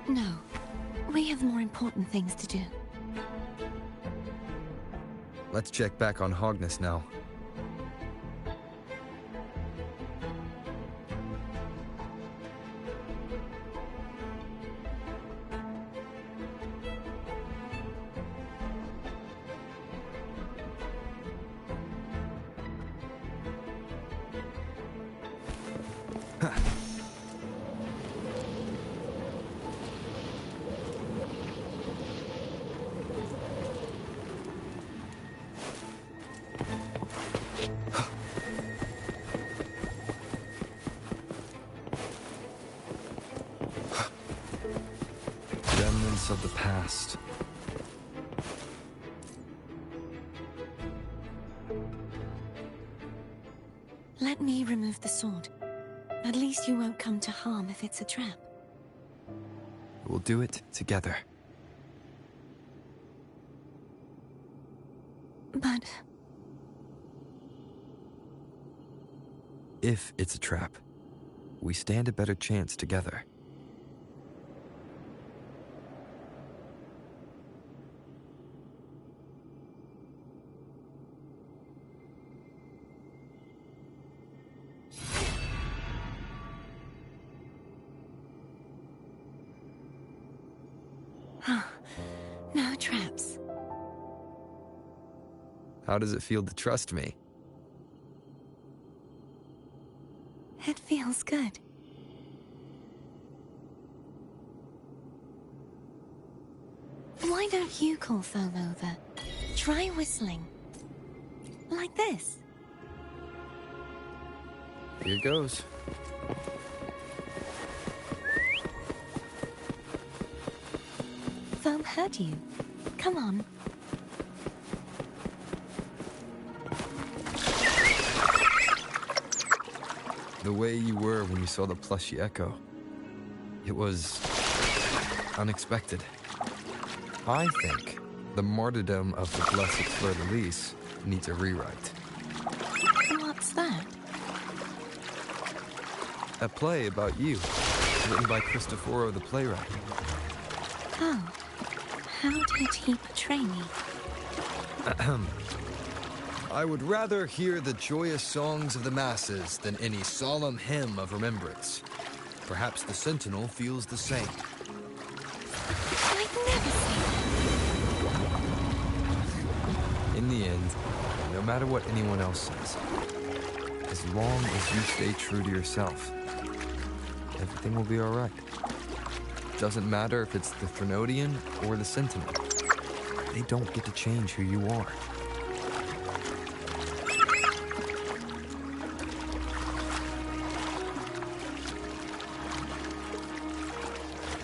No. We have more important things to do. Let's check back on Hogness now. Remnants of the past. Let me remove the sword. At least you won't come to harm if it's a trap. We'll do it together. But... if it's a trap, we stand a better chance together. No traps. How does it feel to trust me? It feels good. Why don't you call Foam over? Try whistling. Like this. Here goes. Foam heard you. Come on. The way you were when you saw the plushy echo. It was... unexpected. I think the martyrdom of the blessed fleur-de-lis needs a rewrite. What's that? A play about you, written by Cristoforo the playwright. Oh. How did he portray me? I would rather hear the joyous songs of the masses than any solemn hymn of remembrance. Perhaps the Sentinel feels the same. I'd never say that. In the end, no matter what anyone else says, as long as you stay true to yourself, everything will be alright. Doesn't matter if it's the Threnodian or the Sentinel. They don't get to change who you are.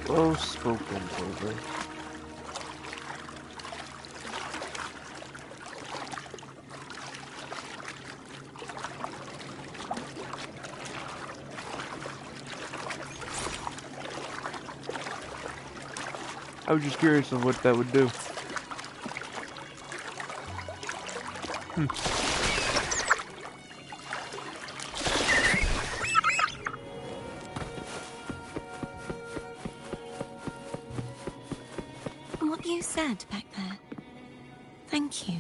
Well spoken, Clover. I was just curious of what that would do. What you said back there. Thank you.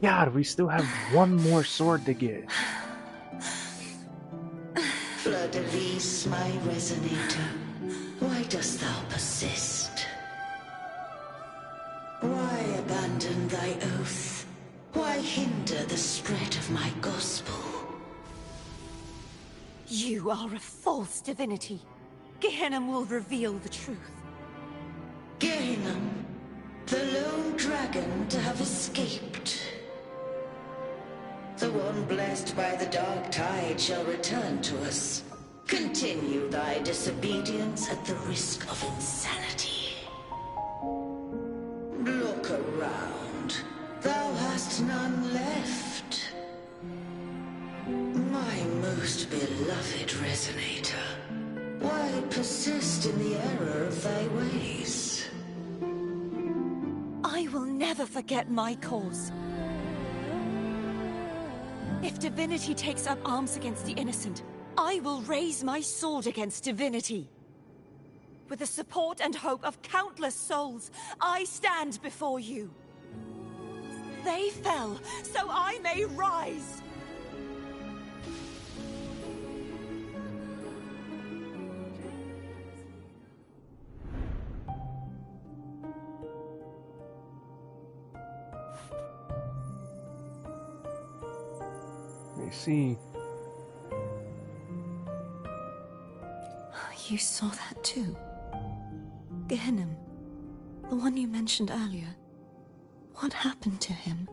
God, we still have one more sword to get. Fleur-de-lis, my resonator, why dost thou persist? Why abandon thy oath? Why hinder the spread of my gospel? You are a false divinity. Gehenna will reveal the truth. Gehenna, the lone dragon to have escaped. The one blessed by the dark tide shall return to us. Continue thy disobedience at the risk of insanity. Look around. Thou hast none left. My most beloved resonator, why persist in the error of thy ways? I will never forget my cause. If divinity takes up arms against the innocent, I will raise my sword against divinity. With the support and hope of countless souls, I stand before you. They fell, so I may rise. I see. You saw that too? Gehinnom, the one you mentioned earlier. What happened to him?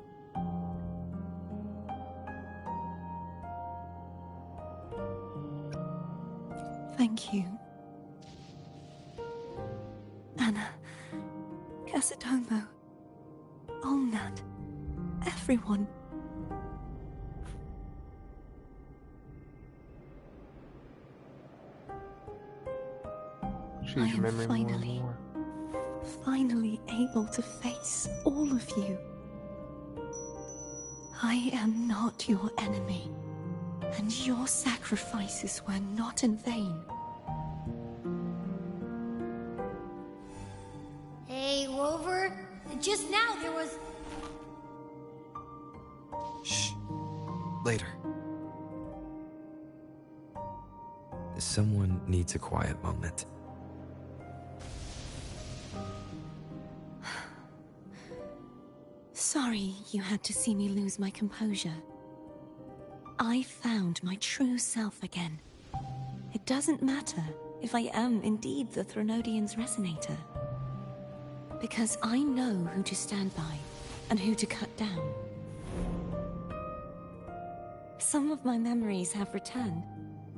Thank you. Anna, Casatomo, Olnat, everyone. She's I am remembering more and more. finally able to face all of you. I am not your enemy, and your sacrifices were not in vain. Hey, Rover, just now there was... Shh. Later. Someone needs a quiet moment. Sorry you had to see me lose my composure. I found my true self again. It doesn't matter if I am indeed the Threnodian's resonator. Because I know who to stand by and who to cut down. Some of my memories have returned,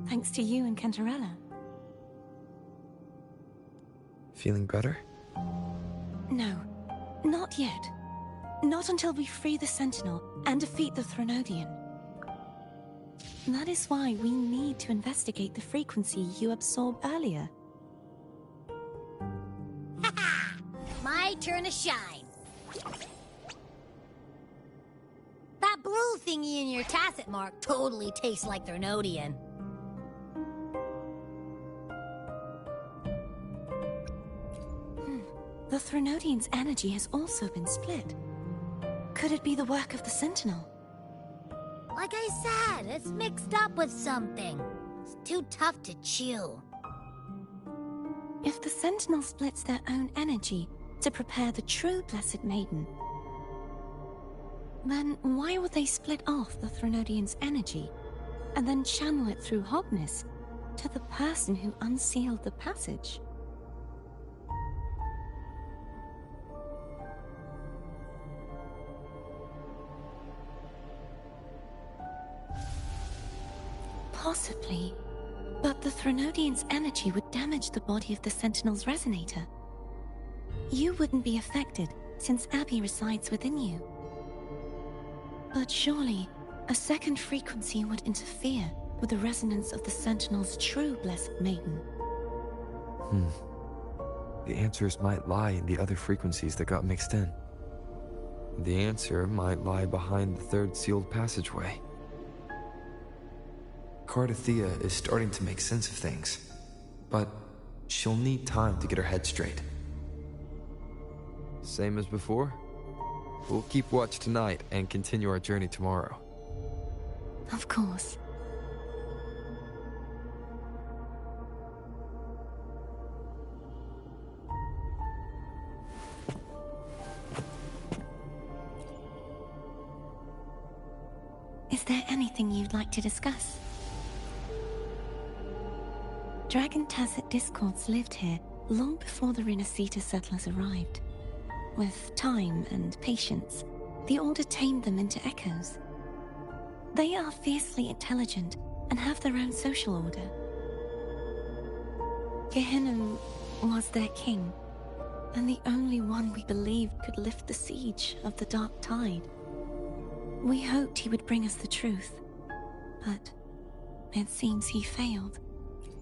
thanks to you and Cantarella. Feeling better? No, not yet. Not until we free the Sentinel and defeat the Threnodian. That is why we need to investigate the frequency you absorbed earlier. My turn to shine. That blue thingy in your tacit mark totally tastes like Threnodian. The Threnodian's energy has also been split. Could it be the work of the Sentinel? Like I said, it's mixed up with something. It's too tough to chew. If the Sentinel splits their own energy to prepare the true Blessed Maiden, then why would they split off the Threnodian's energy and then channel it through Hognis to the person who unsealed the passage? Possibly, but the Threnodian's energy would damage the body of the Sentinel's resonator. You wouldn't be affected, since Abby resides within you. But surely, a second frequency would interfere with the resonance of the Sentinel's true Blessed Maiden. The answers might lie in the other frequencies that got mixed in. The answer might lie behind the third sealed passageway. Cardathea is starting to make sense of things, but she'll need time to get her head straight. Same as before? We'll keep watch tonight and continue our journey tomorrow. Of course. Is there anything you'd like to discuss? Dragon Tacet discords lived here long before the Renacita settlers arrived. With time and patience, the Order tamed them into echoes. They are fiercely intelligent and have their own social order. Gehinnom was their king, and the only one we believed could lift the siege of the Dark Tide. We hoped he would bring us the truth, but it seems he failed.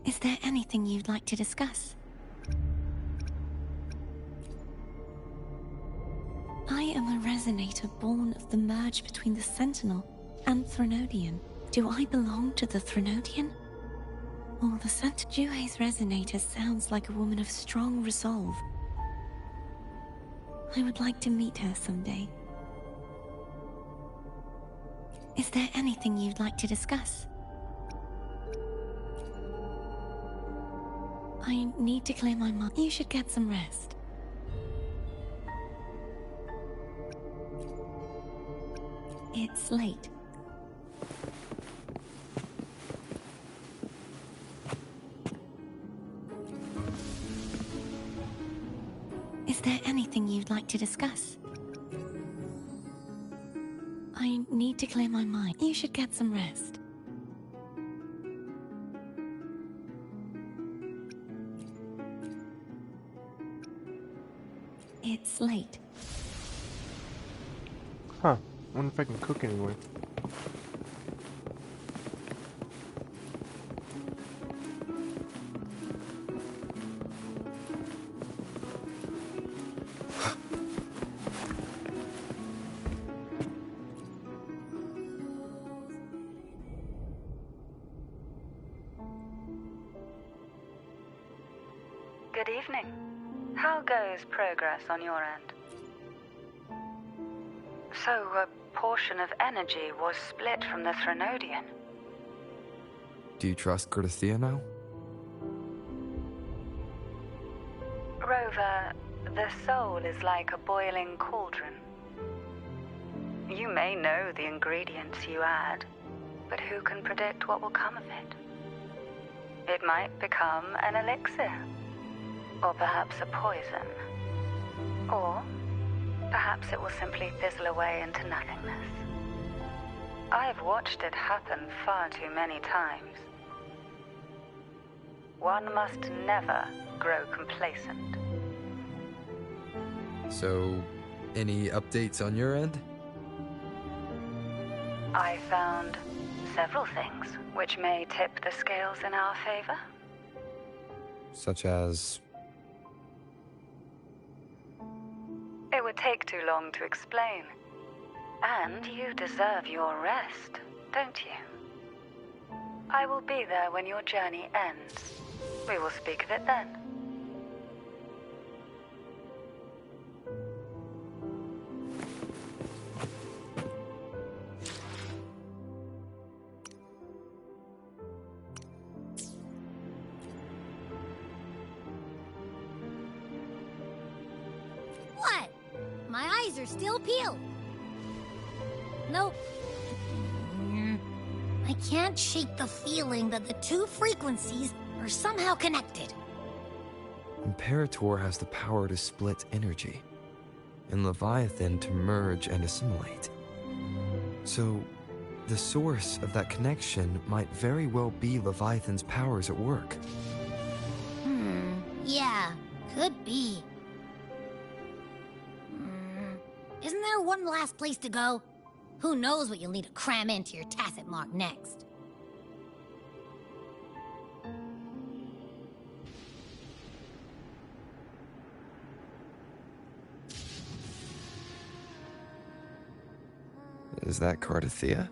Is there anything you'd like to discuss? I am a resonator born of the merge between the Sentinel and Threnodian. Do I belong to the Threnodian? Or the Juhe's resonator sounds like a woman of strong resolve. I would like to meet her someday. Is there anything you'd like to discuss? I need to clear my mind. You should get some rest. It's late. Is there anything you'd like to discuss? I need to clear my mind. You should get some rest. It's late. Huh. Wonder if I can cook anyway. Good evening. How goes progress on your end? So, a portion of energy was split from the Threnodian. Do you trust Cardathia now? Rover, the soul is like a boiling cauldron. You may know the ingredients you add, but who can predict what will come of it? It might become an elixir, or perhaps a poison, or perhaps it will simply fizzle away into nothingness. I've watched it happen far too many times. One must never grow complacent. So, any updates on your end? I found several things which may tip the scales in our favor. Such as... It would take too long to explain. And you deserve your rest, don't you? I will be there when your journey ends. We will speak of it then. What? My eyes are still peeled. Nope. I can't shake the feeling that the two frequencies are somehow connected. Imperator has the power to split energy, and Leviathan to merge and assimilate. So, the source of that connection might very well be Leviathan's powers at work. Yeah, could be. Isn't there one last place to go? Who knows what you'll need to cram into your tacit mark next? Is that Cardathia?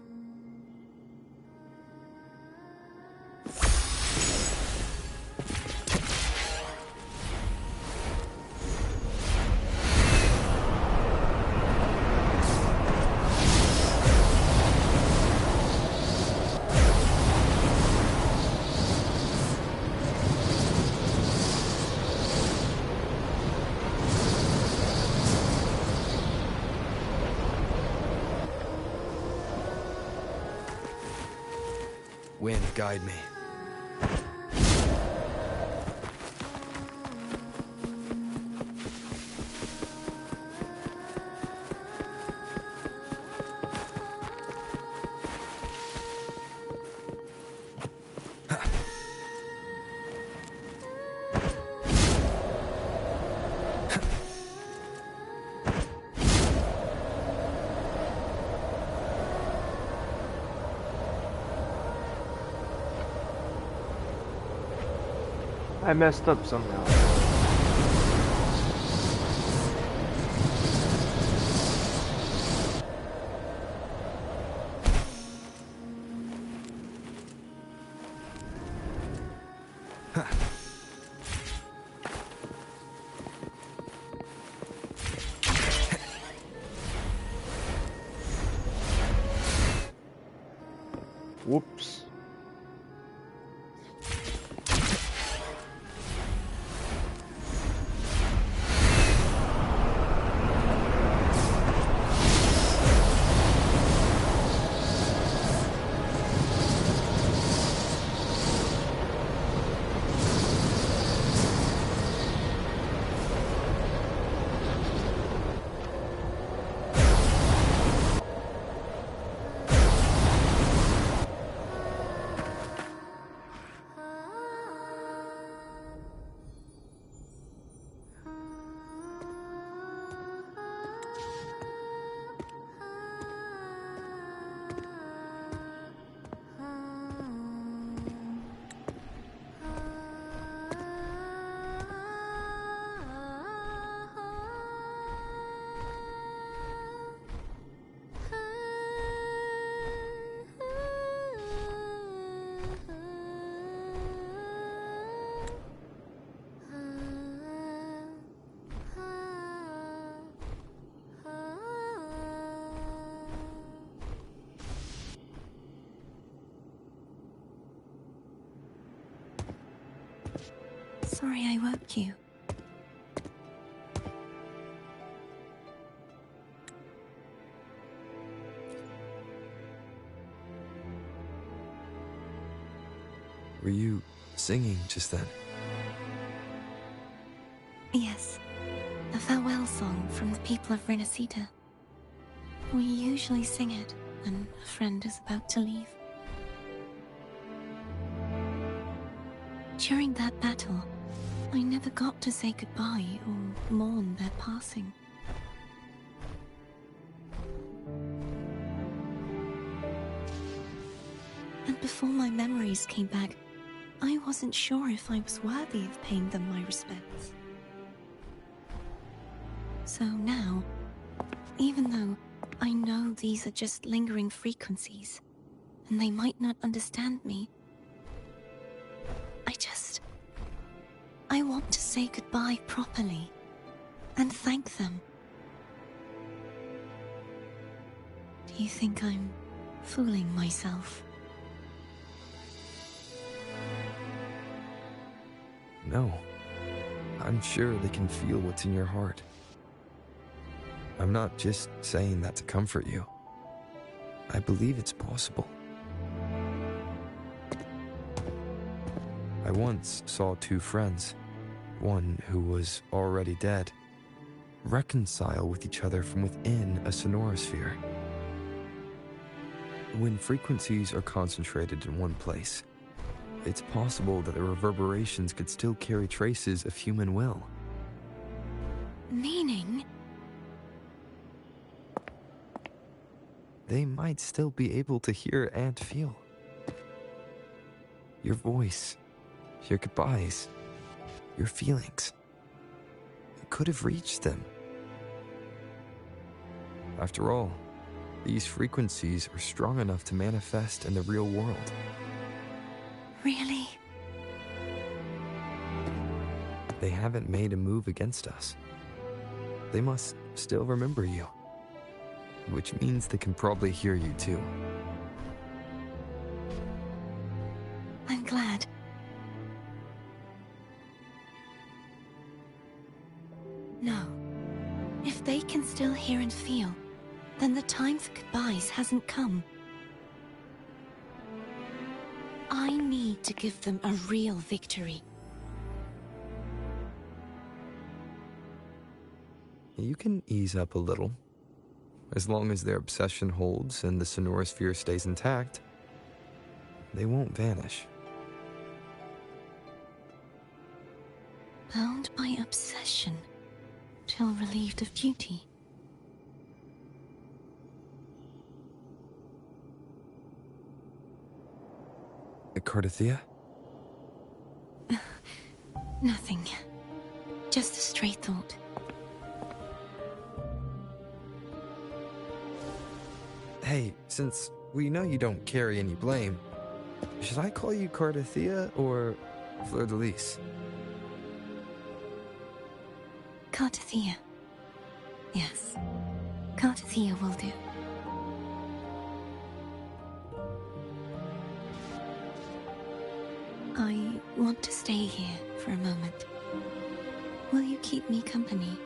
Wind, guide me. I messed up somehow. Whoops. Sorry I woke you. Were you singing just then? Yes, a farewell song from the people of Renacita. We usually sing it when a friend is about to leave. During that battle, I never got to say goodbye or mourn their passing. And before my memories came back, I wasn't sure if I was worthy of paying them my respects. So now, even though I know these are just lingering frequencies, and they might not understand me, I want to say goodbye properly, and thank them. Do you think I'm fooling myself? No. I'm sure they can feel what's in your heart. I'm not just saying that to comfort you. I believe it's possible. I once saw two friends, one who was already dead, reconcile with each other from within a sonorosphere. When frequencies are concentrated in one place, it's possible that the reverberations could still carry traces of human will. Meaning? They might still be able to hear and feel. Your voice, your goodbyes, your feelings. It could have reached them. After all, these frequencies are strong enough to manifest in the real world. Really? They haven't made a move against us. They must still remember you. Which means they can probably hear you too. I'm glad. No. If they can still hear and feel, then the time for goodbyes hasn't come. I need to give them a real victory. You can ease up a little. As long as their obsession holds and the sonorosphere stays intact, they won't vanish. Bound by obsession, till relieved of duty. Cardothea? Nothing. Just a stray thought. Hey, since we know you don't carry any blame, should I call you Cardathea or Fleur-de-Lis? Cardathea. Yes. Cardathea will do. I want to stay here for a moment. Will you keep me company?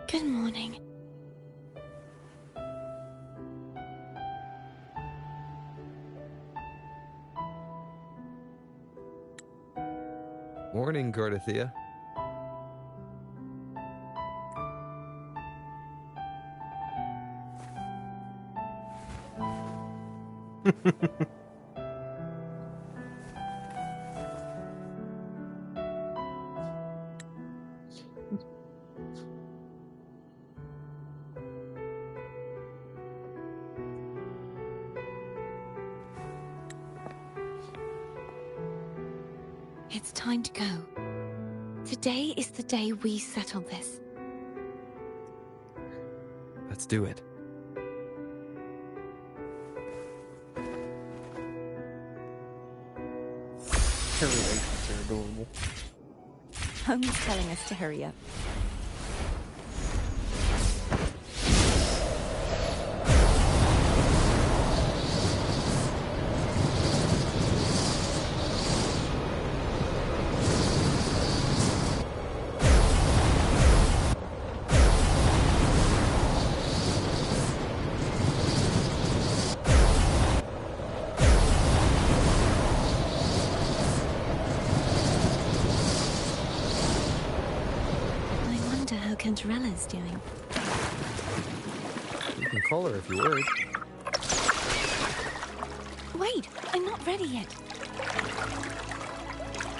Good morning. Morning, Cardathea. It's time to go. Today is the day we settle this. Let's do it. Her relations are adorable. Home's telling us to hurry up. Cantarella's doing. You can call her if you would. Wait, I'm not ready yet.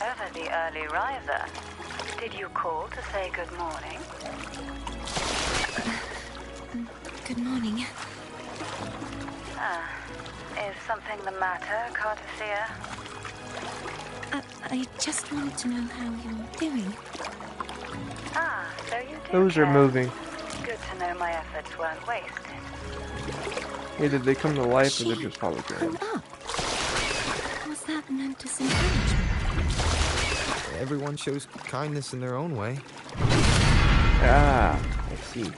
Ever the early riser. Did you call to say good morning? Good morning. Is something the matter, Cardathea? I just wanted to know how you're doing. So you do Those care. are moving. Good to know my efforts weren't wasted. Hey, did they come to life or they're just holograms? Up. Was that meant as encouragement? Everyone shows kindness in their own way. Ah, I see.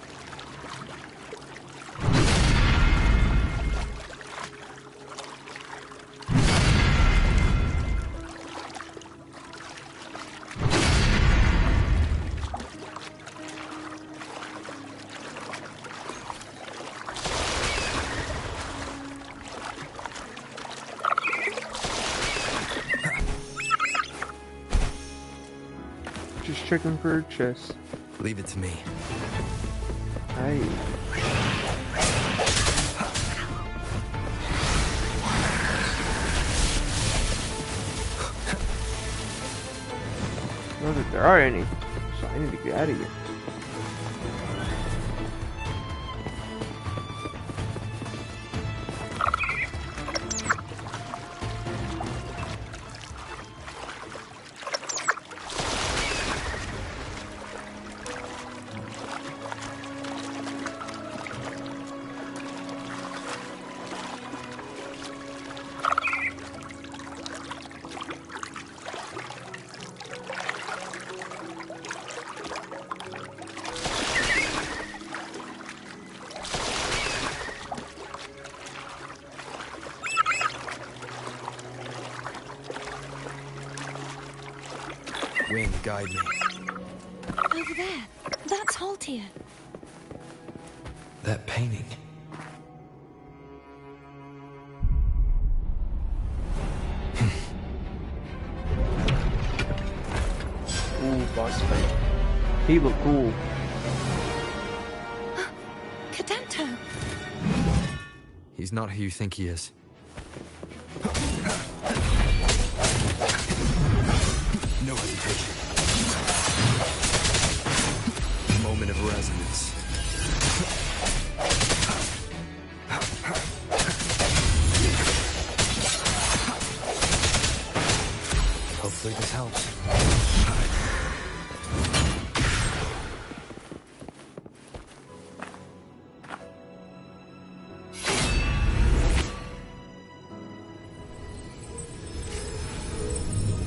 Just checking for her chest. Leave it to me. Aye. Not that there are any, so I need to get out of here. Wind, guide me. Over there. That's Haltia. That painting. Ooh, boss fight. He look cool. Cadento! He's not who you think he is. No hesitation. Moment of resonance. Hopefully this helps.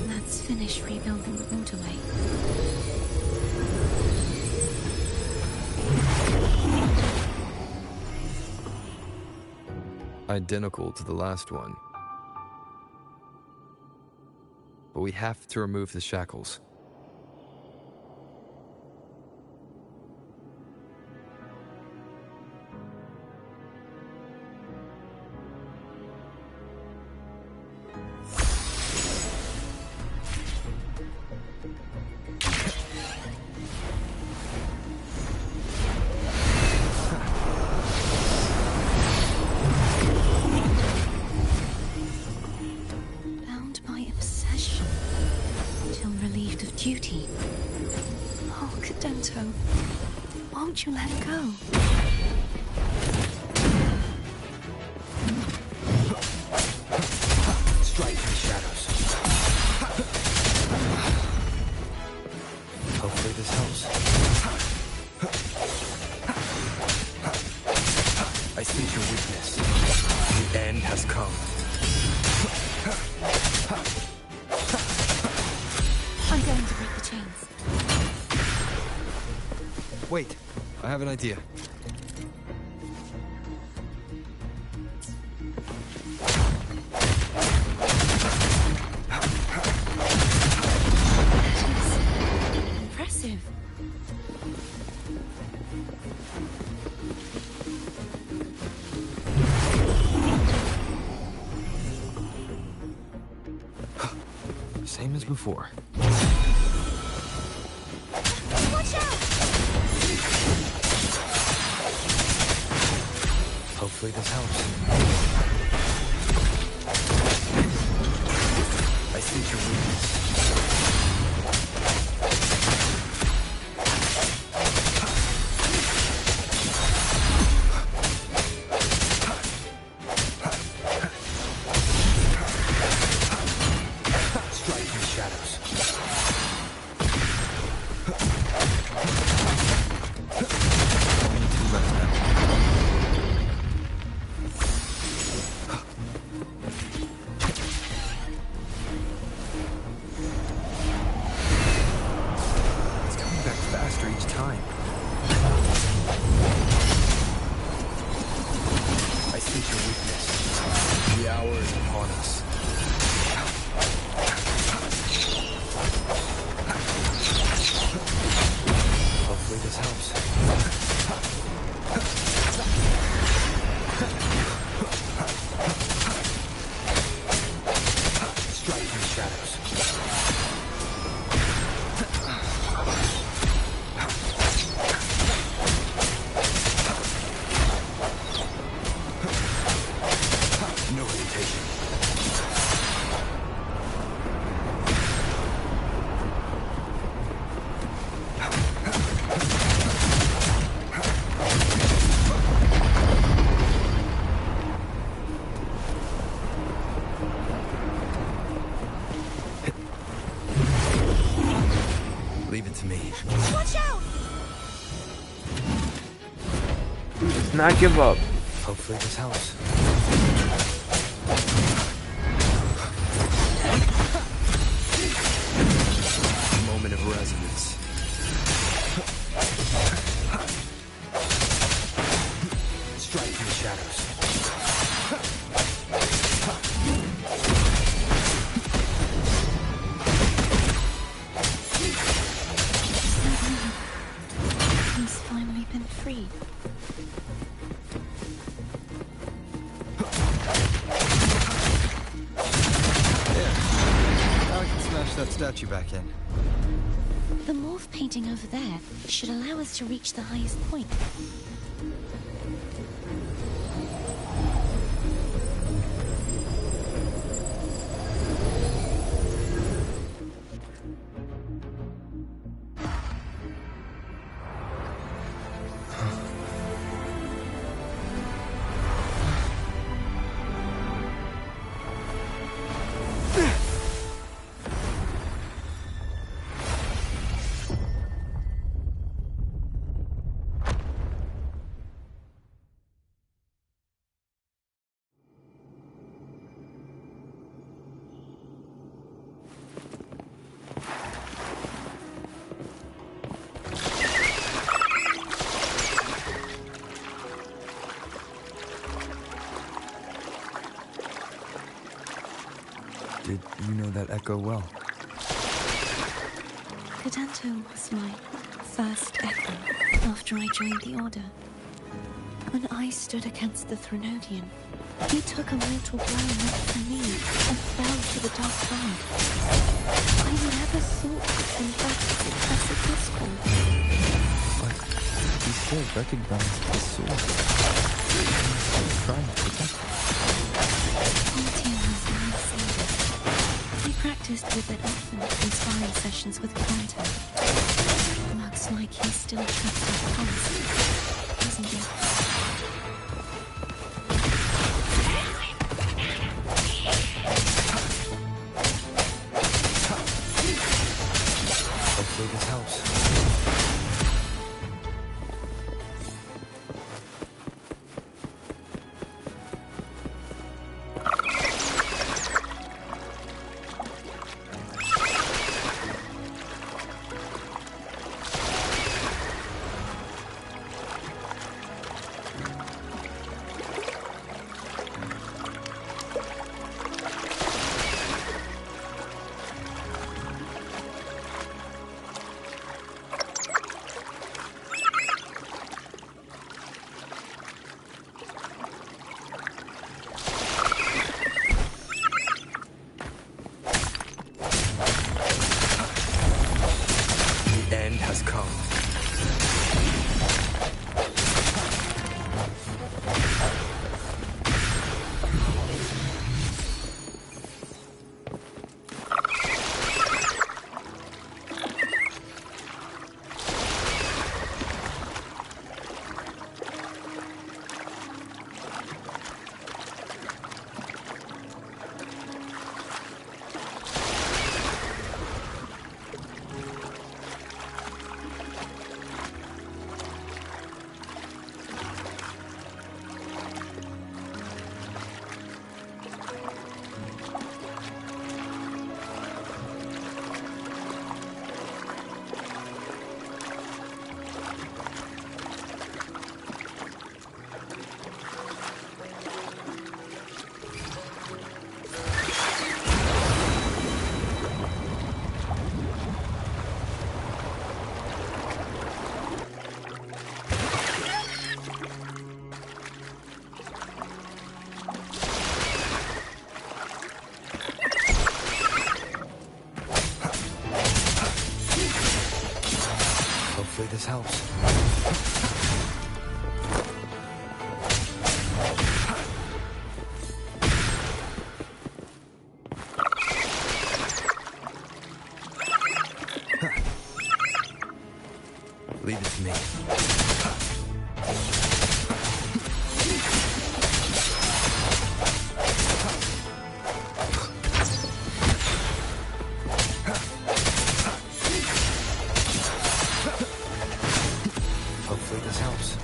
Let's finish rebuilding the waterway. Identical to the last one. But we have to remove the shackles. Bound by obsession. Till relieved of duty. Oh, Cadento. Won't you let go? Strike in the shadows. Hopefully this helps. I sense your weakness. The end has come. I'm going to break the chains. Wait, I have an idea. Impressive. Same as before. Watch out! Hopefully this helps. I sense your weakness. Strike in the shadows. Only two left now. It's coming back faster each time. I sense your weakness. The hour is upon us. Hopefully this helps. Strike in the shadows. No hesitation. Leave it to me. Watch out! Let's not give up. Hopefully this helps. Moment of resonance. Strike in the shadows. push that statue back in. The morph painting over there should allow us to reach the highest point. Did you know that echo well? Cadanto was my first echo after I joined the Order. When I stood against the Threnodian, he took a mortal blow not from me and fell to the dark side. I never thought to convert his oppressive discord. But he still recognized the sword. He was trying to protect it. Martin was my savior. We practiced with it often in sparring sessions with Cadanto. Looks like he still trusts our promise, doesn't he? Hopefully this helps. Hopefully this helps. Leave it to me. Hopefully this helps.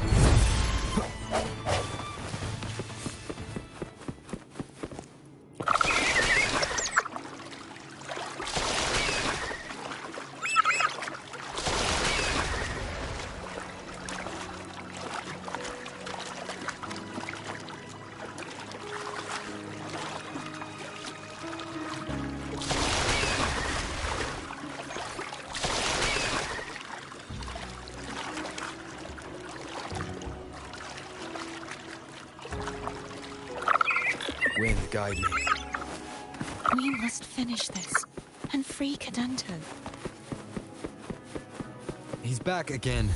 Wind, guide me. We must finish this and free Cadento. He's back again.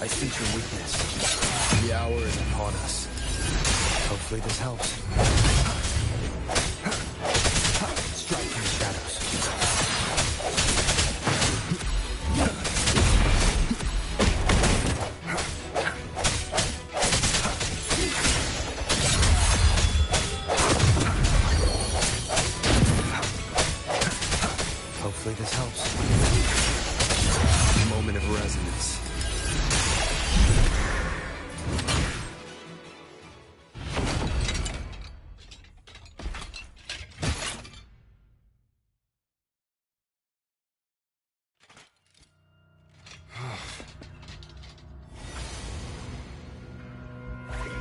I sense your weakness. The hour is upon us. Hopefully this helps. Strike from the shadows. Hopefully this helps. Moment of resonance.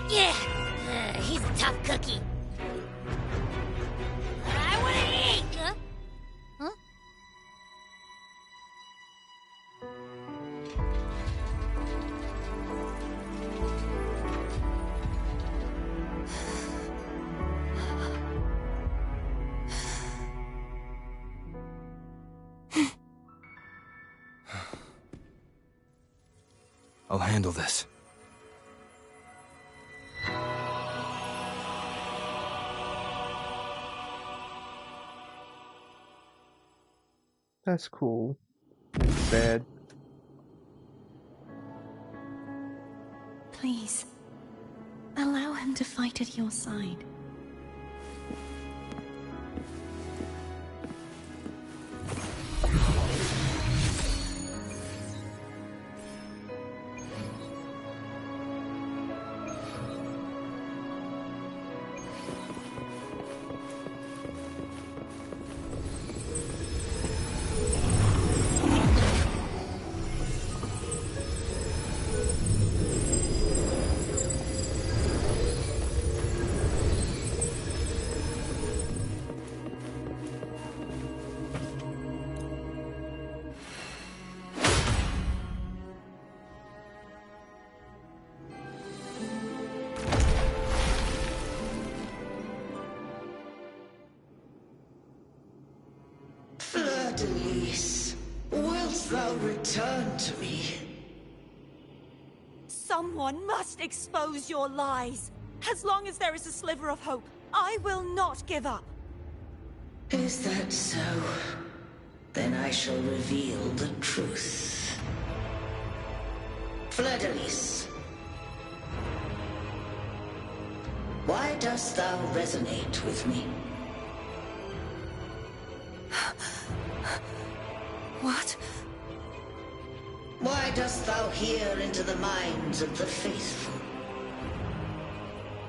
Yeah, he's a tough cookie. I want to eat. Huh? I'll handle this. That's cool. It's bad. Please, allow him to fight at your side. Fleur-de-Lis, wilt thou return to me? Someone must expose your lies. As long as there is a sliver of hope, I will not give up. Is that so? Then I shall reveal the truth. Fleur-de-Lis, why dost thou resonate with me? What? Why dost thou hear into the minds of the faithful?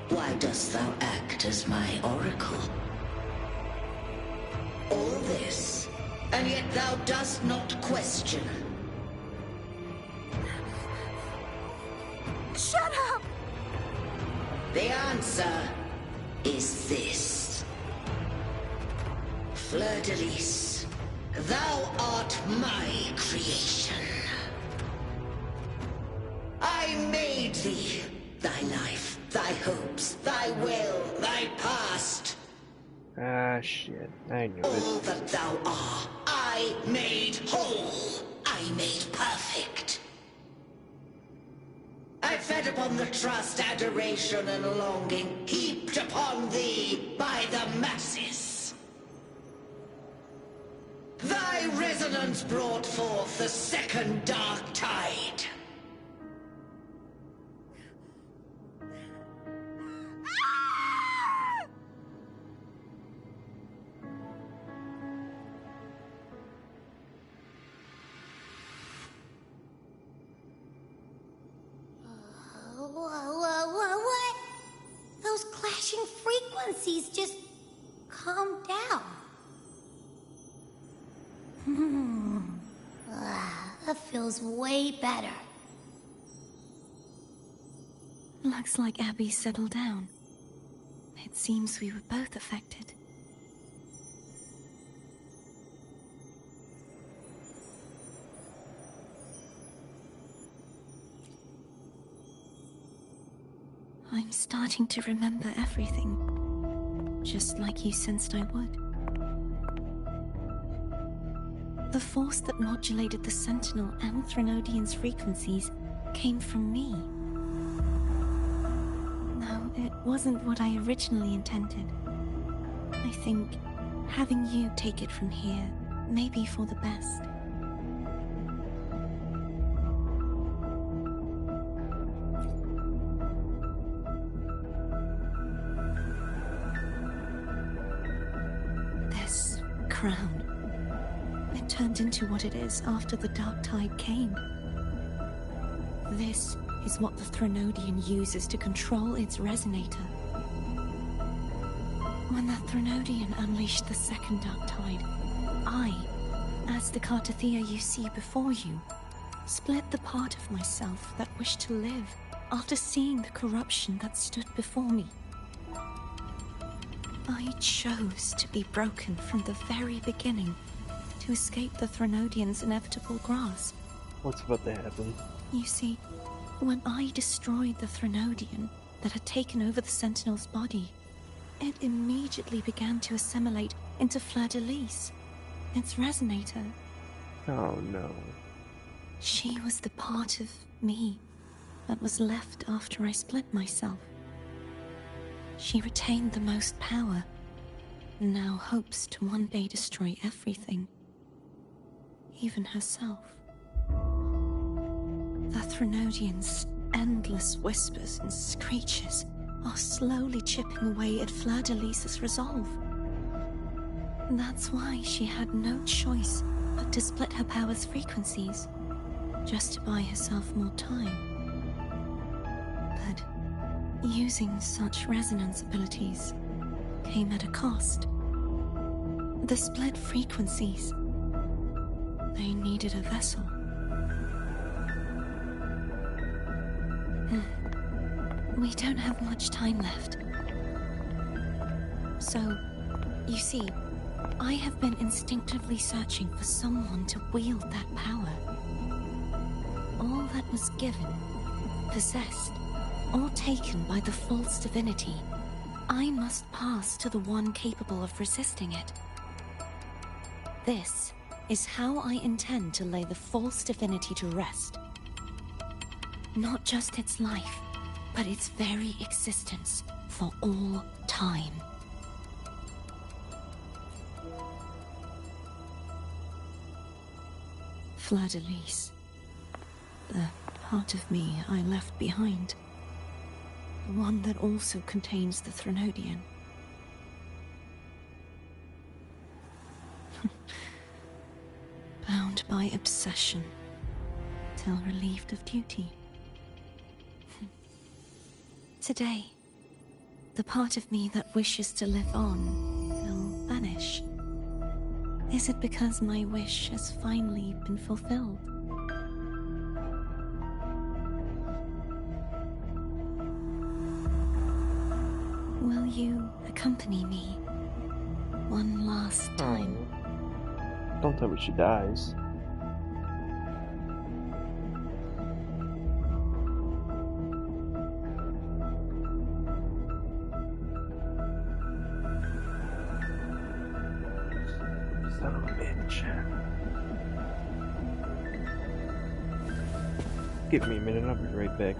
Why dost thou act as my oracle? All this, and yet thou dost not question. Shut up! The answer is this. Fleur-de-Lis, thou art my creation. I made thee, thy life, thy hopes, thy will, thy past. Ah, shit. I knew All it. that thou art, I made whole. I made perfect. I fed upon the trust, adoration, and longing heaped upon thee by the masses. Thy resonance brought forth the second dark tide. What? Those clashing frequencies just calm down. That feels way better. Looks like Abby settled down. It seems we were both affected. I'm starting to remember everything, just like you sensed I would. The force that modulated the Sentinel and Threnodian's frequencies came from me. No, it wasn't what I originally intended. I think having you take it from here may be for the best. This crown, it turned into what it is after the Dark Tide came. This is what the Threnodian uses to control its resonator. When the Threnodian unleashed the second Dark Tide, I, as the Cartathea you see before you, split the part of myself that wished to live after seeing the corruption that stood before me. I chose to be broken from the very beginning to escape the Threnodian's inevitable grasp. What's about to happen? You see, when I destroyed the Threnodian that had taken over the Sentinel's body, it immediately began to assimilate into Fleur-de-Lis, its resonator. Oh no. She was the part of me that was left after I split myself. She retained the most power, and now hopes to one day destroy everything, even herself. The Threnodian's endless whispers and screeches are slowly chipping away at Fleur-de-Lis's resolve. That's why she had no choice but to split her power's frequencies, just to buy herself more time. But using such resonance abilities came at a cost. The split frequencies, they needed a vessel. We don't have much time left. So, you see, I have been instinctively searching for someone to wield that power. All that was given, possessed, or taken by the false divinity, I must pass to the one capable of resisting it. This is how I intend to lay the false divinity to rest. Not just its life, but its very existence for all time. Fleur-de-Lis, the part of me I left behind, the one that also contains the Threnodian. Bound by obsession, till relieved of duty. Today, the part of me that wishes to live on will vanish. Is it because my wish has finally been fulfilled? Will you accompany me one last time? Oh. Don't tell me she dies. Son of a bitch. Give me a minute, I'll be right back.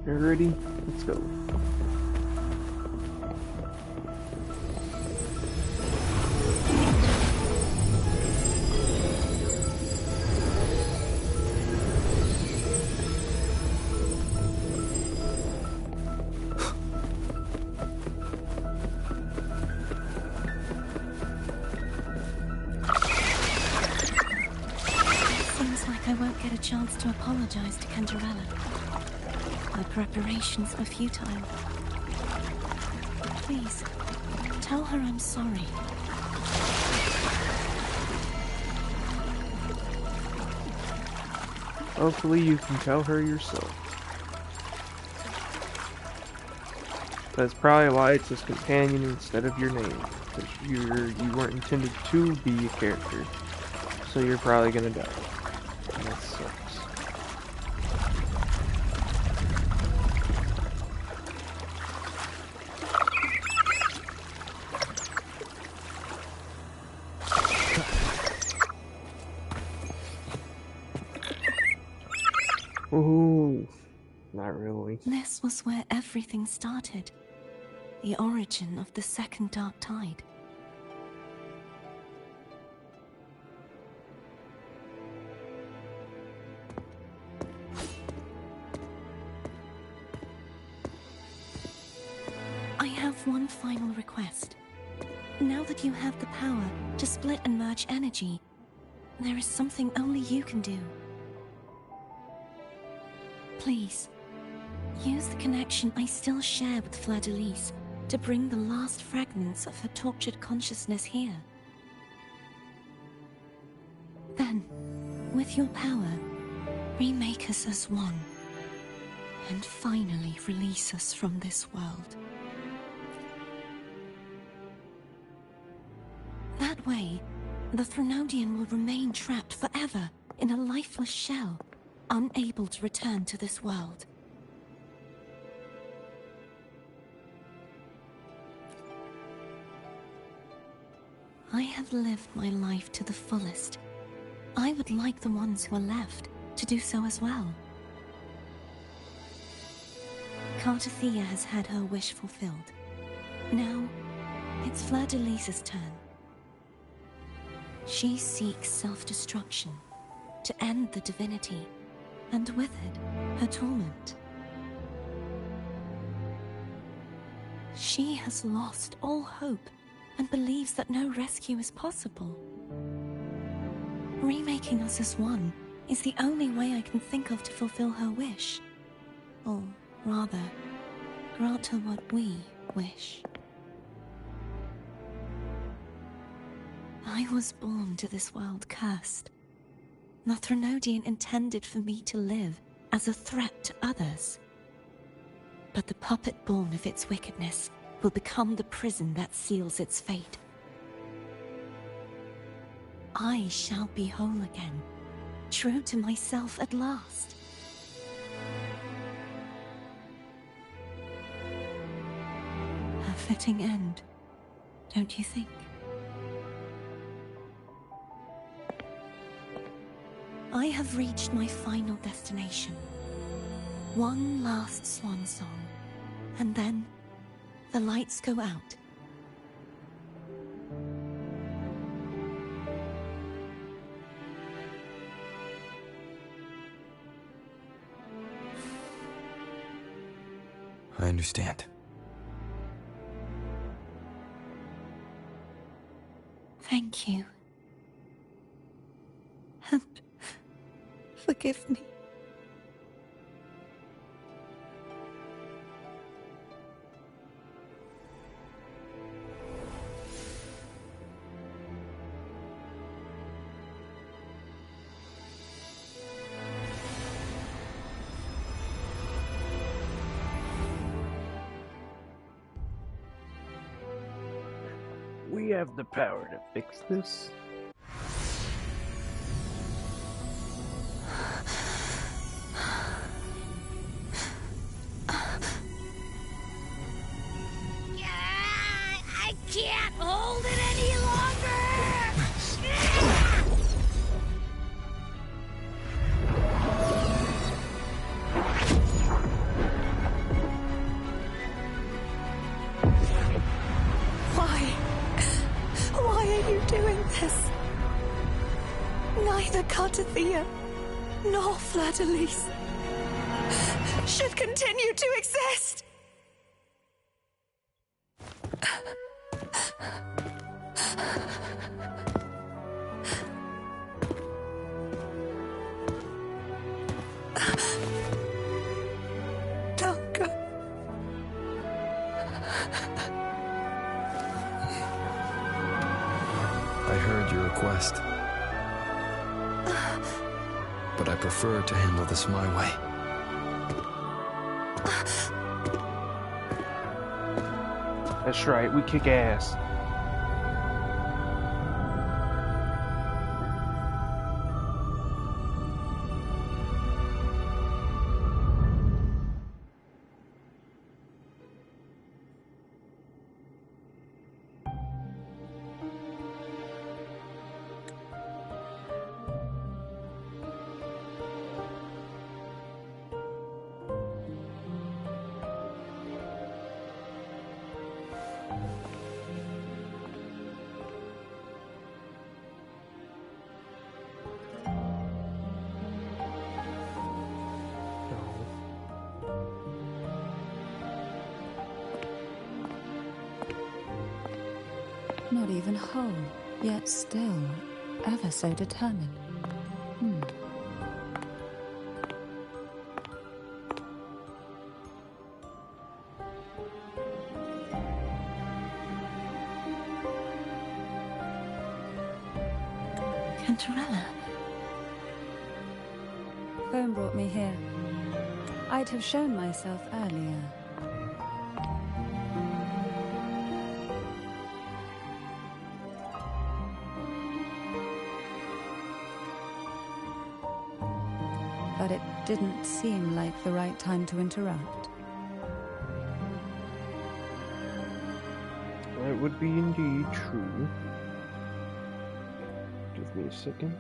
ready? Let's go. Seems like I won't get a chance to apologize to Cantarella. My preparations were futile. Please, tell her I'm sorry. Hopefully you can tell her yourself. That's probably why it's his companion instead of your name. Because you weren't intended to be a character. So you're probably gonna die. And that sucks. Ooh, not really. This was where everything started. The origin of the second Dark Tide. I have one final request. Now that you have the power to split and merge energy, there is something only you can do. Please, use the connection I still share with Fleur-de-Lis to bring the last fragments of her tortured consciousness here. Then, with your power, remake us as one, and finally release us from this world. That way, the Threnodian will remain trapped forever in a lifeless shell, unable to return to this world. I have lived my life to the fullest. I would like the ones who are left to do so as well. Cartathea has had her wish fulfilled. Now, it's Fleur-de-Lis's turn. She seeks self-destruction to end the divinity, and with it, her torment. She has lost all hope and believes that no rescue is possible. Remaking us as one is the only way I can think of to fulfill her wish. Or rather, grant her what we wish. I was born to this world cursed. The Threnodian intended for me to live as a threat to others. But the puppet born of its wickedness will become the prison that seals its fate. I shall be whole again, true to myself at last. A fitting end, don't you think? I have reached my final destination. One last swan song, and then the lights go out. I understand. Thank you. And forgive me. We have the power to fix this. I can't hold it any longer! Neither Cartathea nor Fleur-de-Lis should continue to exist. Don't go. I heard your request. But I prefer to handle this my way. That's right, we kick ass. Not even whole, yet still ever so determined. Cantarella. Phone brought me here. I'd have shown myself earlier. But it didn't seem like the right time to interrupt. That would be indeed true. Give me a second.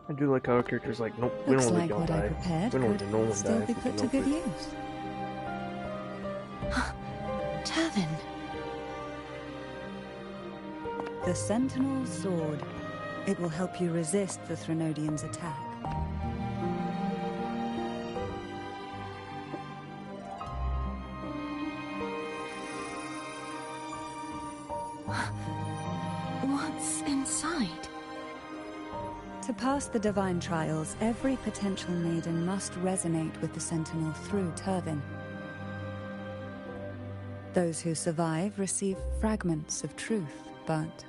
I do like how our character's like, nope, we Looks don't like want what to I die. prepared We don't could want no one still die be if we put can to help good it. use. Turvin. The Sentinel's Sword. It will help you resist the Threnodian's attack. What's inside? To pass the divine trials, every potential maiden must resonate with the Sentinel through Turvin. Those who survive receive fragments of truth, but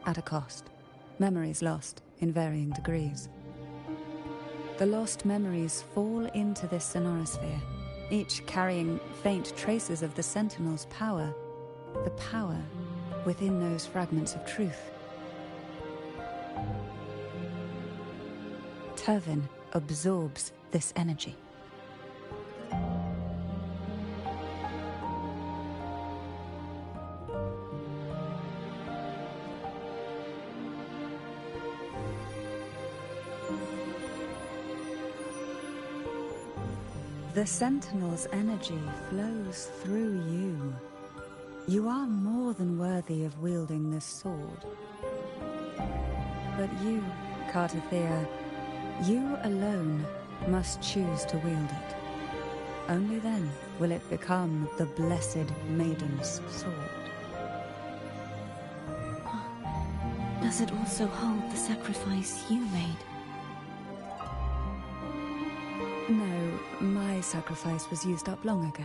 at a cost. Memories lost in varying degrees. The lost memories fall into this sonorosphere, each carrying faint traces of the Sentinel's power, the power within those fragments of truth. Turvin absorbs this energy. The Sentinel's energy flows through you. You are more than worthy of wielding this sword. But you, Cartathea, you alone must choose to wield it. Only then will it become the Blessed Maiden's sword. Does it also hold the sacrifice you made? No, my sacrifice was used up long ago.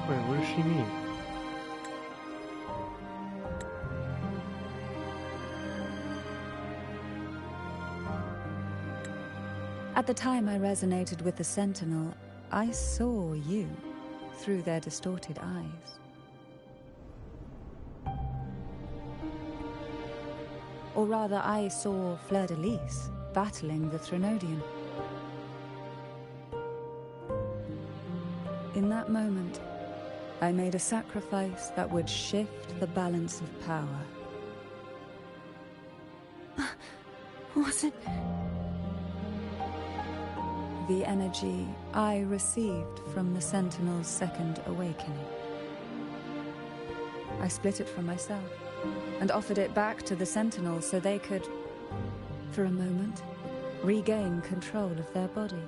Wait, what does she mean? At the time I resonated with the Sentinel, I saw you through their distorted eyes. Or rather, I saw Fleur-de-Lis battling the Threnodian. In that moment, I made a sacrifice that would shift the balance of power. Was it? The energy I received from the Sentinel's second awakening. I split it from myself and offered it back to the Sentinel so they could, for a moment, regain control of their body.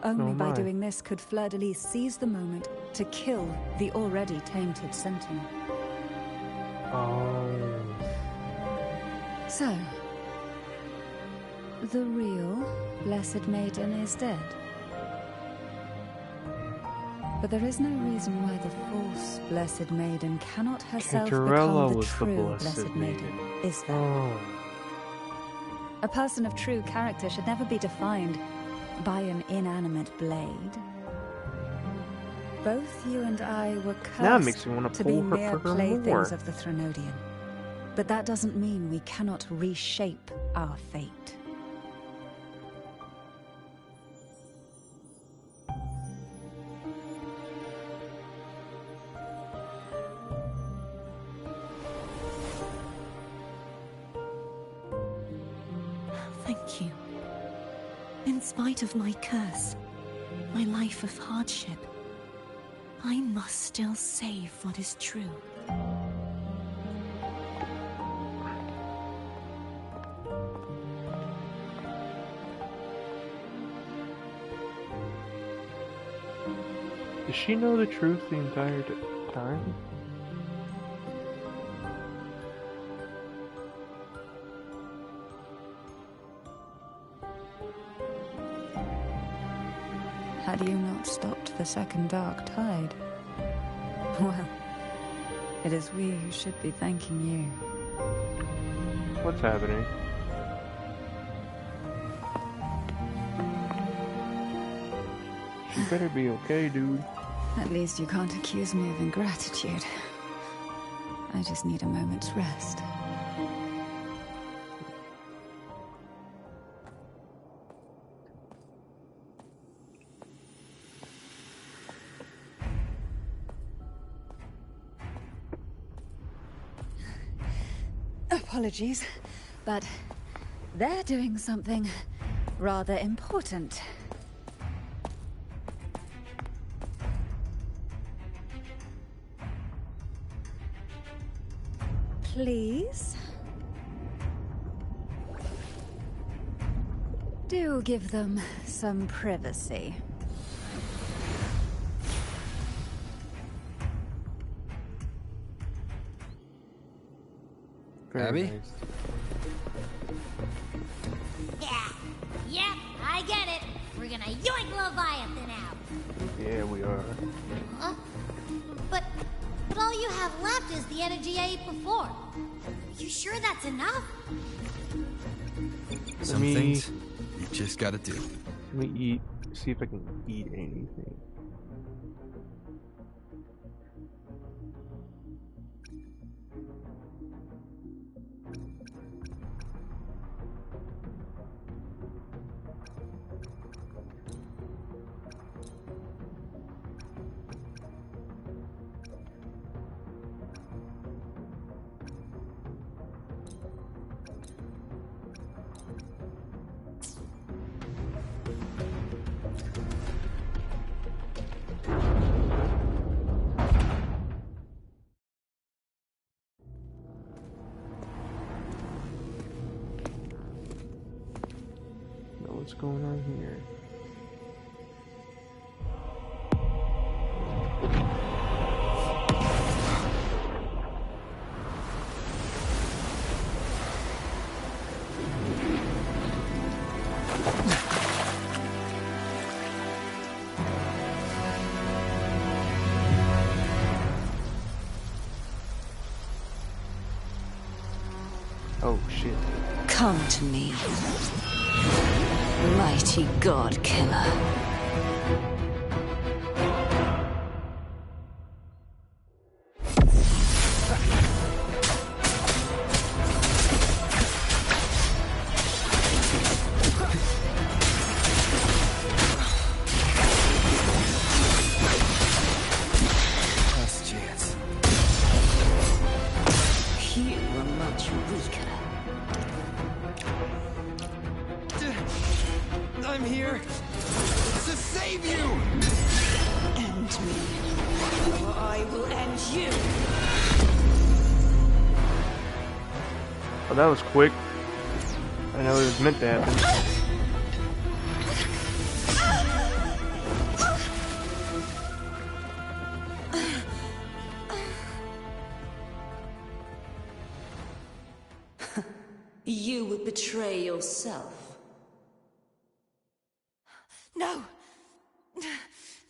Only by doing this could Fleur-de-Lis seize the moment to kill the already tainted Sentinel. Oh. So, the real Blessed Maiden is dead. But there is no reason why the false Blessed Maiden cannot herself Cantarella become the was true the Blessed Maiden, is there? Oh. A person of true character should never be defined by an inanimate blade. Both you and I were Now it makes cursed me want to to be pull her mere for her playthings more. of the Threnodian. But that doesn't mean we cannot reshape our fate. Thank you. In spite of my curse, my life of hardship, I must still save what is true. Does she know the truth the entire time? Had you not stopped the second dark tide? Well, it is we who should be thanking you. What's happening? You better be okay, dude. At least you can't accuse me of ingratitude. I just need a moment's rest. Apologies, but they're doing something rather important. Please? Do give them some privacy. Very Abby? nice. Yeah, I get it. We're gonna yoink Leviathan out. Yeah, we are. Huh? But all you have left is the energy I ate before. You sure that's enough? Some things you just gotta do. Let me eat. See if I can eat anything. What's going on here? Oh shit. Come to me, mighty god killer. Last chance. You are much weaker. I'm here to save you! End me, or I will end you. Oh, that was quick. I know it was meant to happen. You would betray yourself. No!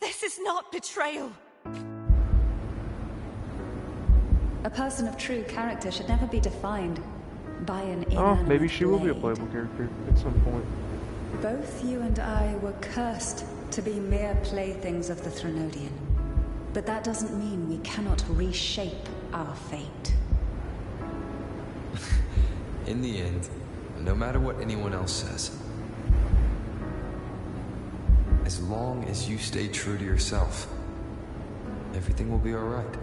This is not betrayal! A person of true character should never be defined by an Oh, inanimate maybe she will be a blade. playable character at some point. Both you and I were cursed to be mere playthings of the Threnodian. But that doesn't mean we cannot reshape our fate. In the end, no matter what anyone else says, as long as you stay true to yourself, everything will be alright.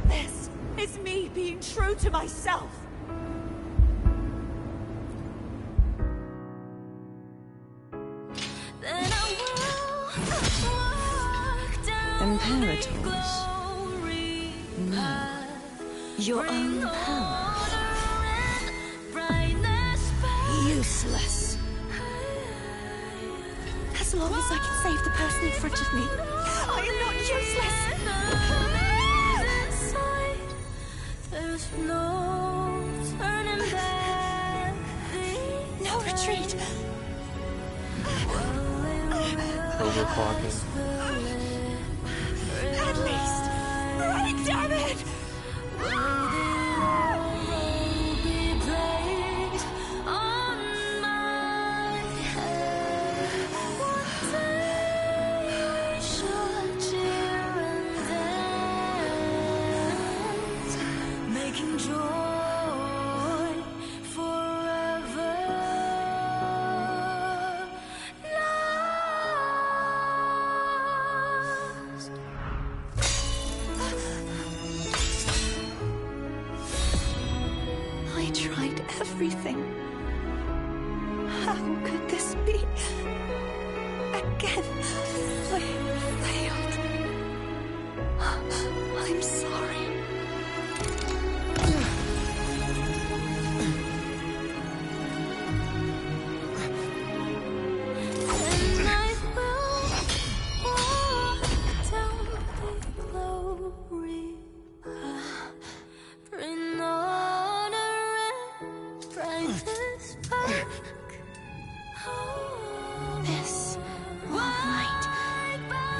This is me being true to myself! Imperators? No. Your own power? Useless. As long as I can save the person in front of me, I am not useless! no retreat. Overclocking. At least! Right, damn it! Making joy forever. Lost. I tried everything. How could this be? Again, I failed. I'm sorry. And I will walk down the glory path, bring honor and brightest spark. This light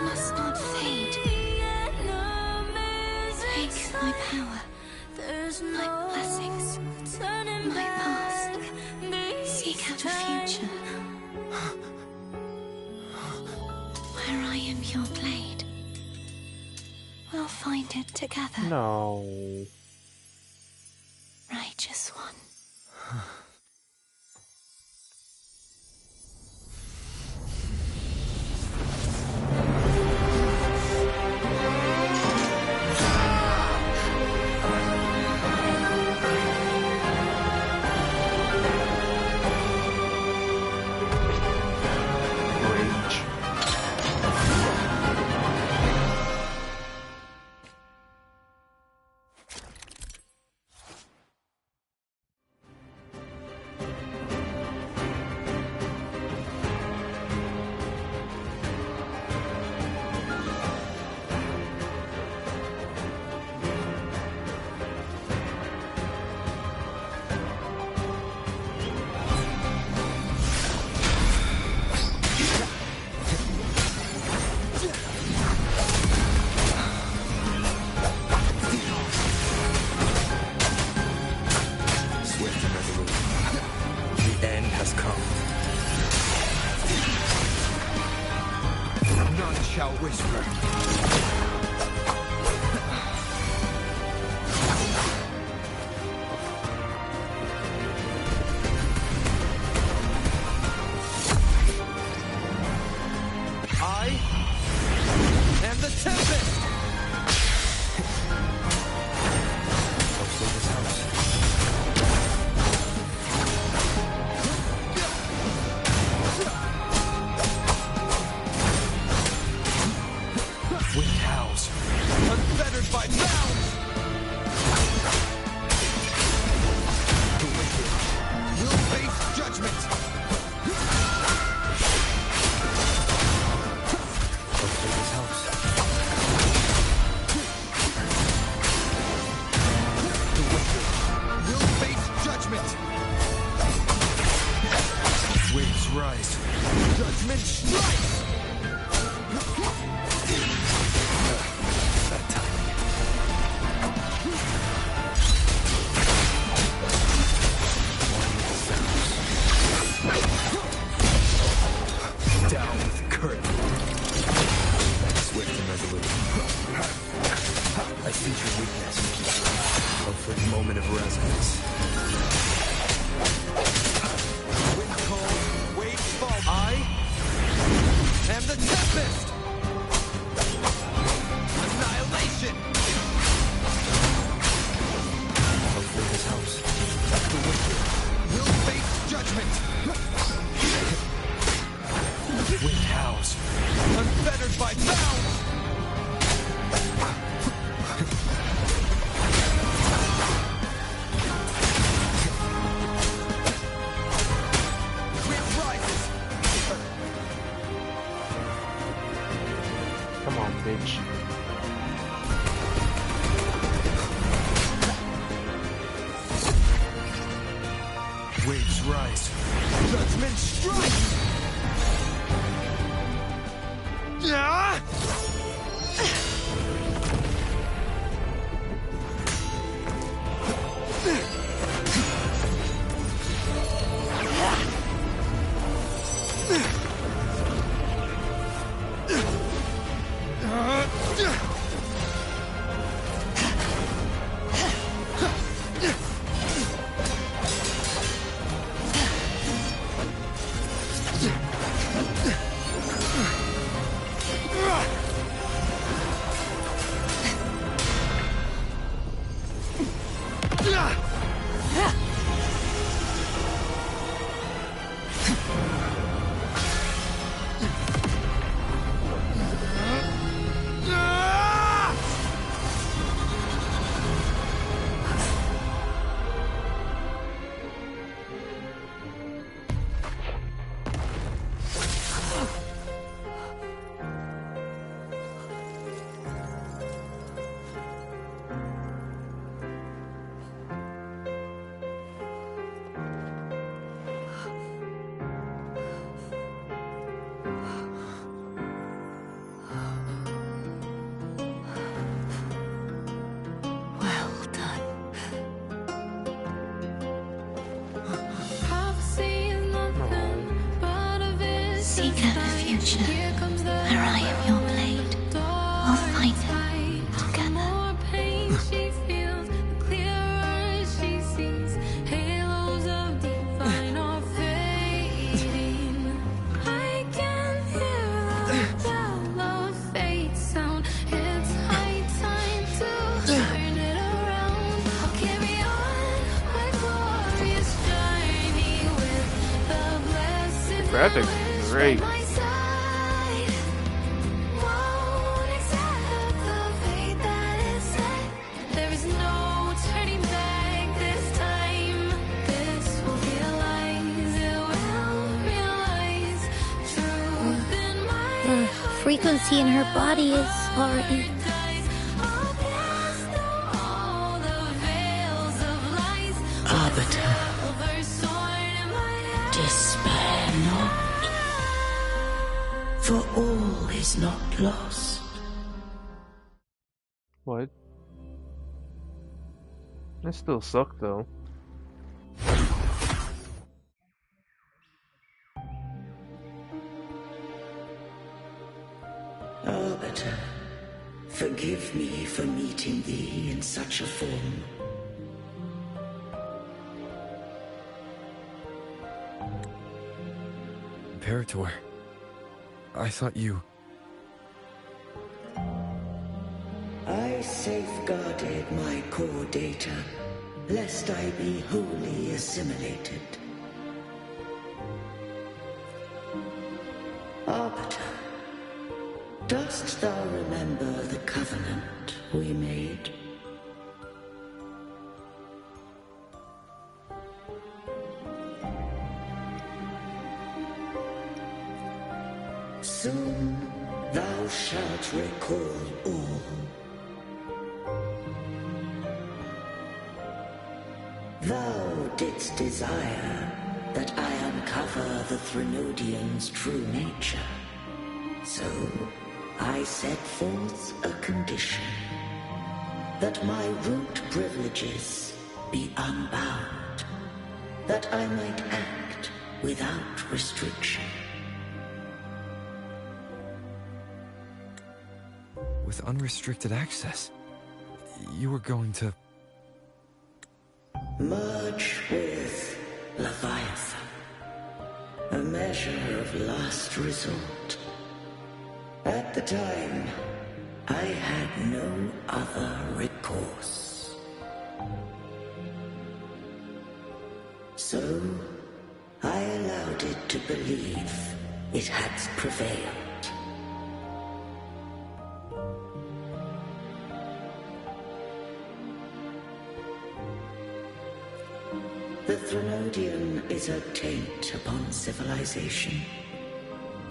must not fade. Take my power, my blessings, my past. Seek out a future. Where I am your blade. We'll find it together. No. Righteous one. Rage. rise. Judgment strikes! Bad timing. Down with the curtain. Swift and resolute. I see your weakness. A quick moment of resonance. Wind calls, waves fall. I am the Tempest! Annihilation! I'll fill his house. The wicked will face judgment! Wind howls, unfettered by bounds! Come on, bitch. Waves rise. Judgment strikes! Ah! Seek out the future, where I am your blade. We'll fight it together. Graphics great. The frequency in her body is already... Arbiter, despair not, for all is not lost. What? That still sucked though. Arbiter, forgive me for meeting thee in such a form. Imperator, I thought you... I safeguarded my core data, lest I be wholly assimilated. Arbiter, dost thou remember the covenant we made? Soon thou shalt recall all. Thou didst desire that I uncover the Threnodian's true nature. So, I set forth a condition. That my root privileges be unbound. That I might act without restriction. With unrestricted access, you were going to... Merge with Leviathan. A measure of last resort. At the time, I had no other recourse. So, I allowed it to believe it had prevailed. The Threnodian is a taint upon civilization.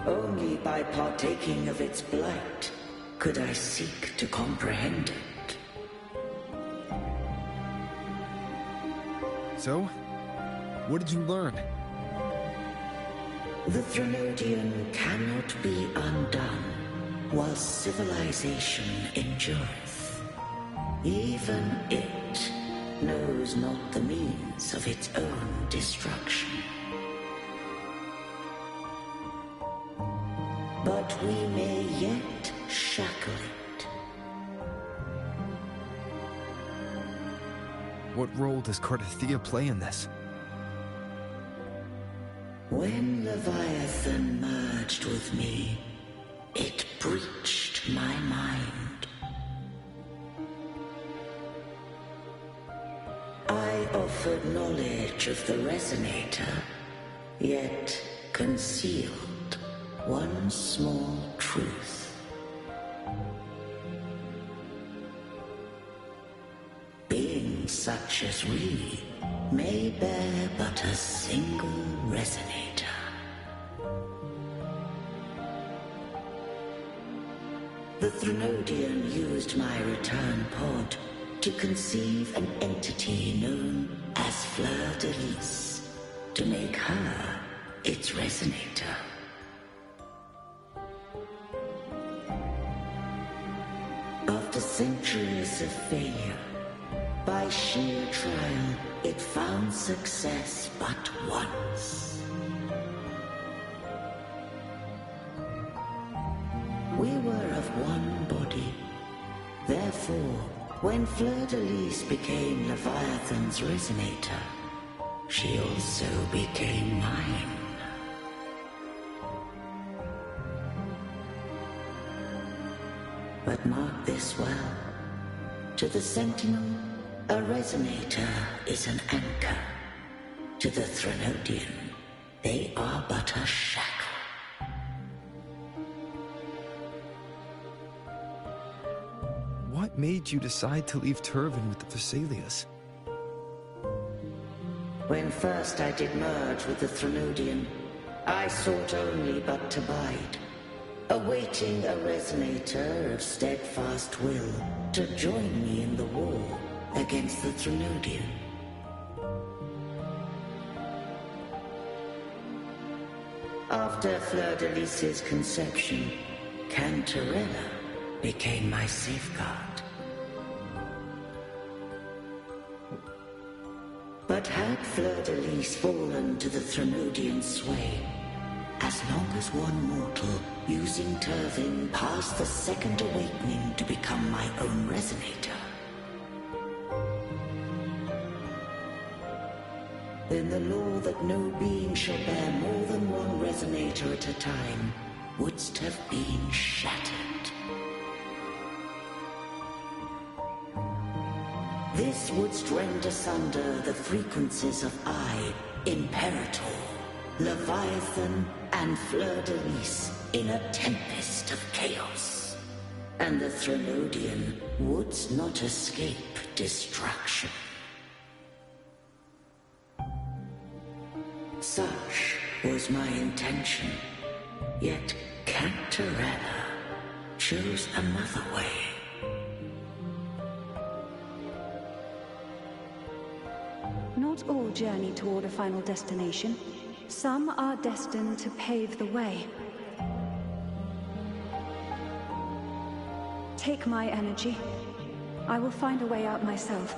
Only by partaking of its blight could I seek to comprehend it. So, what did you learn? The Threnodian cannot be undone while civilization endureth. Even it knows not the means of its own destruction. But we may yet shackle it. What role does Cardathia play in this? When Leviathan merged with me, it breached my mind. I offered knowledge of the Resonator, yet concealed one small truth. Beings such as we may bear but a single Resonator. The Threnodian used my return pod to conceive an entity known as Fleur de Lis, to make her its Resonator. After centuries of failure, by sheer trial, it found success but once. We were of one body. Therefore, when Fleur de Lis became Leviathan's Resonator, she also became mine. But mark this well. To the Sentinel, a Resonator is an anchor. To the Threnodian, they are but a shackle. What made you decide to leave Turvin with the Thessalias? When first I did merge with the Threnodian, I sought only but to bide, awaiting a Resonator of steadfast will to join me in the war against the Threnodian. After Fleur de Lis's conception, Cantarella became my safeguard. But had Fleur de Lis fallen to the Threnodian sway, as long as one mortal using Turvin passed the second awakening to become my own Resonator, then the law that no being shall bear more than one Resonator at a time wouldst have been shattered. This wouldst rend asunder the frequencies of I, Imperator, Leviathan, and Fleur de Lis in a tempest of chaos. And the Threnodian wouldst not escape destruction. Such was my intention, yet Cantarella chose another way. Not all journey toward a final destination. Some are destined to pave the way. Take my energy. I will find a way out myself.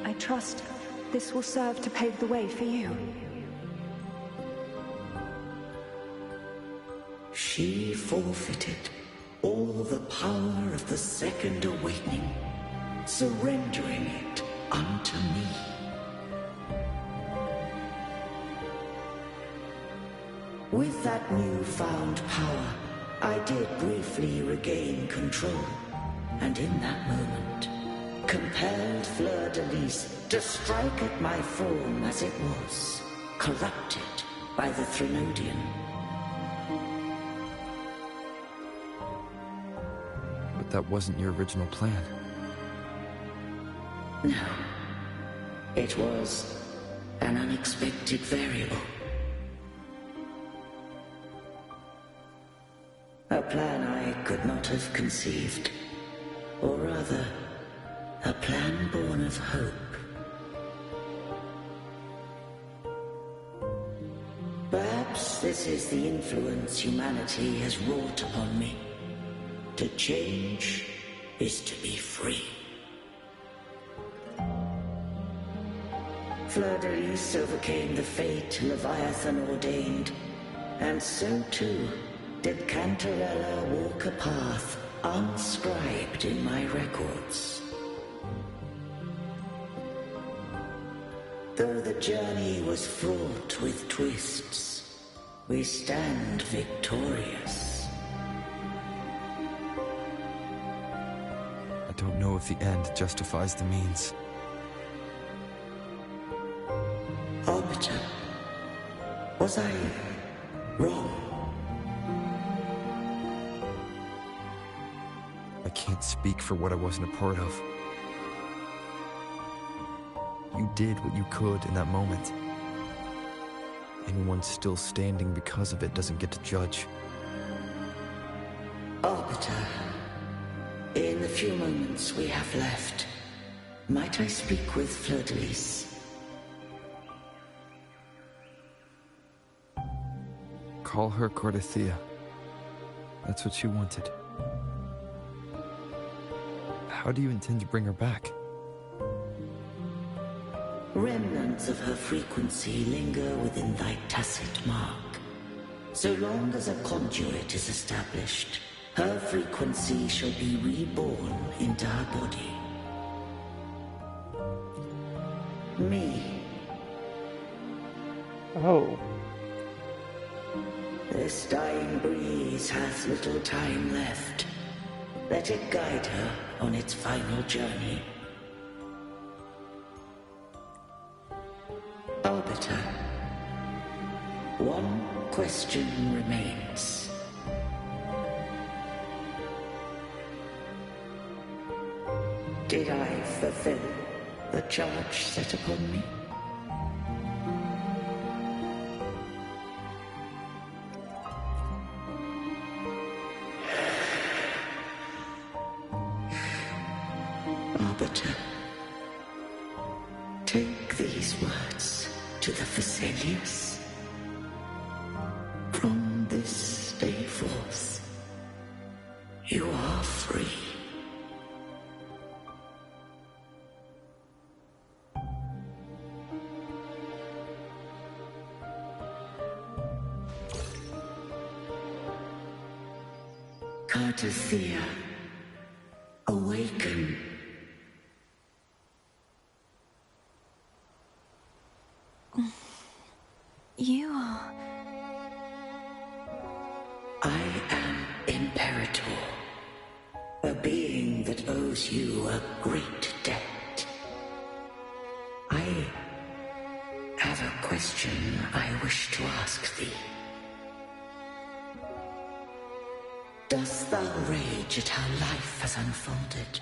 I trust this will serve to pave the way for you. She forfeited all the power of the Second Awakening, surrendering it unto me. With that newfound power, I did briefly regain control, and in that moment, compelled Fleur-de-Lis to strike at my form as it was, corrupted by the Threnodian. But that wasn't your original plan. No. It was an unexpected variable. A plan I could not have conceived. Or rather, a plan born of hope. Perhaps this is the influence humanity has wrought upon me. To change is to be free. Fleur-de-Lis overcame the fate Leviathan ordained, and so too did Cantarella walk a path unscribed in my records. Though the journey was fraught with twists, we stand victorious. I don't know if the end justifies the means. Arbiter, was I wrong? I can't speak for what I wasn't a part of. You did what you could in that moment. Anyone still standing because of it doesn't get to judge. Arbiter, in the few moments we have left, might I speak with Fleur-de-Lis? Call her Cardathea. That's what she wanted. How do you intend to bring her back? Remnants of her frequency linger within thy tacit mark. So long as a conduit is established, her frequency shall be reborn into her body. Me. Oh. This dying breeze has little time left. Let it guide her on its final journey. Arbiter, one question remains. Did I fulfill the charge set upon me? Arbiter, take these words to the Vesalius. From this day forth, you are free. Cardathea, awaken. You are... I am Imperator, a being that owes you a great debt. I have a question I wish to ask thee. Dost thou rage at how life has unfolded?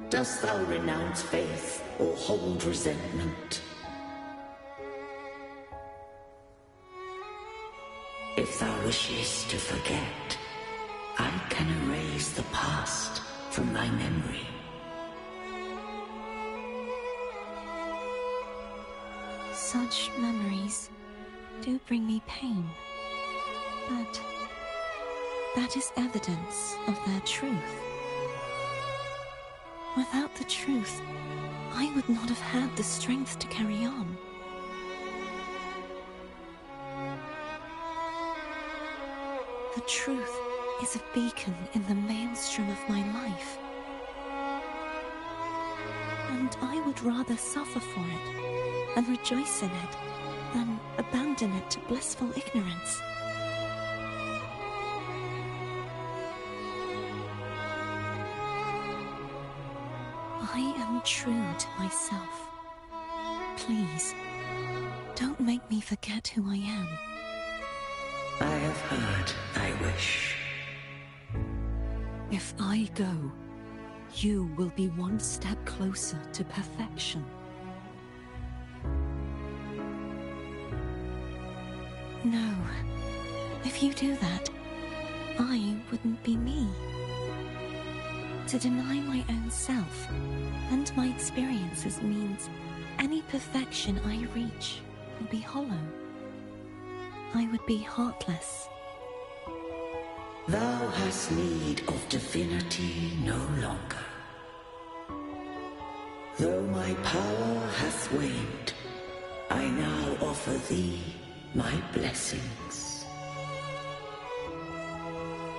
Dost thou renounce faith or hold resentment? If thou wishes to forget, I can erase the past from thy memory. Such memories do bring me pain, but that is evidence of their truth. Without the truth, I would not have had the strength to carry on. The truth is a beacon in the maelstrom of my life. And I would rather suffer for it and rejoice in it than abandon it to blissful ignorance. I am true to myself. Please, don't make me forget who I am. I have heard thy wish. If I go, you will be one step closer to perfection. No. If you do that, I wouldn't be me. To deny my own self and my experiences means any perfection I reach will be hollow. I would be heartless. Thou hast need of divinity no longer. Though my power hath waned, I now offer thee my blessings.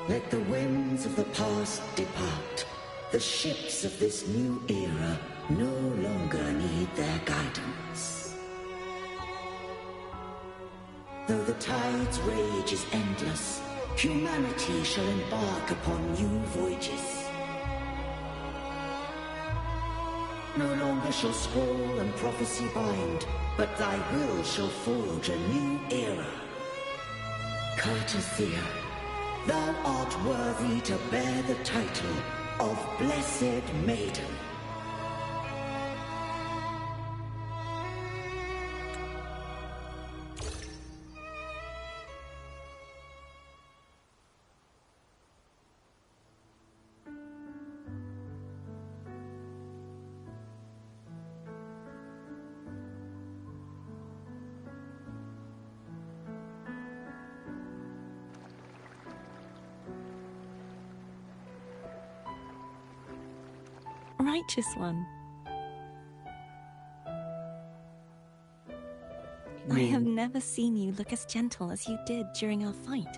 Let the winds of the past depart. The ships of this new era no longer need their guidance. Though the tide's rage is endless, humanity shall embark upon new voyages. No longer shall scroll and prophecy bind, but thy will shall forge a new era. Cartothea, thou art worthy to bear the title of Blessed Maiden. Righteous one. I have never seen you look as gentle as you did during our fight.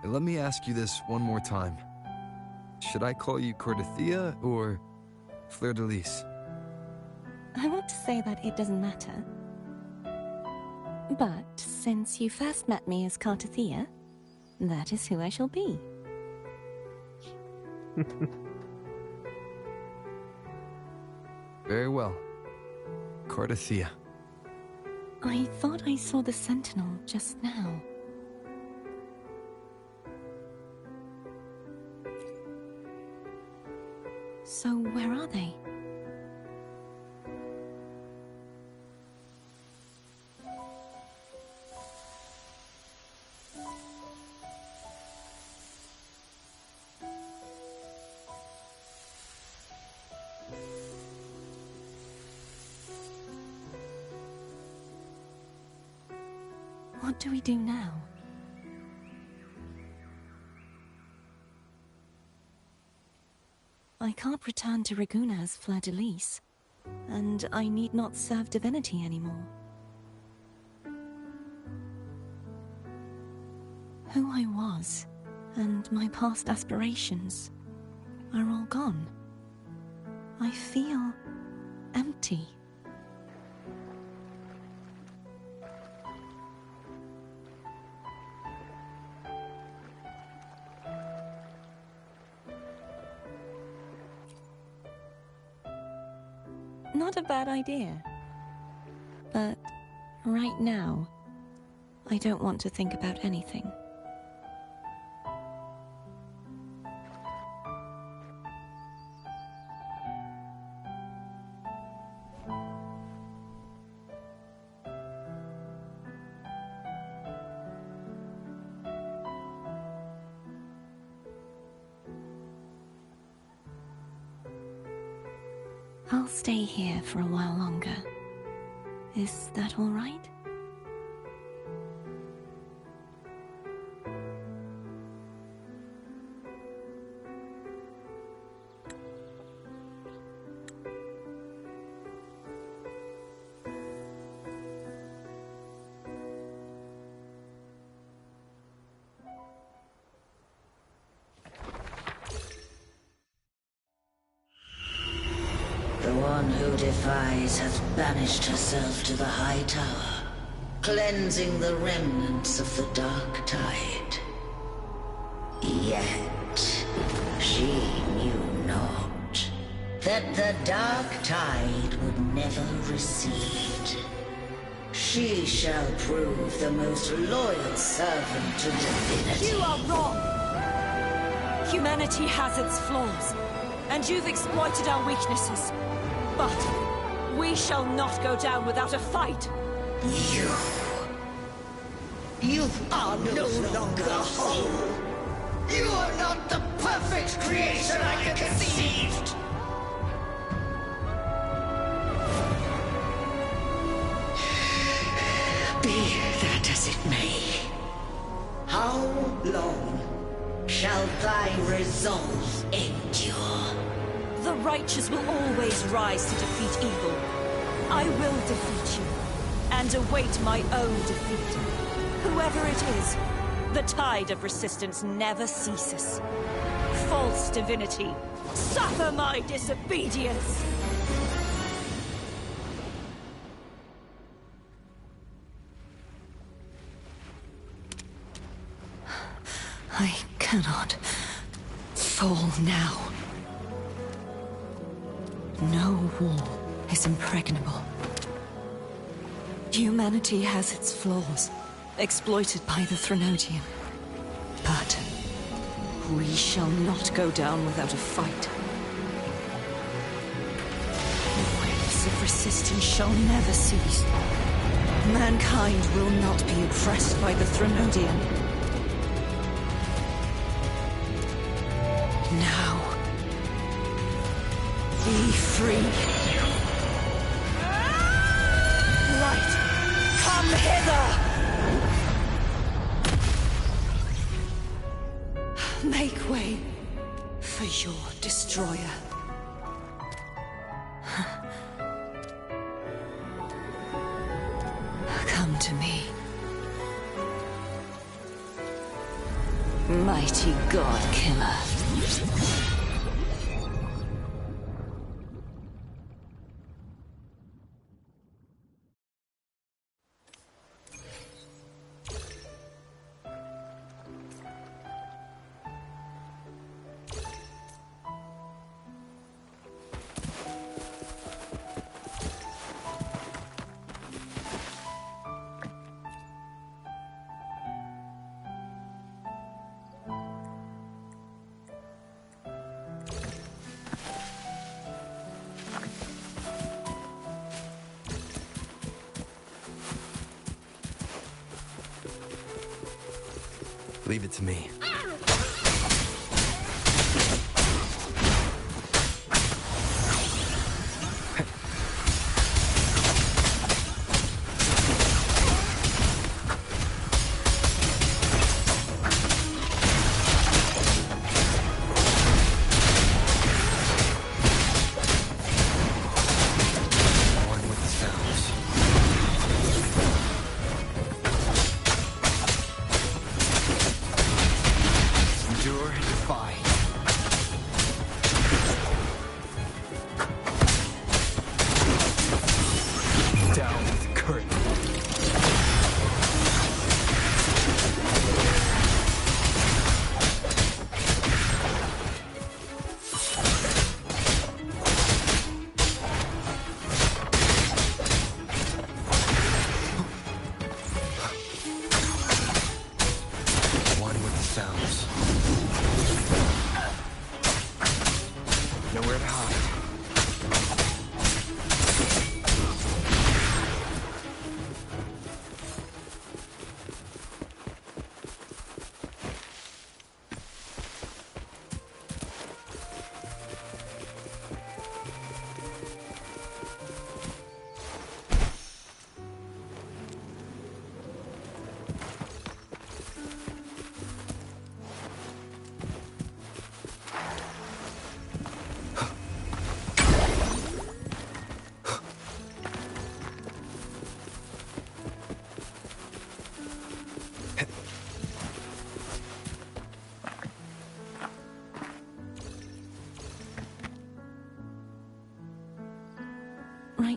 Let me ask you this one more time. Should I call you Cartothea or Fleur de Lis? I want to say that it doesn't matter. But since you first met me as Cartothea, that is who I shall be. Very well. Cartothea. I thought I saw the Sentinel just now. So where are they? What do we do now? I can't return to Raguena as Fleur de Lis, and I need not serve divinity anymore. Who I was, and my past aspirations, are all gone. I feel empty. Not a bad idea. But right now, I don't want to think about anything. I'll stay here for a while longer. Is that all right? The one who defies hath banished herself to the high tower, cleansing the remnants of the dark tide. Yet, she knew not that the dark tide would never recede. She shall prove the most loyal servant to divinity. You are wrong! Humanity has its flaws, and you've exploited our weaknesses. But we shall not go down without a fight. You are no longer whole. You are not the perfect creation I conceived. Be that as it may, how long shall thy resolve endure? The righteous will always rise to defeat evil. I will defeat you, and await my own defeat. Whoever it is, the tide of resistance never ceases. False divinity, suffer my disobedience! I cannot fall now. No wall is impregnable. Humanity has its flaws, exploited by the Threnodian. But we shall not go down without a fight. Waves of resistance shall never cease. Mankind will not be oppressed by the Threnodian. Now, be free. Light, come hither! Make way for your destroyer. Come to me. Mighty God Killer. Leave it to me.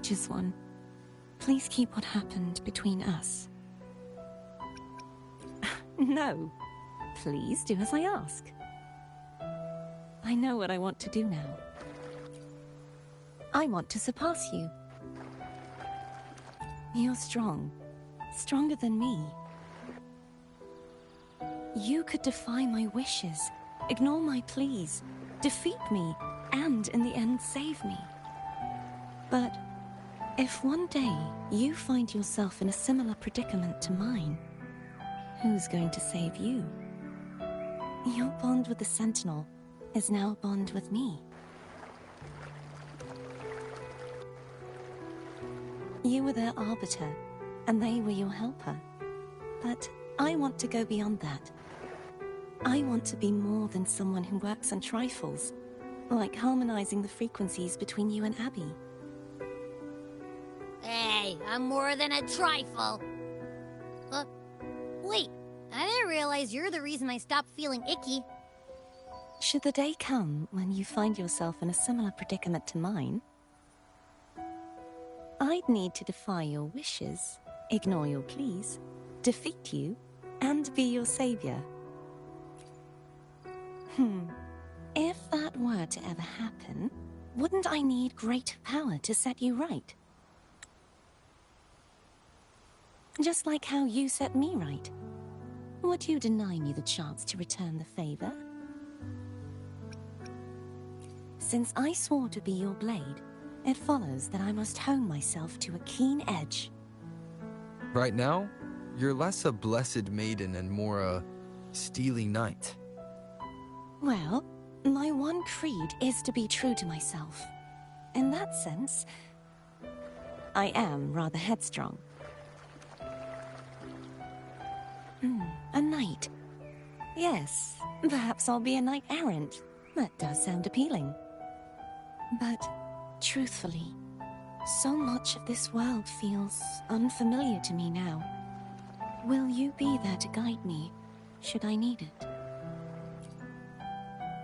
Righteous One, please keep what happened between us. No. Please do as I ask. I know what I want to do now. I want to surpass you. You're strong. Stronger than me. You could defy my wishes, ignore my pleas, defeat me, and in the end save me. But if one day you find yourself in a similar predicament to mine, who's going to save you? Your bond with the Sentinel is now a bond with me. You were their arbiter, and they were your helper. But I want to go beyond that. I want to be more than someone who works on trifles, like harmonizing the frequencies between you and Abby. Hey, I'm more than a trifle. Wait, I didn't realize you're the reason I stopped feeling icky. Should the day come when you find yourself in a similar predicament to mine, I'd need to defy your wishes, ignore your pleas, defeat you, and be your savior. If that were to ever happen, wouldn't I need great power to set you right? Just like how you set me right. Would you deny me the chance to return the favor? Since I swore to be your blade, it follows that I must hone myself to a keen edge. Right now, you're less a blessed maiden and more a steely knight. Well, my one creed is to be true to myself. In that sense, I am rather headstrong. A knight. Yes, perhaps I'll be a knight-errant. That does sound appealing. But, truthfully, so much of this world feels unfamiliar to me now. Will you be there to guide me, should I need it?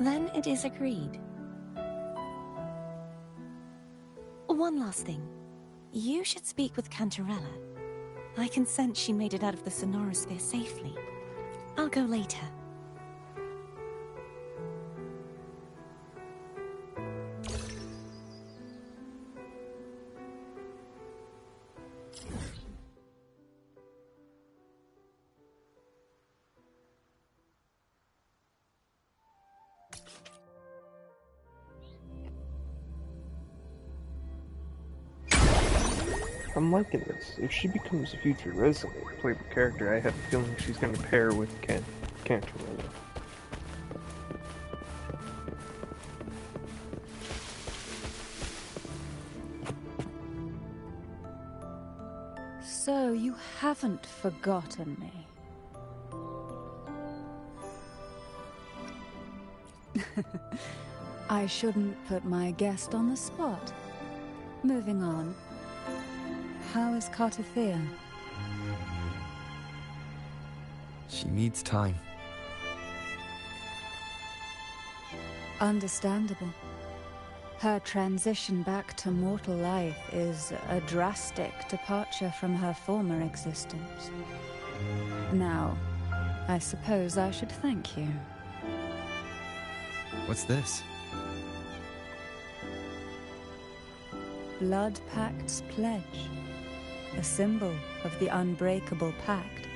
Then it is agreed. One last thing. You should speak with Cantarella. I can sense she made it out of the Sonorosphere safely. I'll go later. I'm liking this. If she becomes a future resident playable character, I have a feeling she's going to pair with Cantarella. So you haven't forgotten me. I shouldn't put my guest on the spot. Moving on. How is Cartothea? She needs time. Understandable. Her transition back to mortal life is a drastic departure from her former existence. Now, I suppose I should thank you. What's this? Blood Pact's pledge. A symbol of the unbreakable pact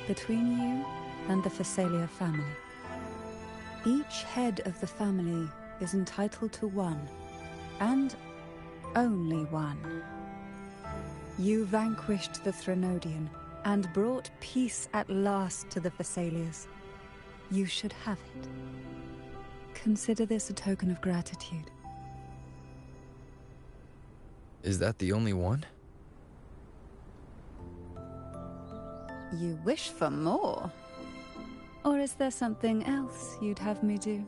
between you and the Phasalia family. Each head of the family is entitled to one, and only one. You vanquished the Threnodian and brought peace at last to the Phasalias. You should have it. Consider this a token of gratitude. Is that the only one? You wish for more? Or is there something else you'd have me do?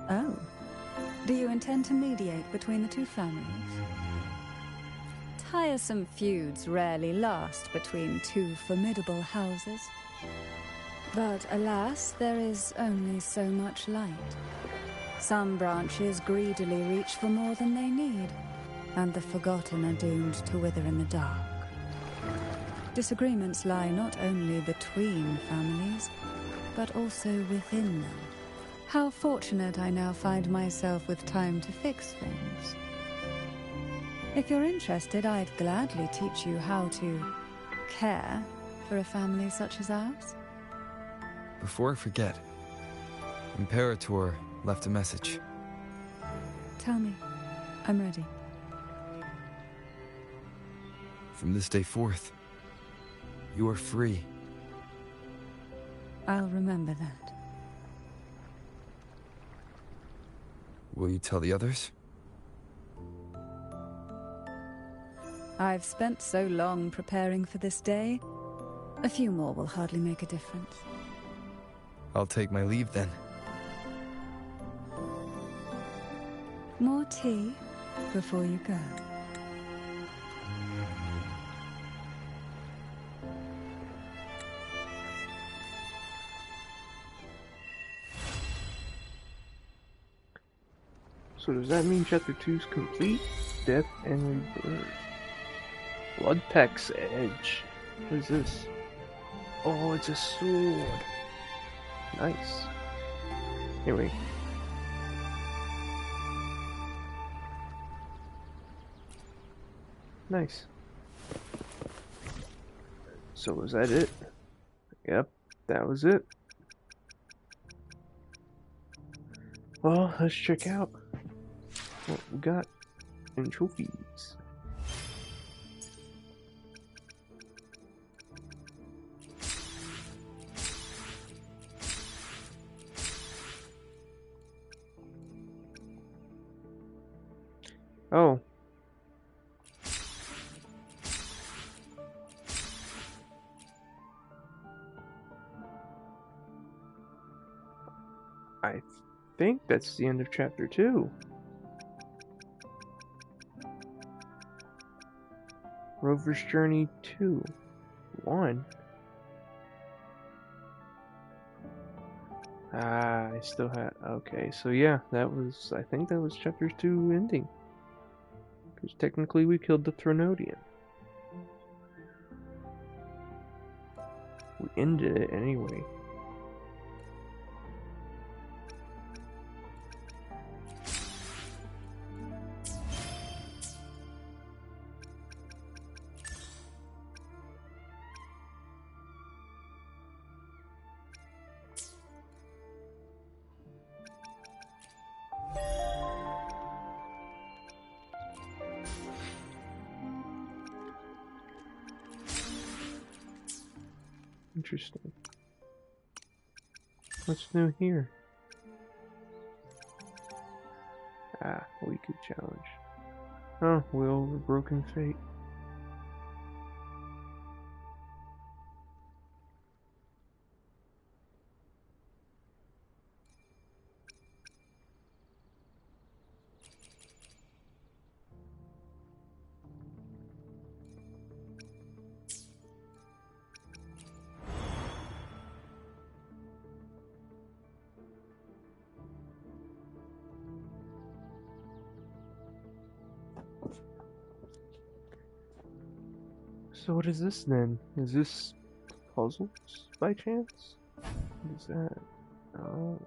Oh. Do you intend to mediate between the two families? Tiresome feuds rarely last between two formidable houses. But alas, there is only so much light. Some branches greedily reach for more than they need, and the forgotten are doomed to wither in the dark. Disagreements lie not only between families, but also within them. How fortunate I now find myself with time to fix things. If you're interested, I'd gladly teach you how to care for a family such as ours. Before I forget, Imperator left a message. Tell me. I'm ready. From this day forth, you are free. I'll remember that. Will you tell the others? I've spent so long preparing for this day. A few more will hardly make a difference. I'll take my leave then. More tea before you go. So does that mean Chapter 2's complete? Death and Rebirth. Bloodpeck's Edge. What is this? Oh, it's a sword. Nice. Anyway. Nice. So was that it? Yep, that was it. Well, let's check out what we got in trophies. Oh. I think that's the end of Chapter 2. Rover's Journey 2. 1. I still had... Okay, so yeah, that was... I think that was Chapter 2 ending. Because technically we killed the Thronodian. We ended it anyway. Interesting. What's new here? Ah, weekly challenge. Oh, Will of a Broken Fate. So what is this then? Is this puzzles by chance? What is that? Oh.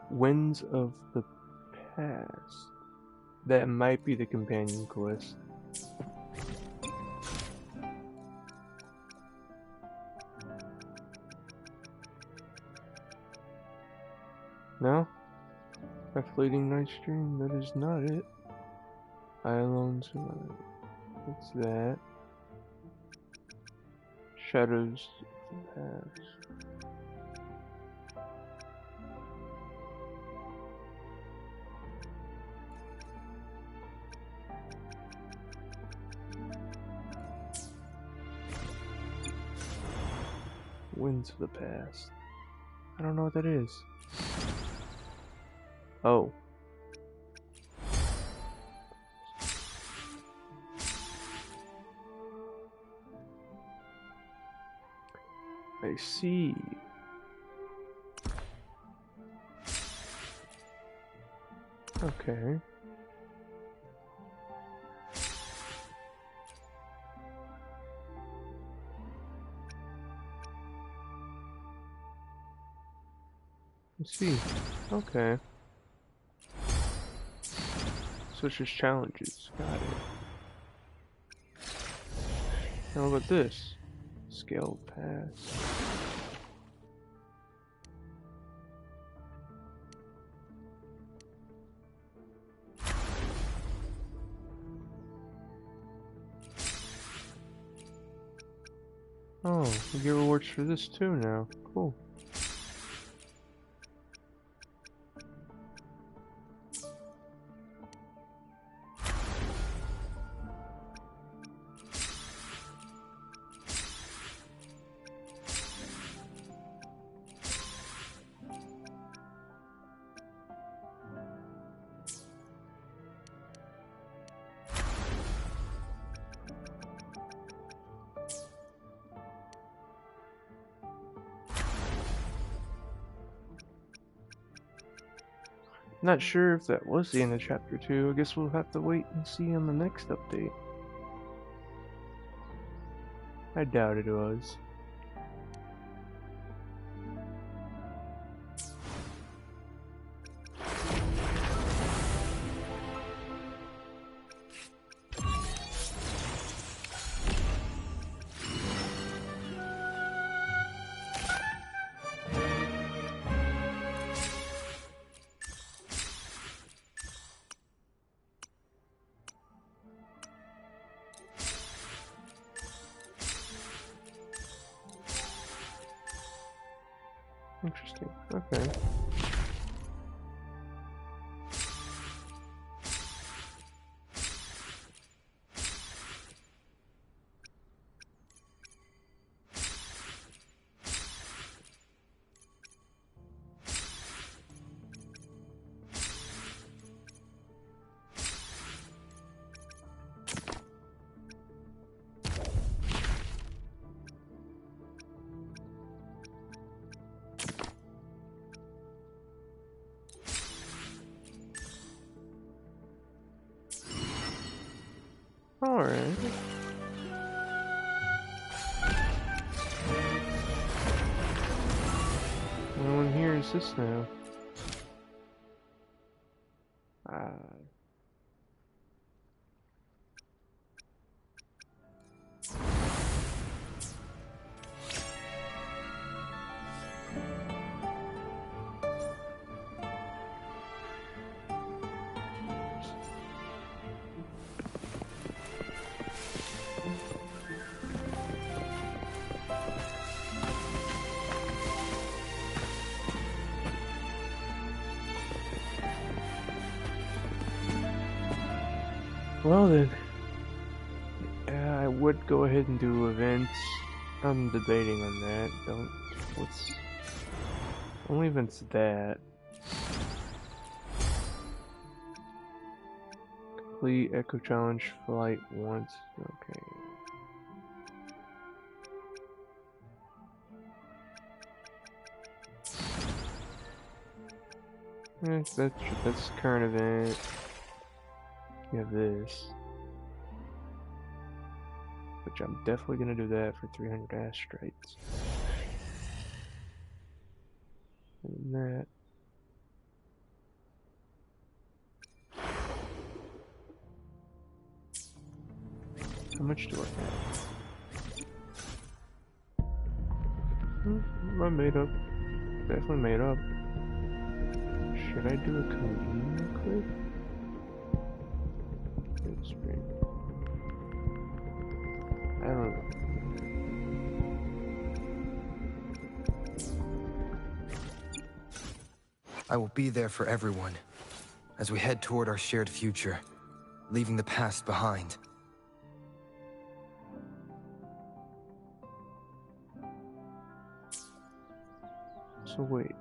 Winds of the Past. That might be the companion quest. No? A fleeting night stream? That is not it. I alone survive. What's that? Shadows of the Past. Winds of the Past. I don't know what that is. Oh. I see. Okay. I see. Okay. So it's just challenges. Got it. Now what about this? Scale pass. Oh, we get rewards for this too now. Cool. Not sure if that was the end of chapter 2. I guess we'll have to wait and see on the next update. I doubt it was. Interesting. Okay. Alright. What one here is this now? Well then, I would go ahead and do events. I'm debating on that. What's only events that complete Echo Challenge flight once. Okay. That's current event. You have this, which I'm definitely gonna do that for 300 asteroids. And that. How much do I have? I made up. Definitely made up. Should I do a convenient clip? I don't know. I will be there for everyone as we head toward our shared future, leaving the past behind. So wait.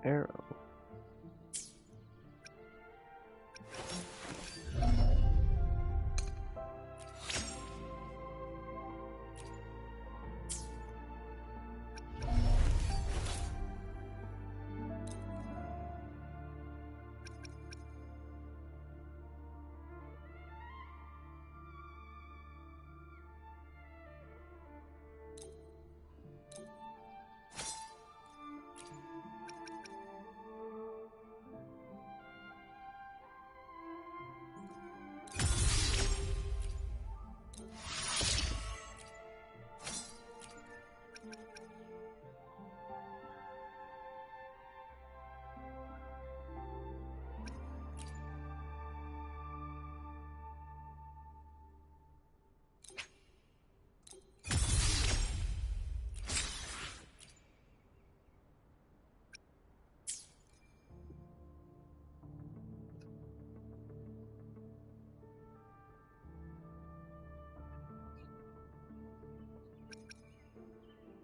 Arrow.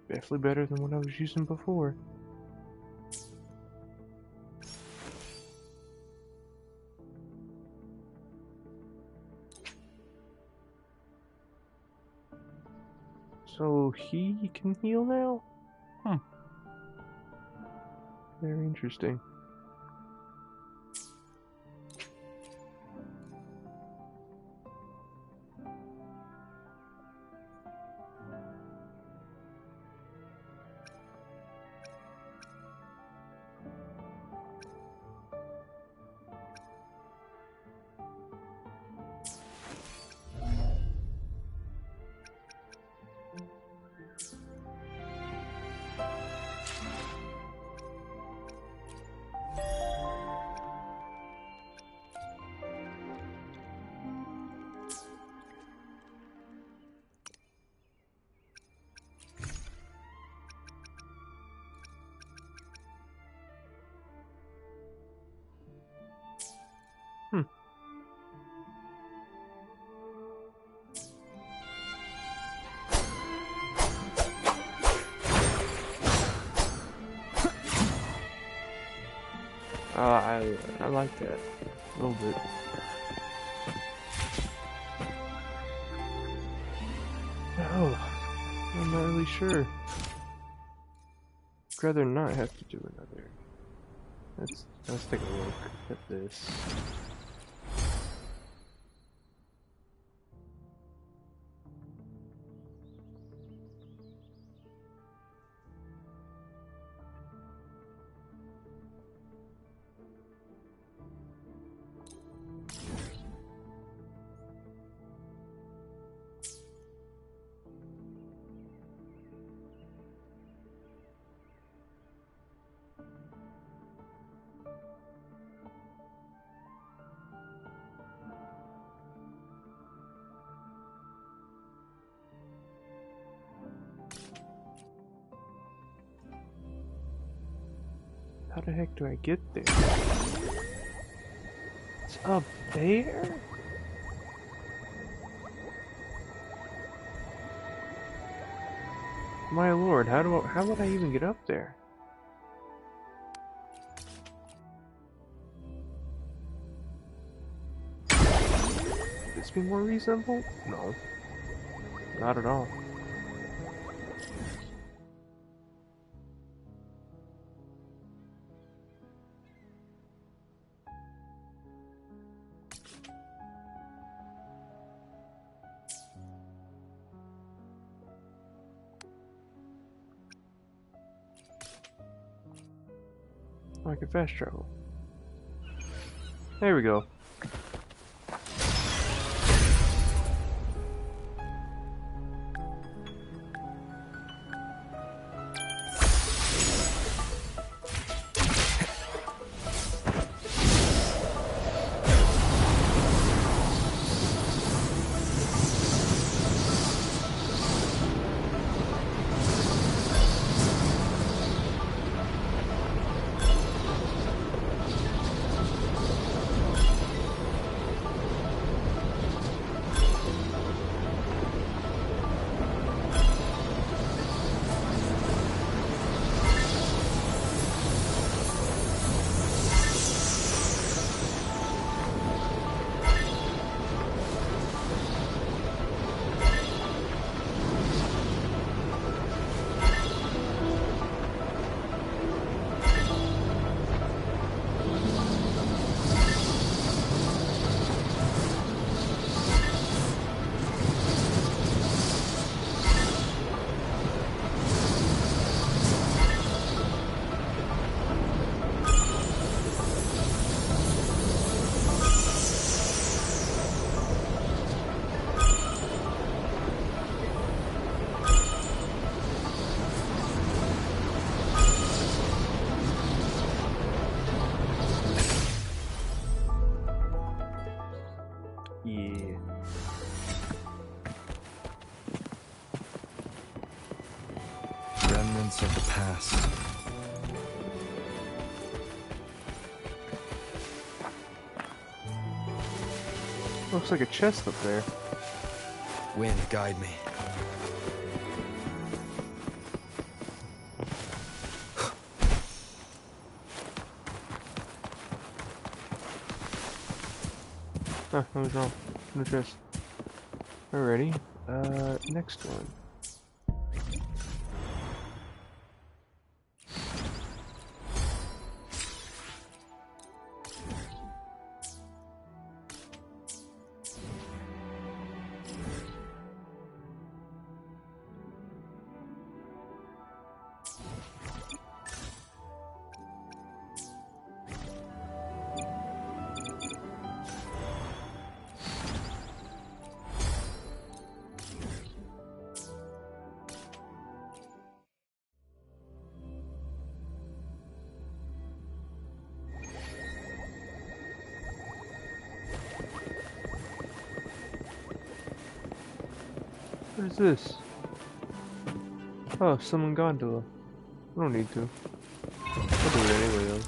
Definitely better than what I was using before. So he can heal now? Very interesting. I like that a little bit. Oh, I'm not really sure. I'd rather not have to do another. Let's take a look at this. How the heck do I get there? It's up there? My lord, how would I even get up there? Would this be more reasonable? No. Not at all. I can fast travel. There we go. Yeah. Remnants of the past. Looks like a chest up there. Wind, guide me. Huh, I was wrong. No chest. Alrighty. Next one. What is this? Oh, summon gondola. I don't need to. I'll do it anyway though.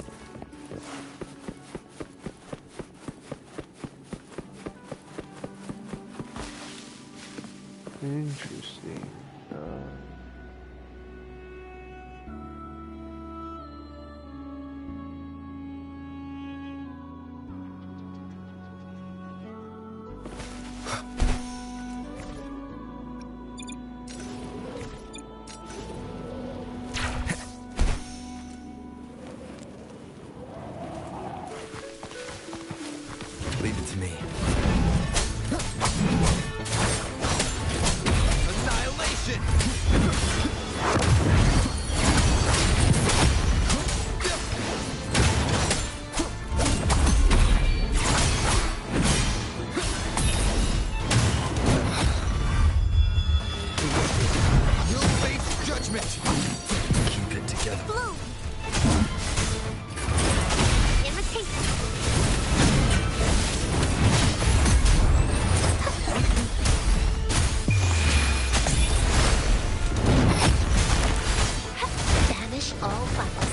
Interesting. Leave it to me. Annihilation! You'll face judgment! Keep it together. Blue! Imitate. Banish all vice.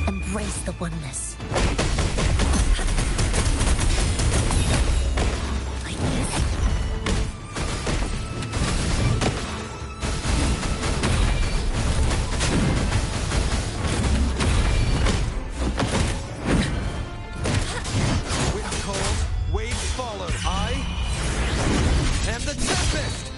Embrace the oneness. Like this. Wind cold, waves follow. I am the tempest!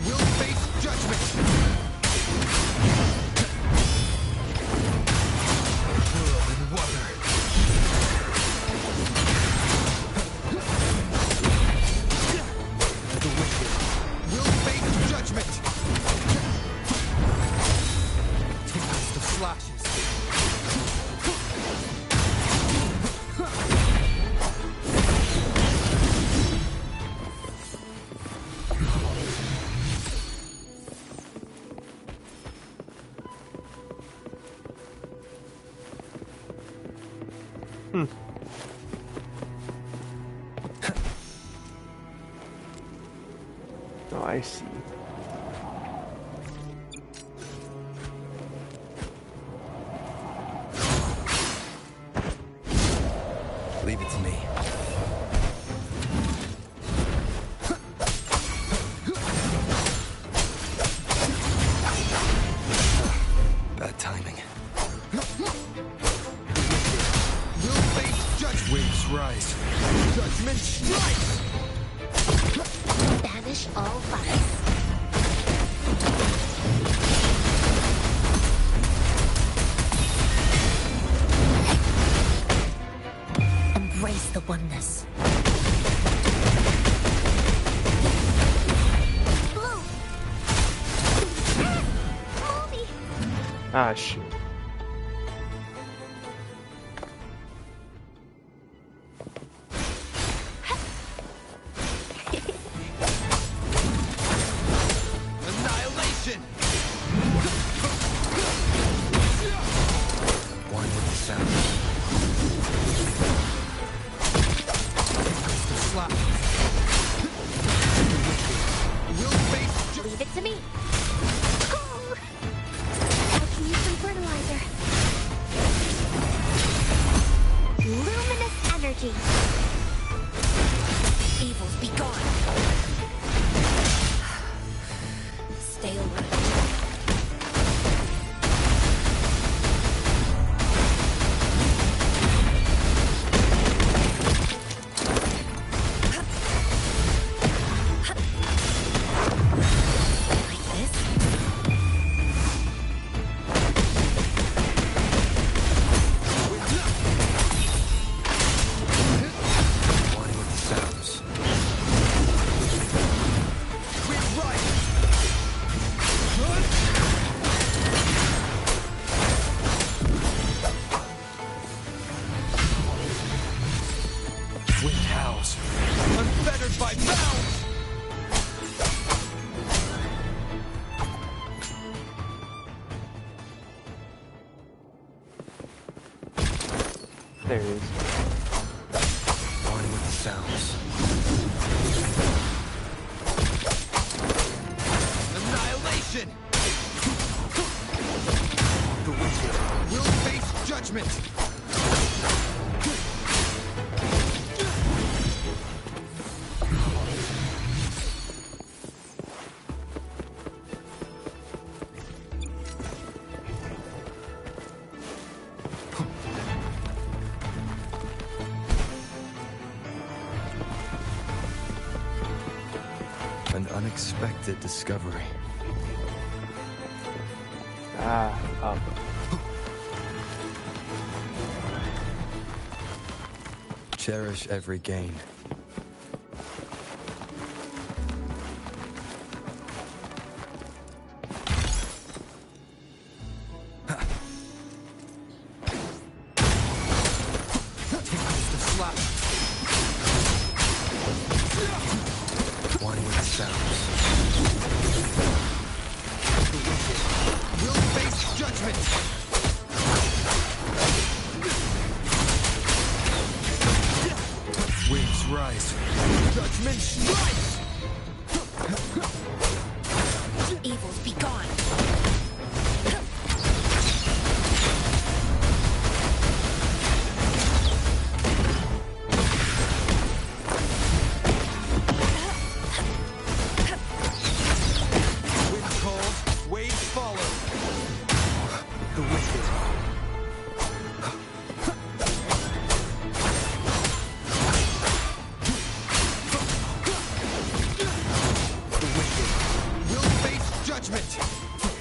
We'll face judgment! World and water. The wicked will face judgment! Tempest of slashes. Oh, I see. Leave it to me. Bad timing. We'll face judgment. Waves rise. Judgment strikes! Banish all vice. Embrace the oneness. Blue! Mommy! Ah, shit. Annihilation! One with the sound. The slashes. We'll face Leave it to me. Oh. I can use some fertilizer. sounds, unfettered by bounds. There it is. One with the sounds. Annihilation! The wicked will face judgment! An unexpected discovery. Ah, up. Cherish every gain. Tickles the slap. One with sounds. The wicked will face judgment. Waves rise. Judgment strikes. Evils be gone. Wind calls, waves follow. The wicked. The wicked will face judgment.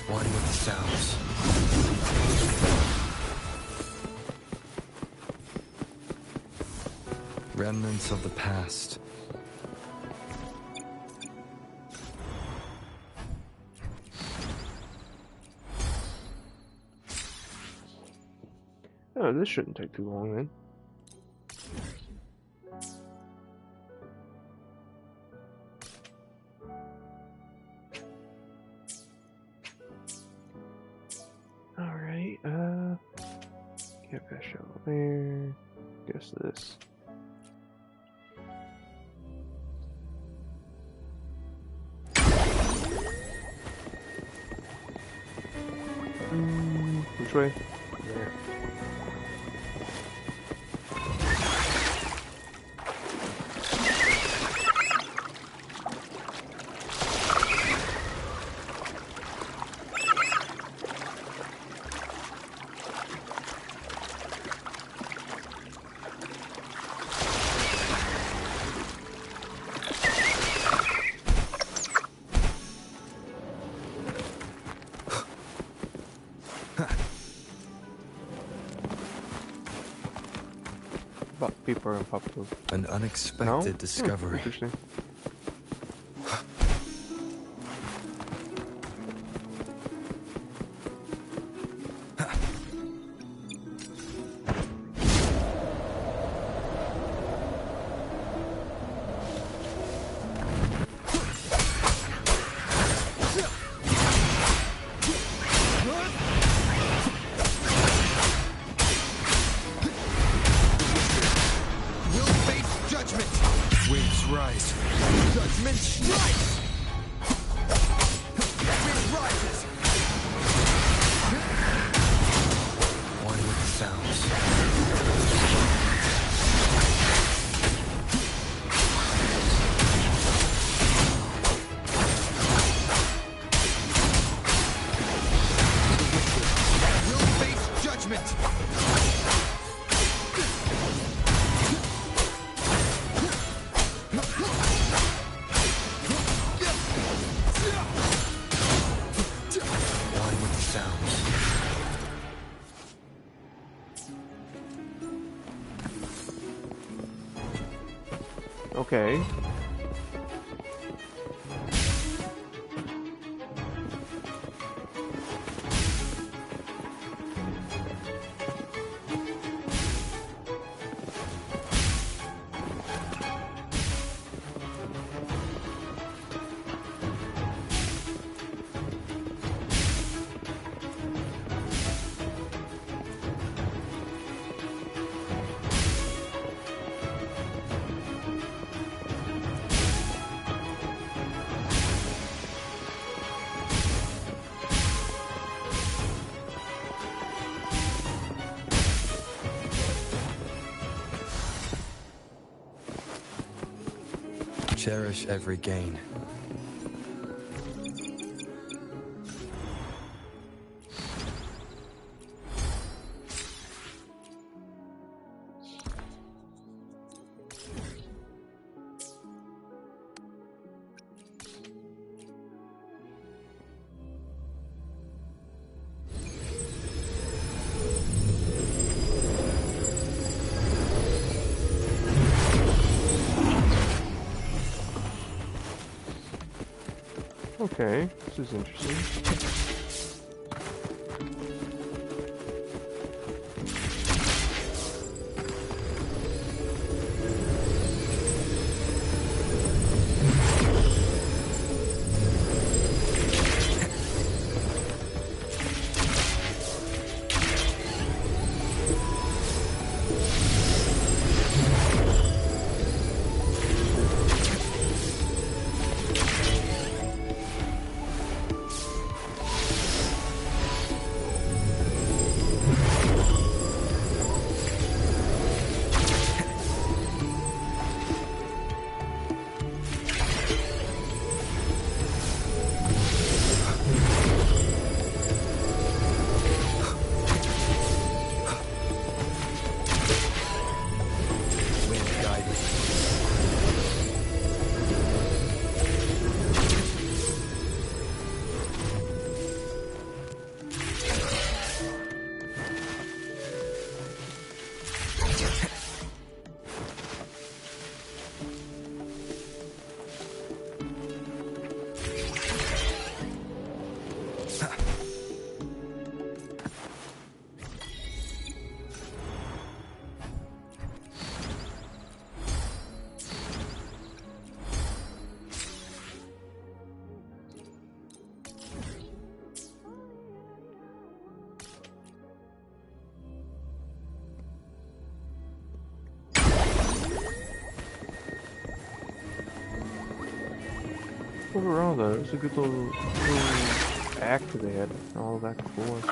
One with the sounds. Remnants of the past. Oh, this shouldn't take too long then. Alright, get that shovel there. Guess this. Which way? There. People are unpopular. An unexpected discovery. Interesting. Waves rise. Judgment strikes. Wind rises. One with the sounds. The wicked will face judgment. One with the sounds. Okay. Cherish every gain. Okay, this is interesting. Overall, though, it was a good little act they had all back and forth.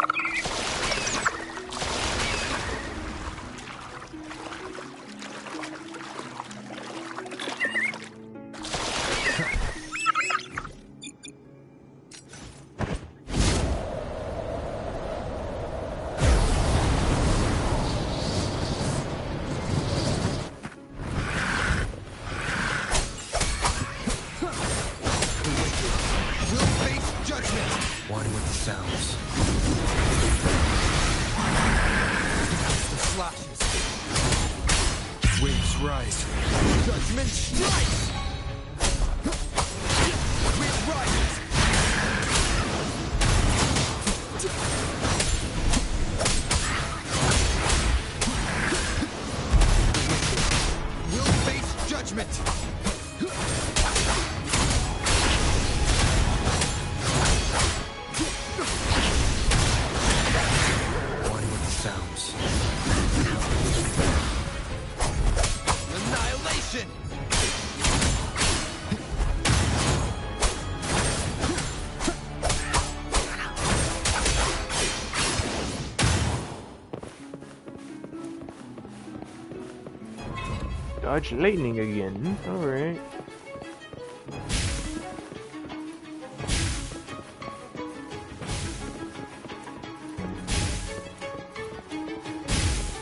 Dodge lightning again. Alright.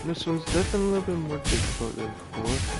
This one's definitely a little bit more difficult than before.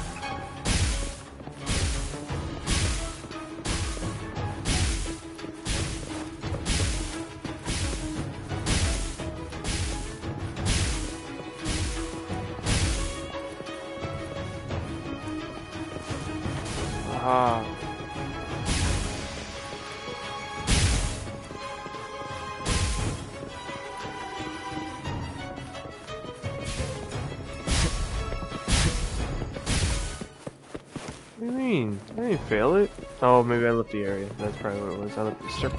What do you mean? I didn't fail it. Oh, maybe I left the area. That's probably what it was. I left the circle.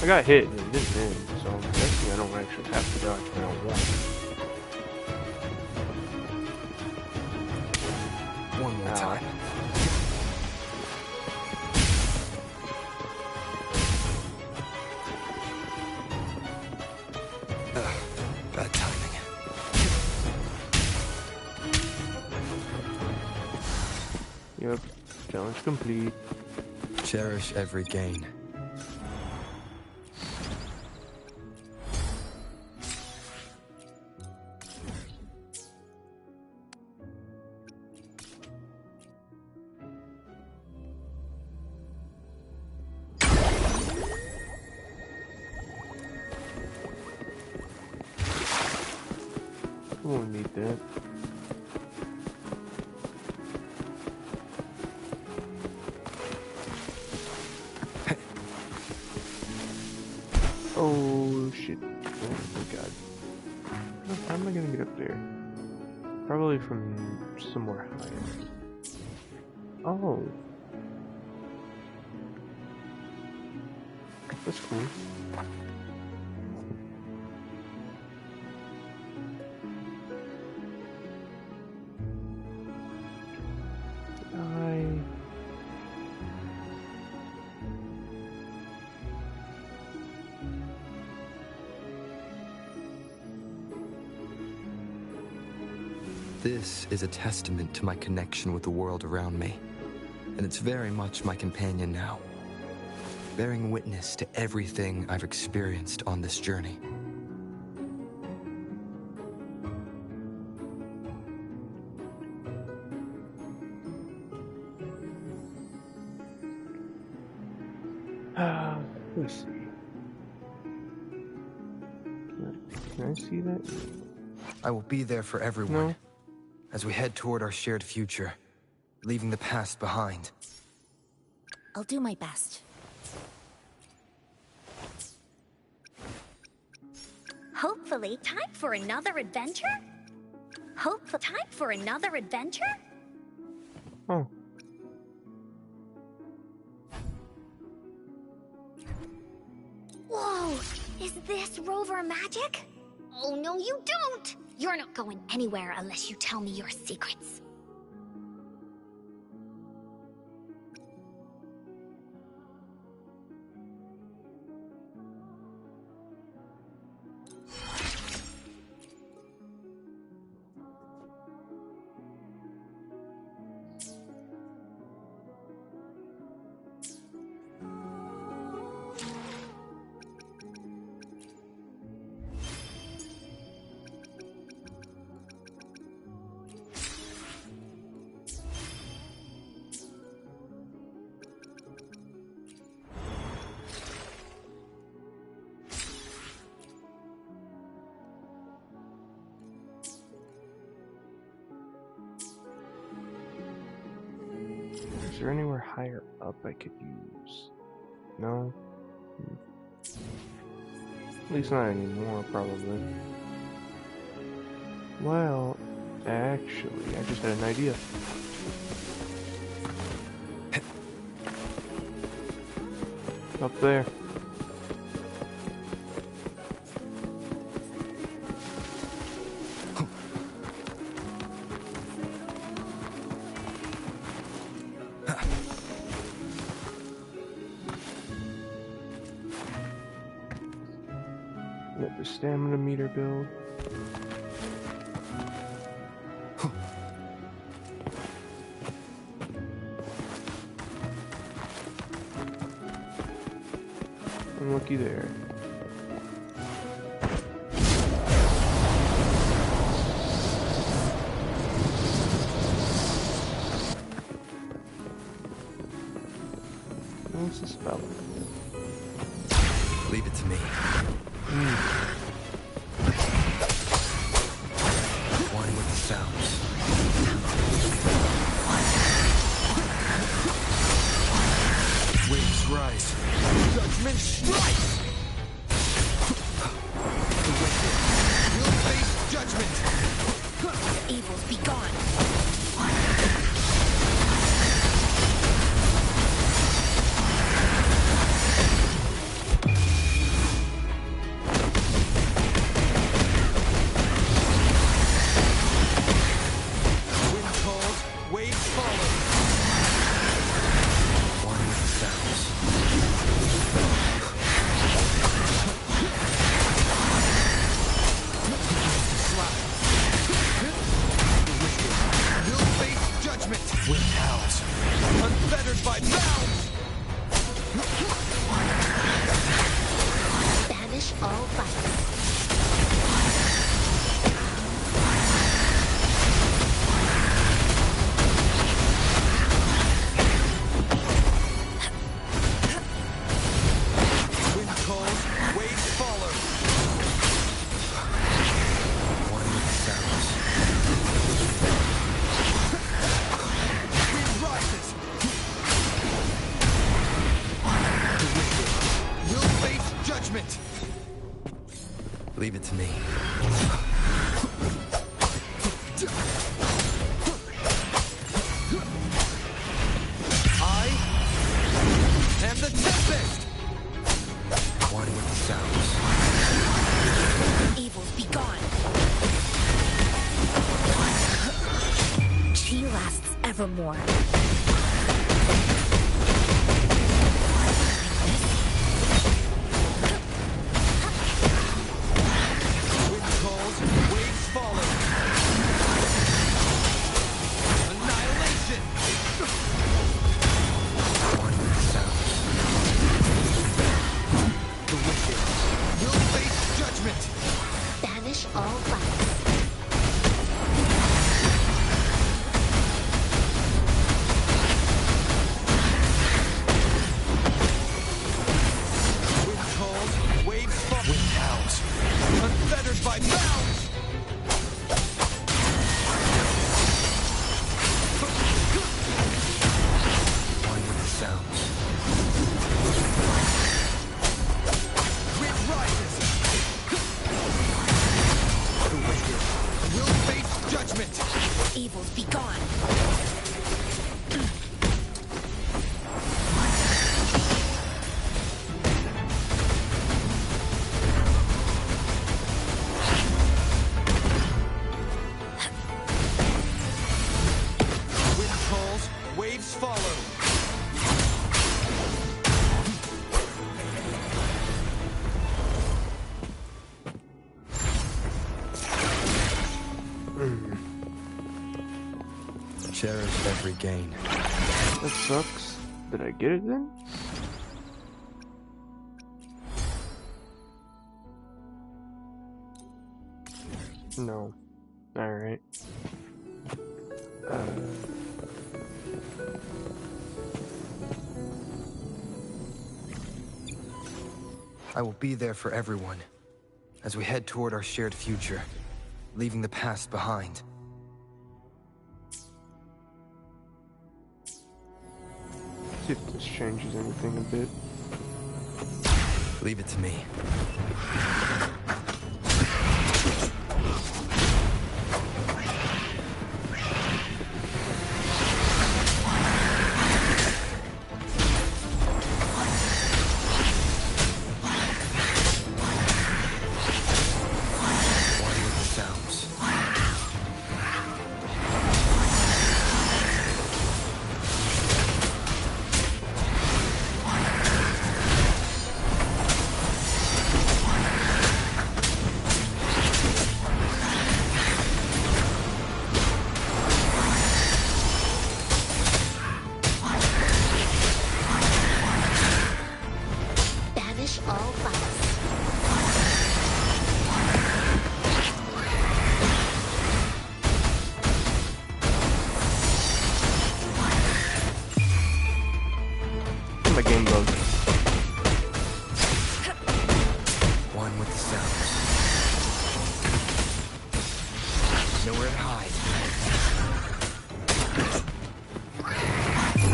I got hit and it didn't end, so I'm guessing I don't actually have to dodge when I want. Bad timing. Yep, challenge complete. Cherish every gain. We won't need that. Oh shit. Oh my god. How am I gonna get up there? Probably from somewhere higher. Oh. That's cool. This is a testament to my connection with the world around me, and it's very much my companion now, bearing witness to everything I've experienced on this journey. Let's see. Can I see that? I will be there for everyone. No. As we head toward our shared future, leaving the past behind. I'll do my best. Hopefully, time for another adventure? Time for another adventure? Oh. Whoa! Is this rover magic? Oh, no, you don't! You're not going anywhere unless you tell me your secrets. Is there anywhere higher up I could use? No? At least not anymore, probably. Well, actually, I just had an idea. Up there. Let the stamina meter build. And looky there. What's the spell? Leave it to me. One with the sounds. Waves rise. Judgment strikes! The wicked will face judgment! Evils be gone! me. I am the Tempest! One with the sounds. Evils be gone. She lasts evermore. Wind calls, waves follow. Annihilation! One with the sounds. The wicked will face judgment! Banish all violence. Wind calls, waves fall. Wind howls, unfettered by bounds! One with the sounds. Wind rises! The wicked will face judgment! Evils be gone. Wind calls, waves follow. Cherish every gain. That sucks. Did I get it then? No. Alright. I will be there for everyone as we head toward our shared future, leaving the past behind. See if this changes anything a bit. Leave it to me. One with the sounds. Banish all violence. My game bugged. One with the sounds. Nowhere to hide.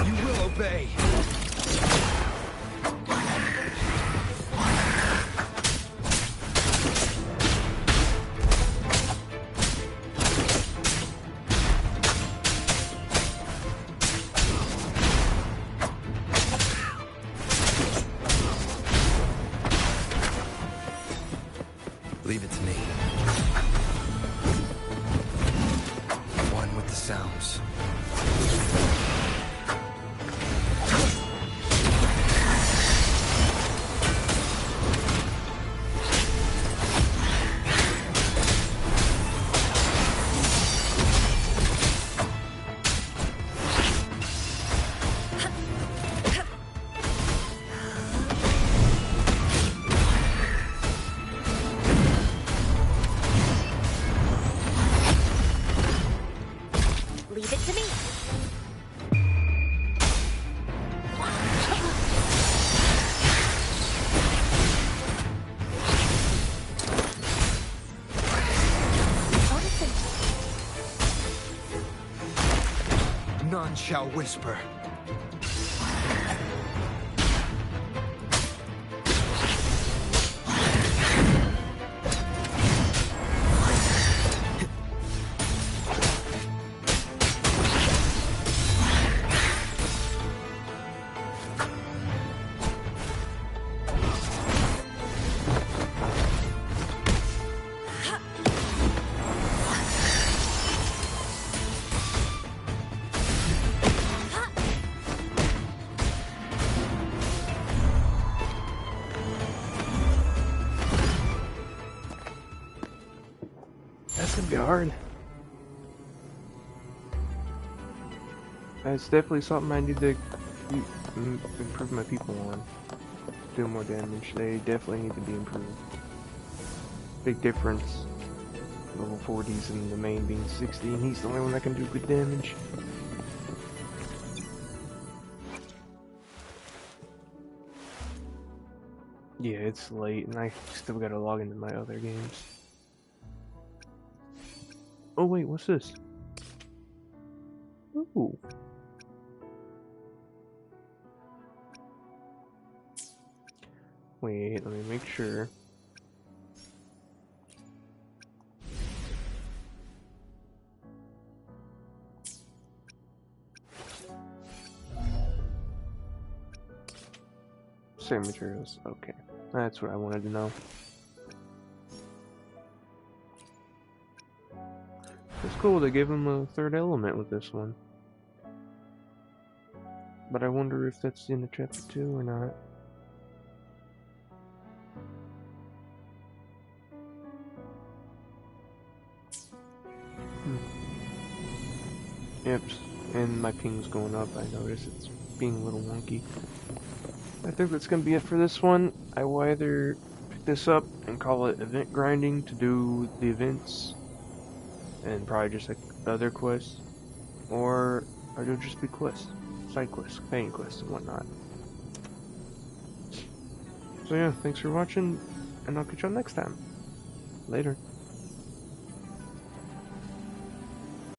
You will obey. Leave it to me. One with the sounds. Leave it to me. None shall whisper. gonna be hard. It's definitely something I need to improve my people on. Do more damage. They definitely need to be improved. Big difference. Level 40s and the main being 60, and he's the only one that can do good damage. Yeah, it's late, and I still gotta log into my other games. Oh wait, what's this? Ooh. Wait, let me make sure. Same materials, okay. That's what I wanted to know. It's cool, they gave him a third element with this one. But I wonder if that's in the chapter 2 or not. Yep, and my ping's going up, I notice it's being a little wonky. I think that's going to be it for this one. I will either pick this up and call it event grinding to do the events, and probably just like other quests, or it'll just be quests, side quests, companion quests, and whatnot. So yeah, thanks for watching, and I'll catch you all next time. Later.